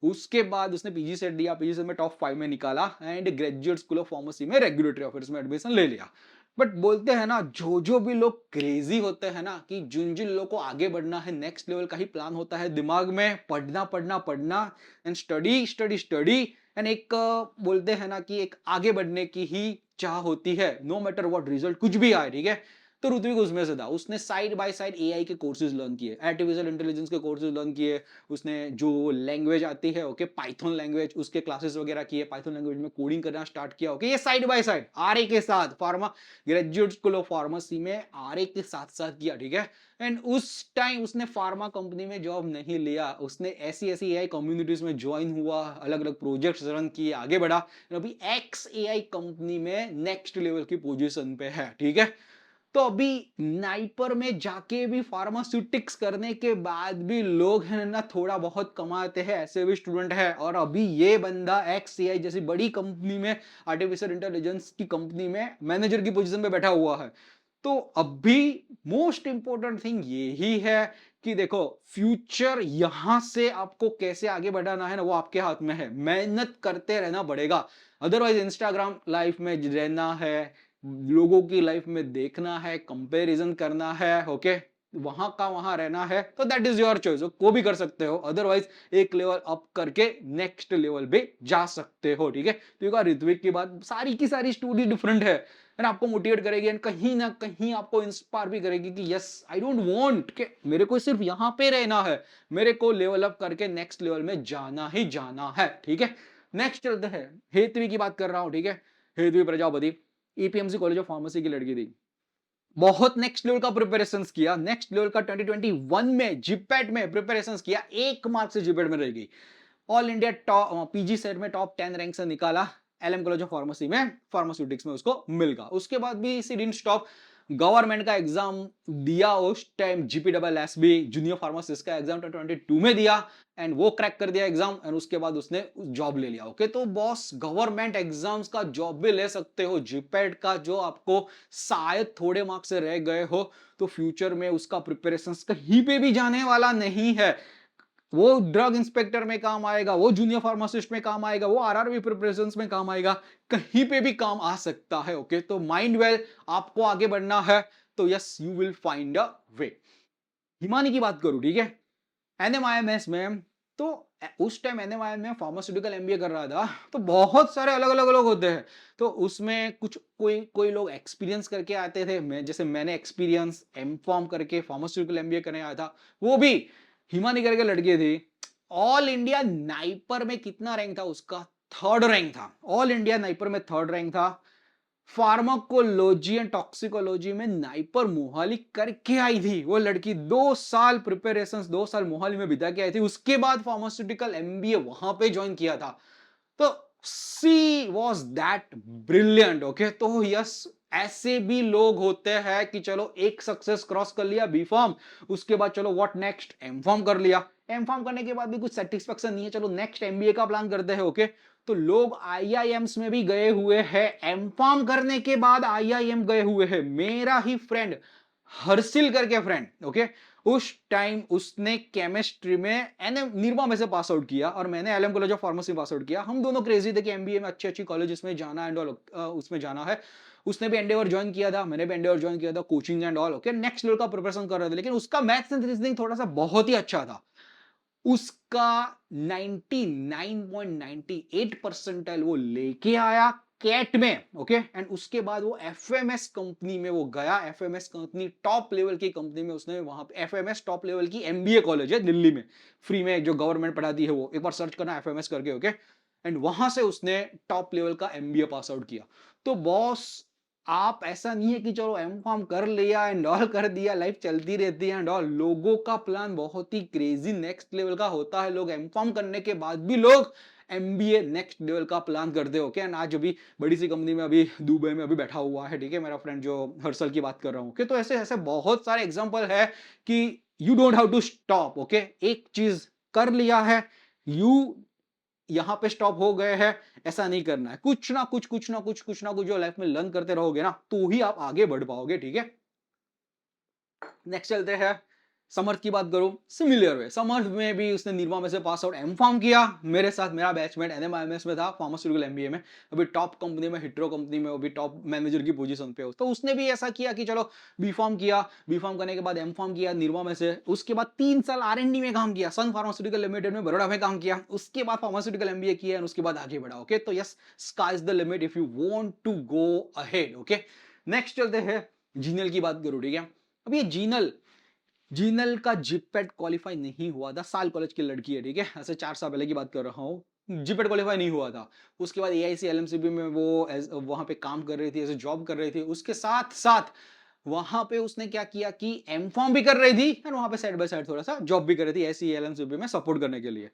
A: उसके बाद उसने पीजी सेट दिया, पीजी सेट में टॉप 5 में निकाला and graduate school of pharmacy में रेगुलेटरी अफेयर्स में एडमिशन ले लिया। बट बोलते हैं ना, जो भी लोग क्रेजी होते हैं ना, कि जिन जिन लोगों को आगे बढ़ना है, नेक्स्ट लेवल का ही प्लान होता है दिमाग में, पढ़ना पढ़ना पढ़ना and study study study and एक बोलते हैं ना कि एक आगे बढ़ने की ही चाह होती है, नो मैटर व्हाट रिजल्ट कुछ भी आए, ठीक है। तो ऋत्विक उसमें से था, उसने साइड बाय साइड एआई के कोर्सेज लर्न किए, आर्टिफिशियल इंटेलिजेंस के कोर्सेज लर्न किए, उसने जो लैंग्वेज आती है, ओके, पाइथन लैंग्वेज, उसके क्लासेस वगैरह किए, पाइथन लैंग्वेज में कोडिंग करना स्टार्ट किया, ओके। ये साइड बाय साइड आरए के साथ, pharma graduate school of pharmacy में आरए के साथ साथ किया, ठीक है। एंड उस टाइम उसने फार्मा कंपनी में जॉब नहीं लिया, उसने ऐसी ऐसी एआई कम्युनिटीज में ज्वाइन हुआ, अलग अलग प्रोजेक्ट्स रन किए, आगे बढ़ा, अभी एक्स एआई कंपनी में नेक्स्ट लेवल की पोजीशन पे है, ठीक है। तो अभी नाइपर में जाके भी फार्मास्यूटिक्स करने के बाद भी लोग हैं ना थोड़ा बहुत कमाते हैं, ऐसे भी स्टूडेंट है। और अभी ये बंदा एक्ससीआई जैसी बड़ी कंपनी में, आर्टिफिशियल इंटेलिजेंस की कंपनी में मैनेजर की पोजीशन पे बैठा हुआ है। तो अभी मोस्ट इंपॉर्टेंट थिंग ये ही है कि देखो, फ्यूचर यहां से आपको कैसे आगे बढ़ाना है ना, वो आपके हाथ में है, मेहनत करते रहना पड़ेगा। अदरवाइज इंस्टाग्राम लाइफ में रहना है, लोगों की लाइफ में देखना है, कंपैरिजन करना है, ओके, वहां का वहां रहना है, तो दैट इज योर चॉइस, को भी कर सकते हो। अदरवाइज एक लेवल अप करके नेक्स्ट लेवल पे जा सकते हो, ठीक है। तो ऋत्विक की बात सारी की सारी स्टोरी डिफरेंट है एंड आपको मोटिवेट करेगी एंड कहीं ना कहीं आपको इंस्पायर भी करेगी कि यस, आई डोंट वांट कि मेरे को सिर्फ यहां पे रहना है, मेरे को लेवल अप करके नेक्स्ट लेवल में जाना ही जाना है, ठीक है। नेक्स्ट चलते हैं, हेतवी की बात कर रहा हूं, ठीक है। Hetvi Prajapati EPMC college of pharmacy की लड़की थी, बहुत नेक्स्ट लेवल का प्रिपरेशंस किया, नेक्स्ट लेवल का 2021 में जीपैट में प्रिपरेशंस किया, 1 मार्क से जीपैट में रह गई, all India top PG set में टॉप 10 रैंक से निकाला, एलएम कॉलेज ऑफ फार्मेसी में फार्मास्यूटिक्स में उसको मिल गया। उसके बाद भी सी डिडंट स्टॉप, गवर्नमेंट का एग्जाम दिया उस टाइम, जीपीडब्ल्यूएसबी जूनियर फार्मासिस्ट का एग्जाम 2022 में दिया एंड वो क्रैक कर दिया एग्जाम एंड उसके बाद उसने जॉब ले लिया, ओके। तो बॉस, गवर्नमेंट एग्जाम्स का जॉब भी ले सकते हो, जीपैट का जो आपको शायद थोड़े मार्क्स से रह गए हो, तो फ्यूचर में उसका प्रिपरेशन कहीं पे भी जाने वाला नहीं है, वो ड्रग इंस्पेक्टर में काम आएगा, वो जूनियर फार्मासिस्ट में काम आएगा, वो आरआरबी प्रिपरेशंस में काम आएगा, कहीं पे भी काम आ सकता है, ओके। तो माइंड वेल, आपको आगे बढ़ना है तो yes, you will find a way. Himani की बात करूं, ठीक है, एनएमआईएमएस में, तो उस टाइम एनएमआईएम में फार्मास्यूटिकल एमबीए कर रहा था, तो बहुत सारे अलग अलग लोग होते हैं, तो उसमें कुछ कोई कोई लोग एक्सपीरियंस करके आते थे, जैसे मैंने एक्सपीरियंस एम फॉर्म करके फार्मास्यूटिकल एमबीए करने आया था, वो भी हिमानी करके लड़की थी, ऑल इंडिया नाइपर में कितना रैंक था उसका, 3rd रैंक था, ऑल इंडिया नाइपर में 3rd रैंक था, फार्माकोलॉजी एंड टॉक्सिकोलॉजी में नाइपर मोहाली करके आई थी वो लड़की, 2 साल प्रिपरेशन 2 साल मोहाली में बिता के आई थी, उसके बाद फार्मास्यूटिकल एमबीए वहां पे ज्वाइन किया था। तो सी वॉज दैट ब्रिलियंट, ओके। तो यस, ऐसे भी लोग होते हैं कि चलो एक सक्सेस क्रॉस कर लिया, बी फॉर्म, उसके बाद चलो व्हाट नेक्स्ट, एम फॉर्म कर लिया, एम फॉर्म करने के बाद भी कुछ सेटिस्फेक्शन नहीं है, चलो नेक्स्ट एमबीए का प्लान करते हैं, ओके। तो लोग आईआईएम्स में भी गए हुए हैं, एम फॉर्म करने के बाद आईआईएम गए हुए हैं, मेरा ही फ्रेंड हर्षिल करके फ्रेंड, ओके, उस टाइम उसने केमिस्ट्री में एनएम निर्मा में से पास आउट किया और मैंने LM college of pharmacy pass out किया, हम दोनों क्रेजी थे कि एमबीए में अच्छी अच्छी कॉलेज में जाना एंड ऑल, उसमें जाना है। उसने भी एंडेवर ज्वाइन किया था, मैंने भी एंडेवर ज्वाइन किया था, coaching and all, okay, next level का प्रिपरेशन कर रहे थे, लेकिन उसका मैथ्स एंड रीजनिंग थोड़ा सा बहुत ही अच्छा था। उसका 99.98 परसेंटाइल वो लेके आया कैट में, ओके। एंड उसके बाद वो एफएमएस कंपनी में वो गया, एफएमएस कंपनी टॉप लेवल की कंपनी में, उसने वहां पे एफएमएस टॉप लेवल की एमबीए कॉलेज है दिल्ली में, फ्री में जो गवर्नमेंट पढ़ाती है, वो एक बार सर्च करना एफएमएस करके, ओके। एंड वहां से उसने टॉप लेवल का एमबीए पास आउट किया। तो बॉस, आप ऐसा नहीं है कि चलो एम फॉर्म कर लिया एंड ऑल कर दिया, लाइफ चलती रहती है एंड ऑल। लोगों का प्लान बहुत ही क्रेजी नेक्स्ट लेवल का होता है। लोग एम फॉर्म करने के बाद भी लोग एमबीए नेक्स्ट लेवल का प्लान करते हो क्या। आज अभी बड़ी सी कंपनी में अभी दुबई में अभी बैठा हुआ है, ठीक है, मेरा फ्रेंड जो हर्षल की बात कर रहा हूँ, ओके। तो ऐसे ऐसे बहुत सारे एग्जांपल है कि you don't have to stop, okay. एक चीज कर लिया है, यू यहां पे स्टॉप हो गए हैं, ऐसा नहीं करना है। कुछ ना कुछ जो लाइफ में लर्न करते रहोगे ना, तो ही आप आगे बढ़ पाओगे, ठीक है। नेक्स्ट चलते हैं, समर्थ की बात करूं, सिमिलर वे समर्थ में भी उसने निर्मा में से पास आउट एम फार्म किया। मेरे साथ मेरा बैचमेट एनएमआईएमएस में था, फार्मास्यूटिकल एमबीए में, अभी टॉप कंपनी में, हिट्रो कंपनी में, अभी टॉप मैनेजर की पोजीशन पे हो। तो उसने भी ऐसा किया कि चलो बी फार्म किया, बी फार्म करने के बाद एम फार्म किया निर्मा में से, उसके बाद 3 साल आरएनडी में काम किया, सन फार्मास्यूटिकल लिमिटेड में बड़ोड़ा में काम किया, उसके बाद फार्मास्यूटिकल एमबीए किया, उसके बाद आगे बढ़ा, ओके। तो yes, sky is the limit if you want to go ahead, okay. Next चलते हैं, जीनल की बात करूं, ठीक है। अब ये जीनल, जीनल का जिपेट क्वालिफाई नहीं हुआ था, साल कॉलेज की लड़की है, ठीक है, ऐसे 4 साल पहले की बात कर रहा हूँ। जिपेट क्वालिफाई नहीं हुआ था। उसके बाद एआईसी एलएमसीबी में वो वहां पे काम कर रही थी, ऐसे जॉब कर रही थी, उसके साथ साथ वहां पे उसने क्या किया कि एम फॉर्म भी कर रही थी और वहां पे साइड बाय साइड थोड़ा सा जॉब भी कर रही थी एसी एलएमसीबी में सपोर्ट करने के लिए।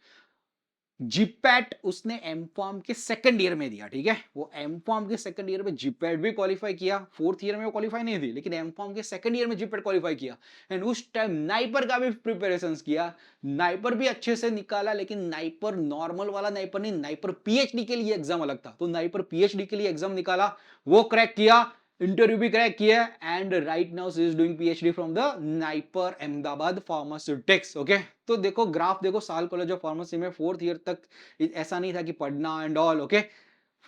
A: जीपैट उसने एम फॉर्म के सेकंड ईयर में दिया, ठीक है। वो एम फॉर्म के सेकंड ईयर में जीपैट भी क्वालिफाई किया, फोर्थ ईयर में वो क्वालिफाई नहीं थी, लेकिन एम फॉर्म के सेकंड ईयर में जीपैट क्वालिफाई किया। एंड उस टाइम नाइपर का भी प्रिपरेशन किया, नाइपर भी अच्छे से निकाला, लेकिन नाइपर नॉर्मल वाला नाइपर नहीं, नाइपर पीएचडी के लिए एग्जाम अलग था। तो नाइपर पीएचडी के लिए एग्जाम निकाला, वो क्रैक किया, इंटरव्यू भी क्रैक किया, and right now she is doing PhD from the NIPER Ahmedabad pharmaceutics, okay. तो देखो ग्राफ देखो, साल कॉलेज ऑफ फार्मेसी में फोर्थ ईयर तक ऐसा नहीं था कि पढ़ना एंड ऑल, ओके।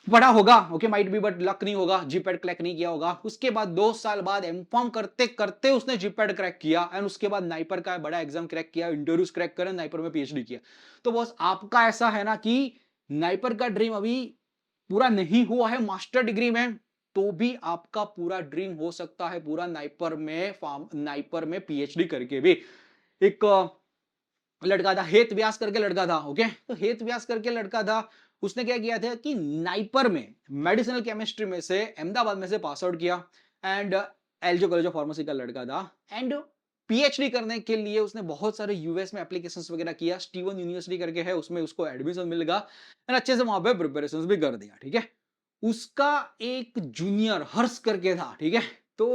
A: पढ़ा होगा, okay, might be, but luck नहीं होगा, जीपैट क्रैक नहीं किया होगा। उसके बाद 2 साल बाद एमफॉर्म करते करते उसने जीपैट क्रैक किया, एंड उसके बाद नाइपर का बड़ा एग्जाम क्रैक किया, इंटरव्यूज क्रैक करे, नाइपर में पीएचडी किया। तो बॉस, आपका ऐसा है ना कि नाइपर का ड्रीम अभी पूरा नहीं हुआ है मास्टर डिग्री में, तो भी आपका पूरा ड्रीम हो सकता है पूरा नाइपर में, नाइपर में पीएचडी करके भी। एक लड़का था, हेत व्यास करके लड़का था, ओके। तो हेत व्यास करके लड़का था, उसने क्या किया था कि नाइपर में मेडिसिनल केमिस्ट्री में से अहमदाबाद में से पास आउट किया, and LJ college of pharmacy का लड़का था। एंड पीएचडी करने के लिए उसने बहुत सारे यूएस में एप्लीकेशंस वगैरह किया, स्टीवन यूनिवर्सिटी करके है, उसमें उसको एडमिशन मिल गया, एंड अच्छे से वहां पे प्रिपरेशंस भी कर दिया, ठीक है। उसका एक जूनियर हर्ष करके था, ठीक है। तो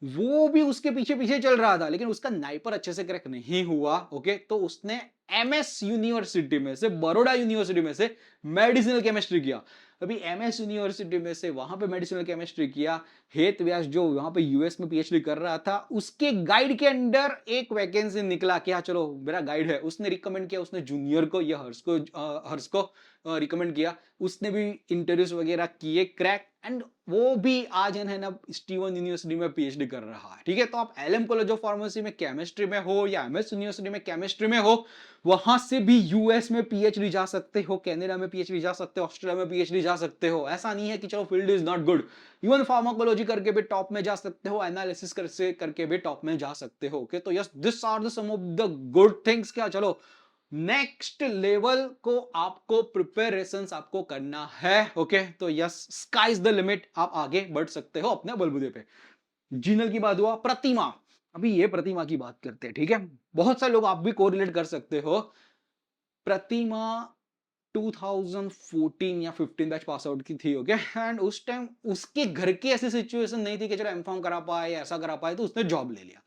A: वो भी उसके पीछे पीछे चल रहा था, लेकिन उसका नाइपर अच्छे से क्रैक नहीं हुआ, ओके। तो उसने एमएस यूनिवर्सिटी में से, बड़ौदा यूनिवर्सिटी में से मेडिसिनल केमिस्ट्री किया। अभी एमएस यूनिवर्सिटी में से वहां पे मेडिसिनल केमिस्ट्री किया। हेत व्यास जो वहां पे यूएस में पीएचडी कर रहा था, उसके गाइड के अंडर एक वैकेंसी निकला कि हाँ चलो मेरा गाइड है, उसने रिकमेंड किया, उसने जूनियर को या हर्ष को रिकमेंड किया। उसने भी इंटरव्यूज वगैरह किए क्रैक, एंड वो भी आज है ना स्टीवन यूनिवर्सिटी में पीएचडी कर रहा है, ठीक है। तो आप एलएम कॉलेज ऑफ फार्मेसी में केमिस्ट्री में हो या एमएस यूनिवर्सिटी में केमिस्ट्री में हो, वहां से भी यूएस में पीएचडी जा सकते हो, कनाडा में पीएचडी जा सकते हो, ऑस्ट्रेलिया में पीएचडी जा सकते हो। ऐसा नहीं है कि चलो field is not good, even pharmacology करके भी टॉप में जा सकते हो, एनालिसिस करके भी टॉप में जा सकते हो, ओके। तो yes, this are the some of the good things. क्या चलो नेक्स्ट लेवल को आपको प्रिपरेशन आपको करना है, ओके। तो yes, sky is the limit, आप आगे बढ़ सकते हो अपने बलबूते पे। जीनल की बात हुआ, प्रतिमा, अभी ये प्रतिमा की बात करते हैं, ठीक है। बहुत सारे लोग आप भी कोरिलेट कर सकते हो। प्रतिमा 2014 या 15 बैच पास आउट की थी, ओके। एंड उस टाइम उसके घर की ऐसी सिचुएशन नहीं थी कि चलो एमफॉर्म करा पाए या ऐसा करा पाए, तो उसने जॉब ले लिया,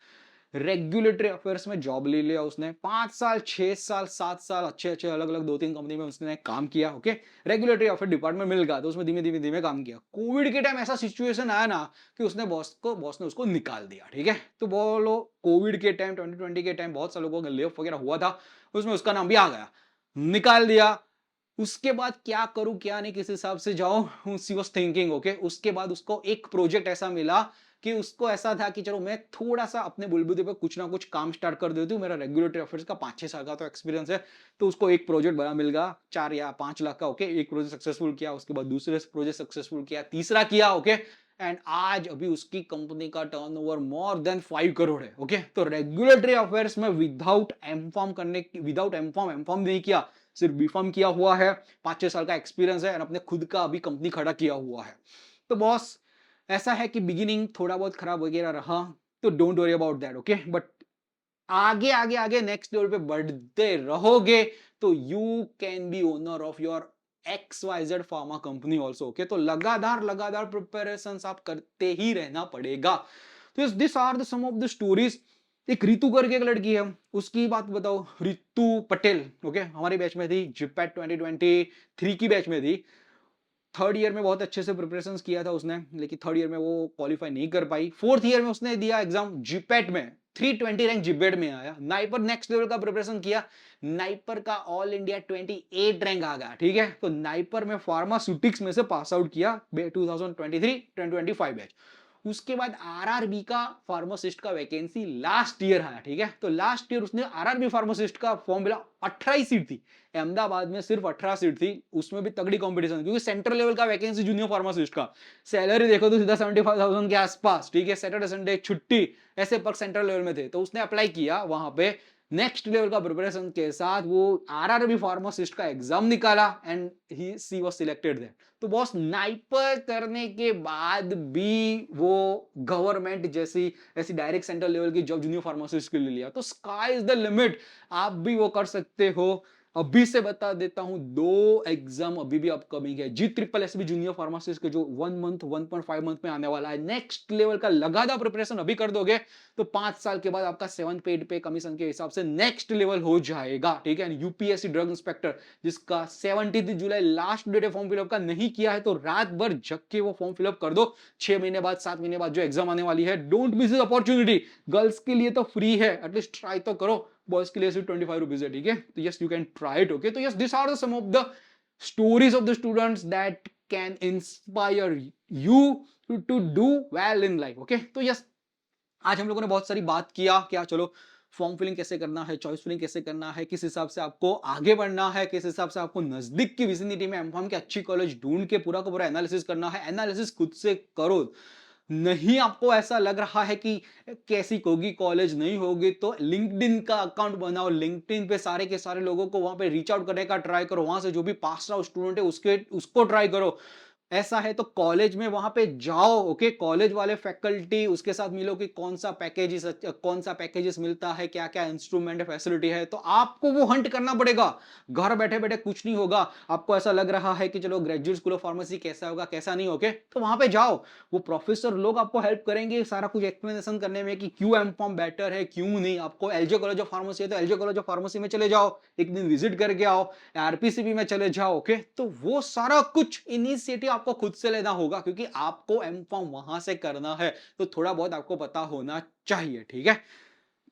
A: रेगुलेटरी अफेयर्स में जॉब ले लिया उसने। 5 साल, 6 साल, 7 साल अच्छे अच्छे अलग अलग 2-3 कंपनी में उसने काम किया, ओके। रेगुलेटरी अफेयर डिपार्टमेंट मिल गया, तो उसमें धीमे धीमे धीमे काम किया। कोविड के टाइम ऐसा सिचुएशन आया ना कि उसने बॉस ने उसको निकाल दिया, ठीक है। तो बोलो कोविड के टाइम 2020 के टाइम बहुत सारे लोगों का ले ऑफ वगैरह हुआ था, उसमें उसका नाम भी आ गया, निकाल दिया। उसके बाद क्या करूं क्या नहीं किस हिसाब से जाऊं, शी वाज थिंकिंग, ओके। उसके बाद उसको एक प्रोजेक्ट ऐसा मिला कि उसको ऐसा था कि चलो मैं थोड़ा सा अपने बुलबुदे पे कुछ ना कुछ काम स्टार्ट कर देती हूँ, मेरा रेगुलेटरी अफेयर्स का 5-6 साल का तो एक्सपीरियंस है, तो उसको एक प्रोजेक्ट बड़ा मिल गया 4 या 5 लाख का, ओके, एक प्रोजेक्ट सक्सेसफुल किया, उसके बाद दूसरे प्रोजेक्ट सक्सेसफुल किया, तीसरा किया, ओके, एंड आज अभी उसकी कंपनी का टर्नओवर मोर देन 5 करोड़ है, ओके। तो रेगुलेटरी अफेयर्स में विदाउट एमफॉर्म एमफॉर्म नहीं किया, सिर्फ बीफॉर्म किया हुआ है, 5-6 साल का एक्सपीरियंस है, और अपने खुद का अभी कंपनी खड़ा किया हुआ है। तो बॉस ऐसा है कि बिगिनिंग थोड़ा बहुत खराब वगैरह रहा, तो don't worry about that, okay, but आगे आगे आगे नेक्स्ट लेवल पे बढ़ते रहोगे तो you can be owner of your XYZ pharma company also, okay. तो लगातार लगातार प्रिपरेशन आप करते ही रहना पड़ेगा। तो this are the some of the stories. एक रितु करके एक लड़की है, उसकी बात बताओ, रितु पटेल, ओके, हमारी बैच में थी, जिपैट 2023 की बैच में थी। थर्ड ईयर में बहुत अच्छे से प्रिपरेशन किया था उसने, लेकिन थर्ड ईयर में वो क्वालिफाई नहीं कर पाई। फोर्थ ईयर में उसने दिया एग्जाम जीपेट में, 320 रैंक जीपेट में आया। नाइपर नेक्स्ट लेवल का प्रिपरेशन किया, नाइपर का ऑल इंडिया 28 रैंक आ गया, ठीक है। तो नाइपर में फार्मास्यूटिक्स में से पास आउट किया 2023-2025 बैच। उसके बाद आरआरबी का फार्मासिस्ट का वैकेंसी लास्ट ईयर आया, ठीक है। तो लास्ट ईयर उसने आरआरबी फार्मासिस्ट का फॉर्म मिला, 18 सीट थी, अहमदाबाद में सिर्फ 18 सीट थी, उसमें भी तगड़ी कंपटीशन, क्योंकि सेंट्रल लेवल का वैकेंसी जूनियर फार्मासिस्ट का, सैलरी देखो तो सीधा 75,000 के आसपास, ठीक है, सैटरडे संडे छुट्टी, ऐसे पर सेंट्रल लेवल में थे। तो उसने अप्लाई किया वहां पे नेक्स्ट लेवल का प्रिपरेशन के साथ, वो आरआरबी फार्मासिस्ट का एग्जाम निकाला and she was selected there. तो बॉस नाइपर करने के बाद भी वो गवर्नमेंट जैसी ऐसी डायरेक्ट सेंट्रल लेवल की जॉब जूनियर फार्मासिस्ट के लिए लिया। तो स्काई इज द लिमिट, आप भी वो कर सकते हो। अभी से बता देता हूं, 2 एग्जाम अभी भी अपकमिंग है। GSSB जूनियर फार्मासिस्ट के जो 1 मंथ 1.5 मंथ में आने वाला है, नेक्स्ट लेवल का लगातार प्रिपरेशन अभी कर दोगे तो 5 साल के बाद आपका 7 पेड पे कमीशन के हिसाब से नेक्स्ट लेवल हो जाएगा, ठीक है। यूपीएससी ड्रग इंस्पेक्टर जिसका 17 जुलाई लास्ट डेट है फॉर्म फिलअप का, नहीं किया है तो रात भर जग के वो फॉर्म फिलअप कर दो। 6 महीने बाद 7 महीने बाद जो एग्जाम आने वाली है, don't miss this opportunity. Girls के लिए तो फ्री है, एटलीस्ट ट्राई तो करो, बॉयज के लिए सिर्फ 25 रुपीज है, ठीक है। तो yes, you can try it, okay. तो yes, this are some of the stories of the students that can inspire you to do well in life, okay. तो यस, आज हम लोगों ने बहुत सारी बात किया, क्या चलो फॉर्म फिलिंग कैसे करना है, चॉइस फिलिंग कैसे करना है, किस हिसाब से आपको आगे बढ़ना है, किस हिसाब से आपको नजदीक की विसिनिटी में एमफॉर्म के अच्छी कॉलेज ढूंढ के पूरा का पूरा एनालिसिस करना है। एनालिसिस खुद से करो, नहीं आपको ऐसा लग रहा है कि कैसी होगी कॉलेज, नहीं होगी तो लिंक्डइन का अकाउंट बनाओ, लिंक्डइन पे सारे के सारे लोगों को वहां पे रीच आउट करने का ट्राई करो, वहां से जो भी पास आउट स्टूडेंट है उसको ट्राई करो। ऐसा है तो कॉलेज में वहां पे जाओ, ओके, कॉलेज वाले फैकल्टी उसके साथ मिलो कि कौन सा पैकेजेस मिलता है, क्या क्या इंस्ट्रूमेंट फैसिलिटी है, तो आपको वो हंट करना पड़ेगा। घर बैठे बैठे कुछ नहीं होगा। आपको ऐसा लग रहा है कि चलो ग्रेजुएट स्कूल ऑफ फार्मेसी कैसा होगा कैसा नहीं, ओके, तो वहां पे जाओ, वो प्रोफेसर लोग आपको हेल्प करेंगे सारा कुछ एक्सप्लेनेशन करने में कि क्यों एमफॉर्म बेटर है क्यों नहीं। आपको एलजे कॉलेज ऑफ फार्मेसी है तो एलजे कॉलेज ऑफ फार्मेसी में चले जाओ, एक दिन विजिट करके आओ, आरपीसीबी में चले जाओ, ओके। तो वो सारा कुछ इनिशिएटिव आपको खुद से लेना होगा, क्योंकि आपको एमफॉर्म वहां से करना है, तो थोड़ा बहुत आपको पता होना चाहिए, ठीक है।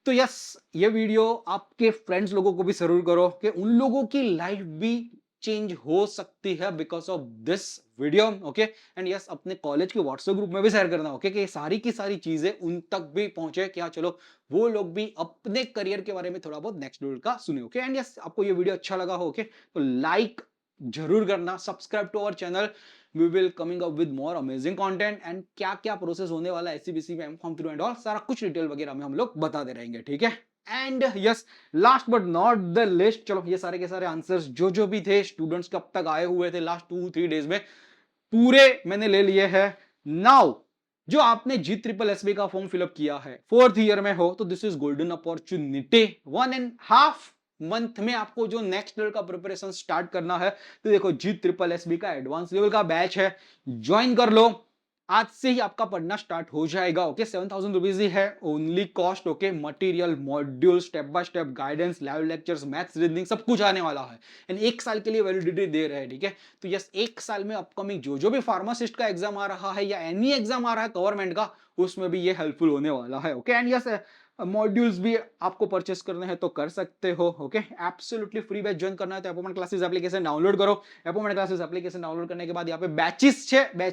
A: तो यस, ये वीडियो आपके फ्रेंड्स लोगों को भी जरूर करो कि उन लोगों की लाइफ भी चेंज हो सकती है because of this video, okay. And yes, अपने कॉलेज के व्हाट्सएप ग्रुप में भी शेयर करना, ओके, कि सारी की सारी चीजें उन तक भी पहुंचे, क्या चलो वो लोग भी अपने करियर के बारे में थोड़ा बहुत नेक्स्ट लेवल का सुने, ओके। एंड यस, आपको ये वीडियो अच्छा लगा हो, ओके, तो लाइक जरूर करना, subscribe to our channel, we will coming up with more amazing content, and क्या क्या प्रोसेस होने वाला है एससीबीसी में, एमकॉम थ्रू एंड ऑल, सारा कुछ डिटेल वगैरह में हम लोग बताते रहेंगे, ठीक है। And yes, last but not the list, चलो ये सारे के सारे आंसर्स जो भी थे स्टूडेंट्स के अब तक आए हुए थे लास्ट 2-3 डेज में, पूरे मैंने ले लिए हैं। नाउ जो आपने GSSB का फॉर्म फिलअप किया है, 4th ईयर में हो, तो this is golden opportunity. 1.5 month में आपको जो नेक्स्ट लेवल का प्रिपरेशन स्टार्ट करना है, तो देखो GSSB का एडवांस लेवल का बैच है, ज्वाइन कर लो, आज से ही आपका पढ़ना स्टार्ट हो जाएगा, ओके। 7,000 रुपीज ही है only cost, okay. Material, module, step by step guidance, live lectures, maths, reasoning सब कुछ आने वाला है, एंड 1 साल के लिए वैलिडिटी दे रहे हैं, ठीक है। तो यस, 1 साल में अपकमिंग जो भी फार्मासिस्ट का एग्जाम आ रहा है या एनी एग्जाम आ रहा है गवर्नमेंट का, उसमें भी ये हेल्पफुल होने वाला है, ओके। एंड यस, मॉड्यूल्स भी आपको परचेस करने हैं तो कर सकते हो, okay. Absolutely free batch join करना है तो अपोमेंट क्लासेस एप्लीकेशन डाउनलोड करो। अपोमेंट क्लासेस एप्लीकेशन डाउनलोड करने के बाद यहाँ पे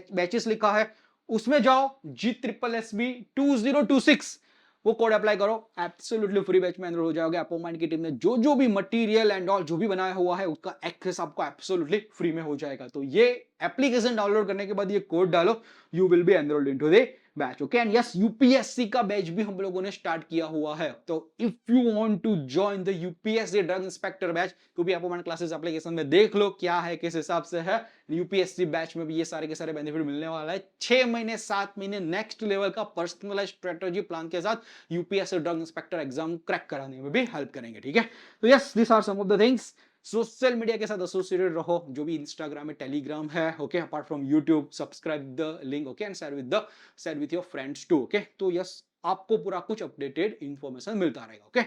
A: बैचेस लिखा है, उसमें जाओ G SSSB 2026 वो कोड अप्लाई करो, एब्सोल्युटली फ्री बैच में एनरोल हो जाओगे। अपोमाइंड की टीम ने जो जो भी मटेरियल एंड ऑल जो भी बनाया हुआ है उसका एक्सेस आपको एब्सोल्युटली फ्री में हो जाएगा। तो ये एप्लीकेशन डाउनलोड करने के बाद ये कोड डालो, you will be enrolled into the batch. Okay, and yes UPSC का बैच भी हम लोगों ने स्टार्ट किया हुआ है। तो if you want to join the UPSC drug inspector batch तो भी अपोमाइंड क्लासेस एप्लीकेशन में देख लो क्या है, किस हिसाब से है। यूपीएससी बैच में भी ये सारे के सारे बेनिफिट मिलने वाला है। 6 महीने 7 महीने नेक्स्ट लेवल का पर्सनलाइज्ड स्ट्रेटजी प्लान के साथ UPSC drug inspector exam crack कराने में भी हेल्प करेंगे। ठीक है, तो yes this are some of the things. Social media के साथ एसोसिएटेड रहो, जो भी इंस्टाग्राम है, टेलीग्राम है, okay, apart from YouTube, subscribe the link, okay, and share with your friends too. Okay, तो यस आपको पूरा कुछ अपडेटेड इंफॉर्मेशन मिलता रहेगा। ओके,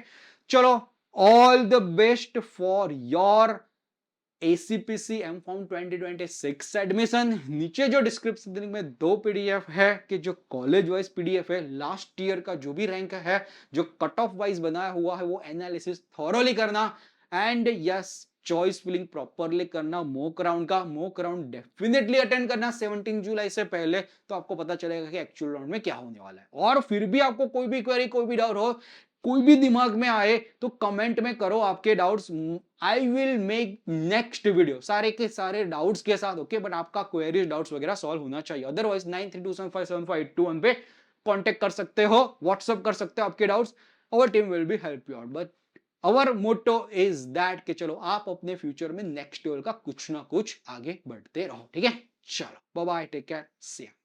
A: चलो, all the best for your ACPC M.Pharm 2026 admission. नीचे जो डिस्क्रिप्शन लिंक में 2 PDF है कि जो कॉलेज वाइज PDF है, लास्ट ईयर का जो भी रैंक है, जो कट ऑफ वाइज बनाया हुआ है, वो एनालिसिस थॉरोली करना and yes choice filling properly करना। मॉक राउंड डेफिनेटली अटेंड करना 17 जुलाई से पहले, तो आपको पता चलेगा कि एक्चुअल राउंड में क्या होने वाला है। और फिर भी आपको कोई भी क्वेरी, कोई भी डाउट हो, कोई भी दिमाग में आए तो कमेंट में करो आपके doubts. I will make next video सारे के सारे डाउट्स के साथ। ओके, बट आपका क्वेरीज डाउट्स वगैरह सॉल्व होना चाहिए। अदरवाइज 9327575821 पे कांटेक्ट कर सकते हो, व्हाट्सएप कर सकते हो आपके doubts. Our team will be help you out. But our motto is that कि चलो आप अपने फ्यूचर में नेक्स्ट लेवल का कुछ ना कुछ आगे बढ़ते रहो। ठीक है, चलो bye bye, take care, see you.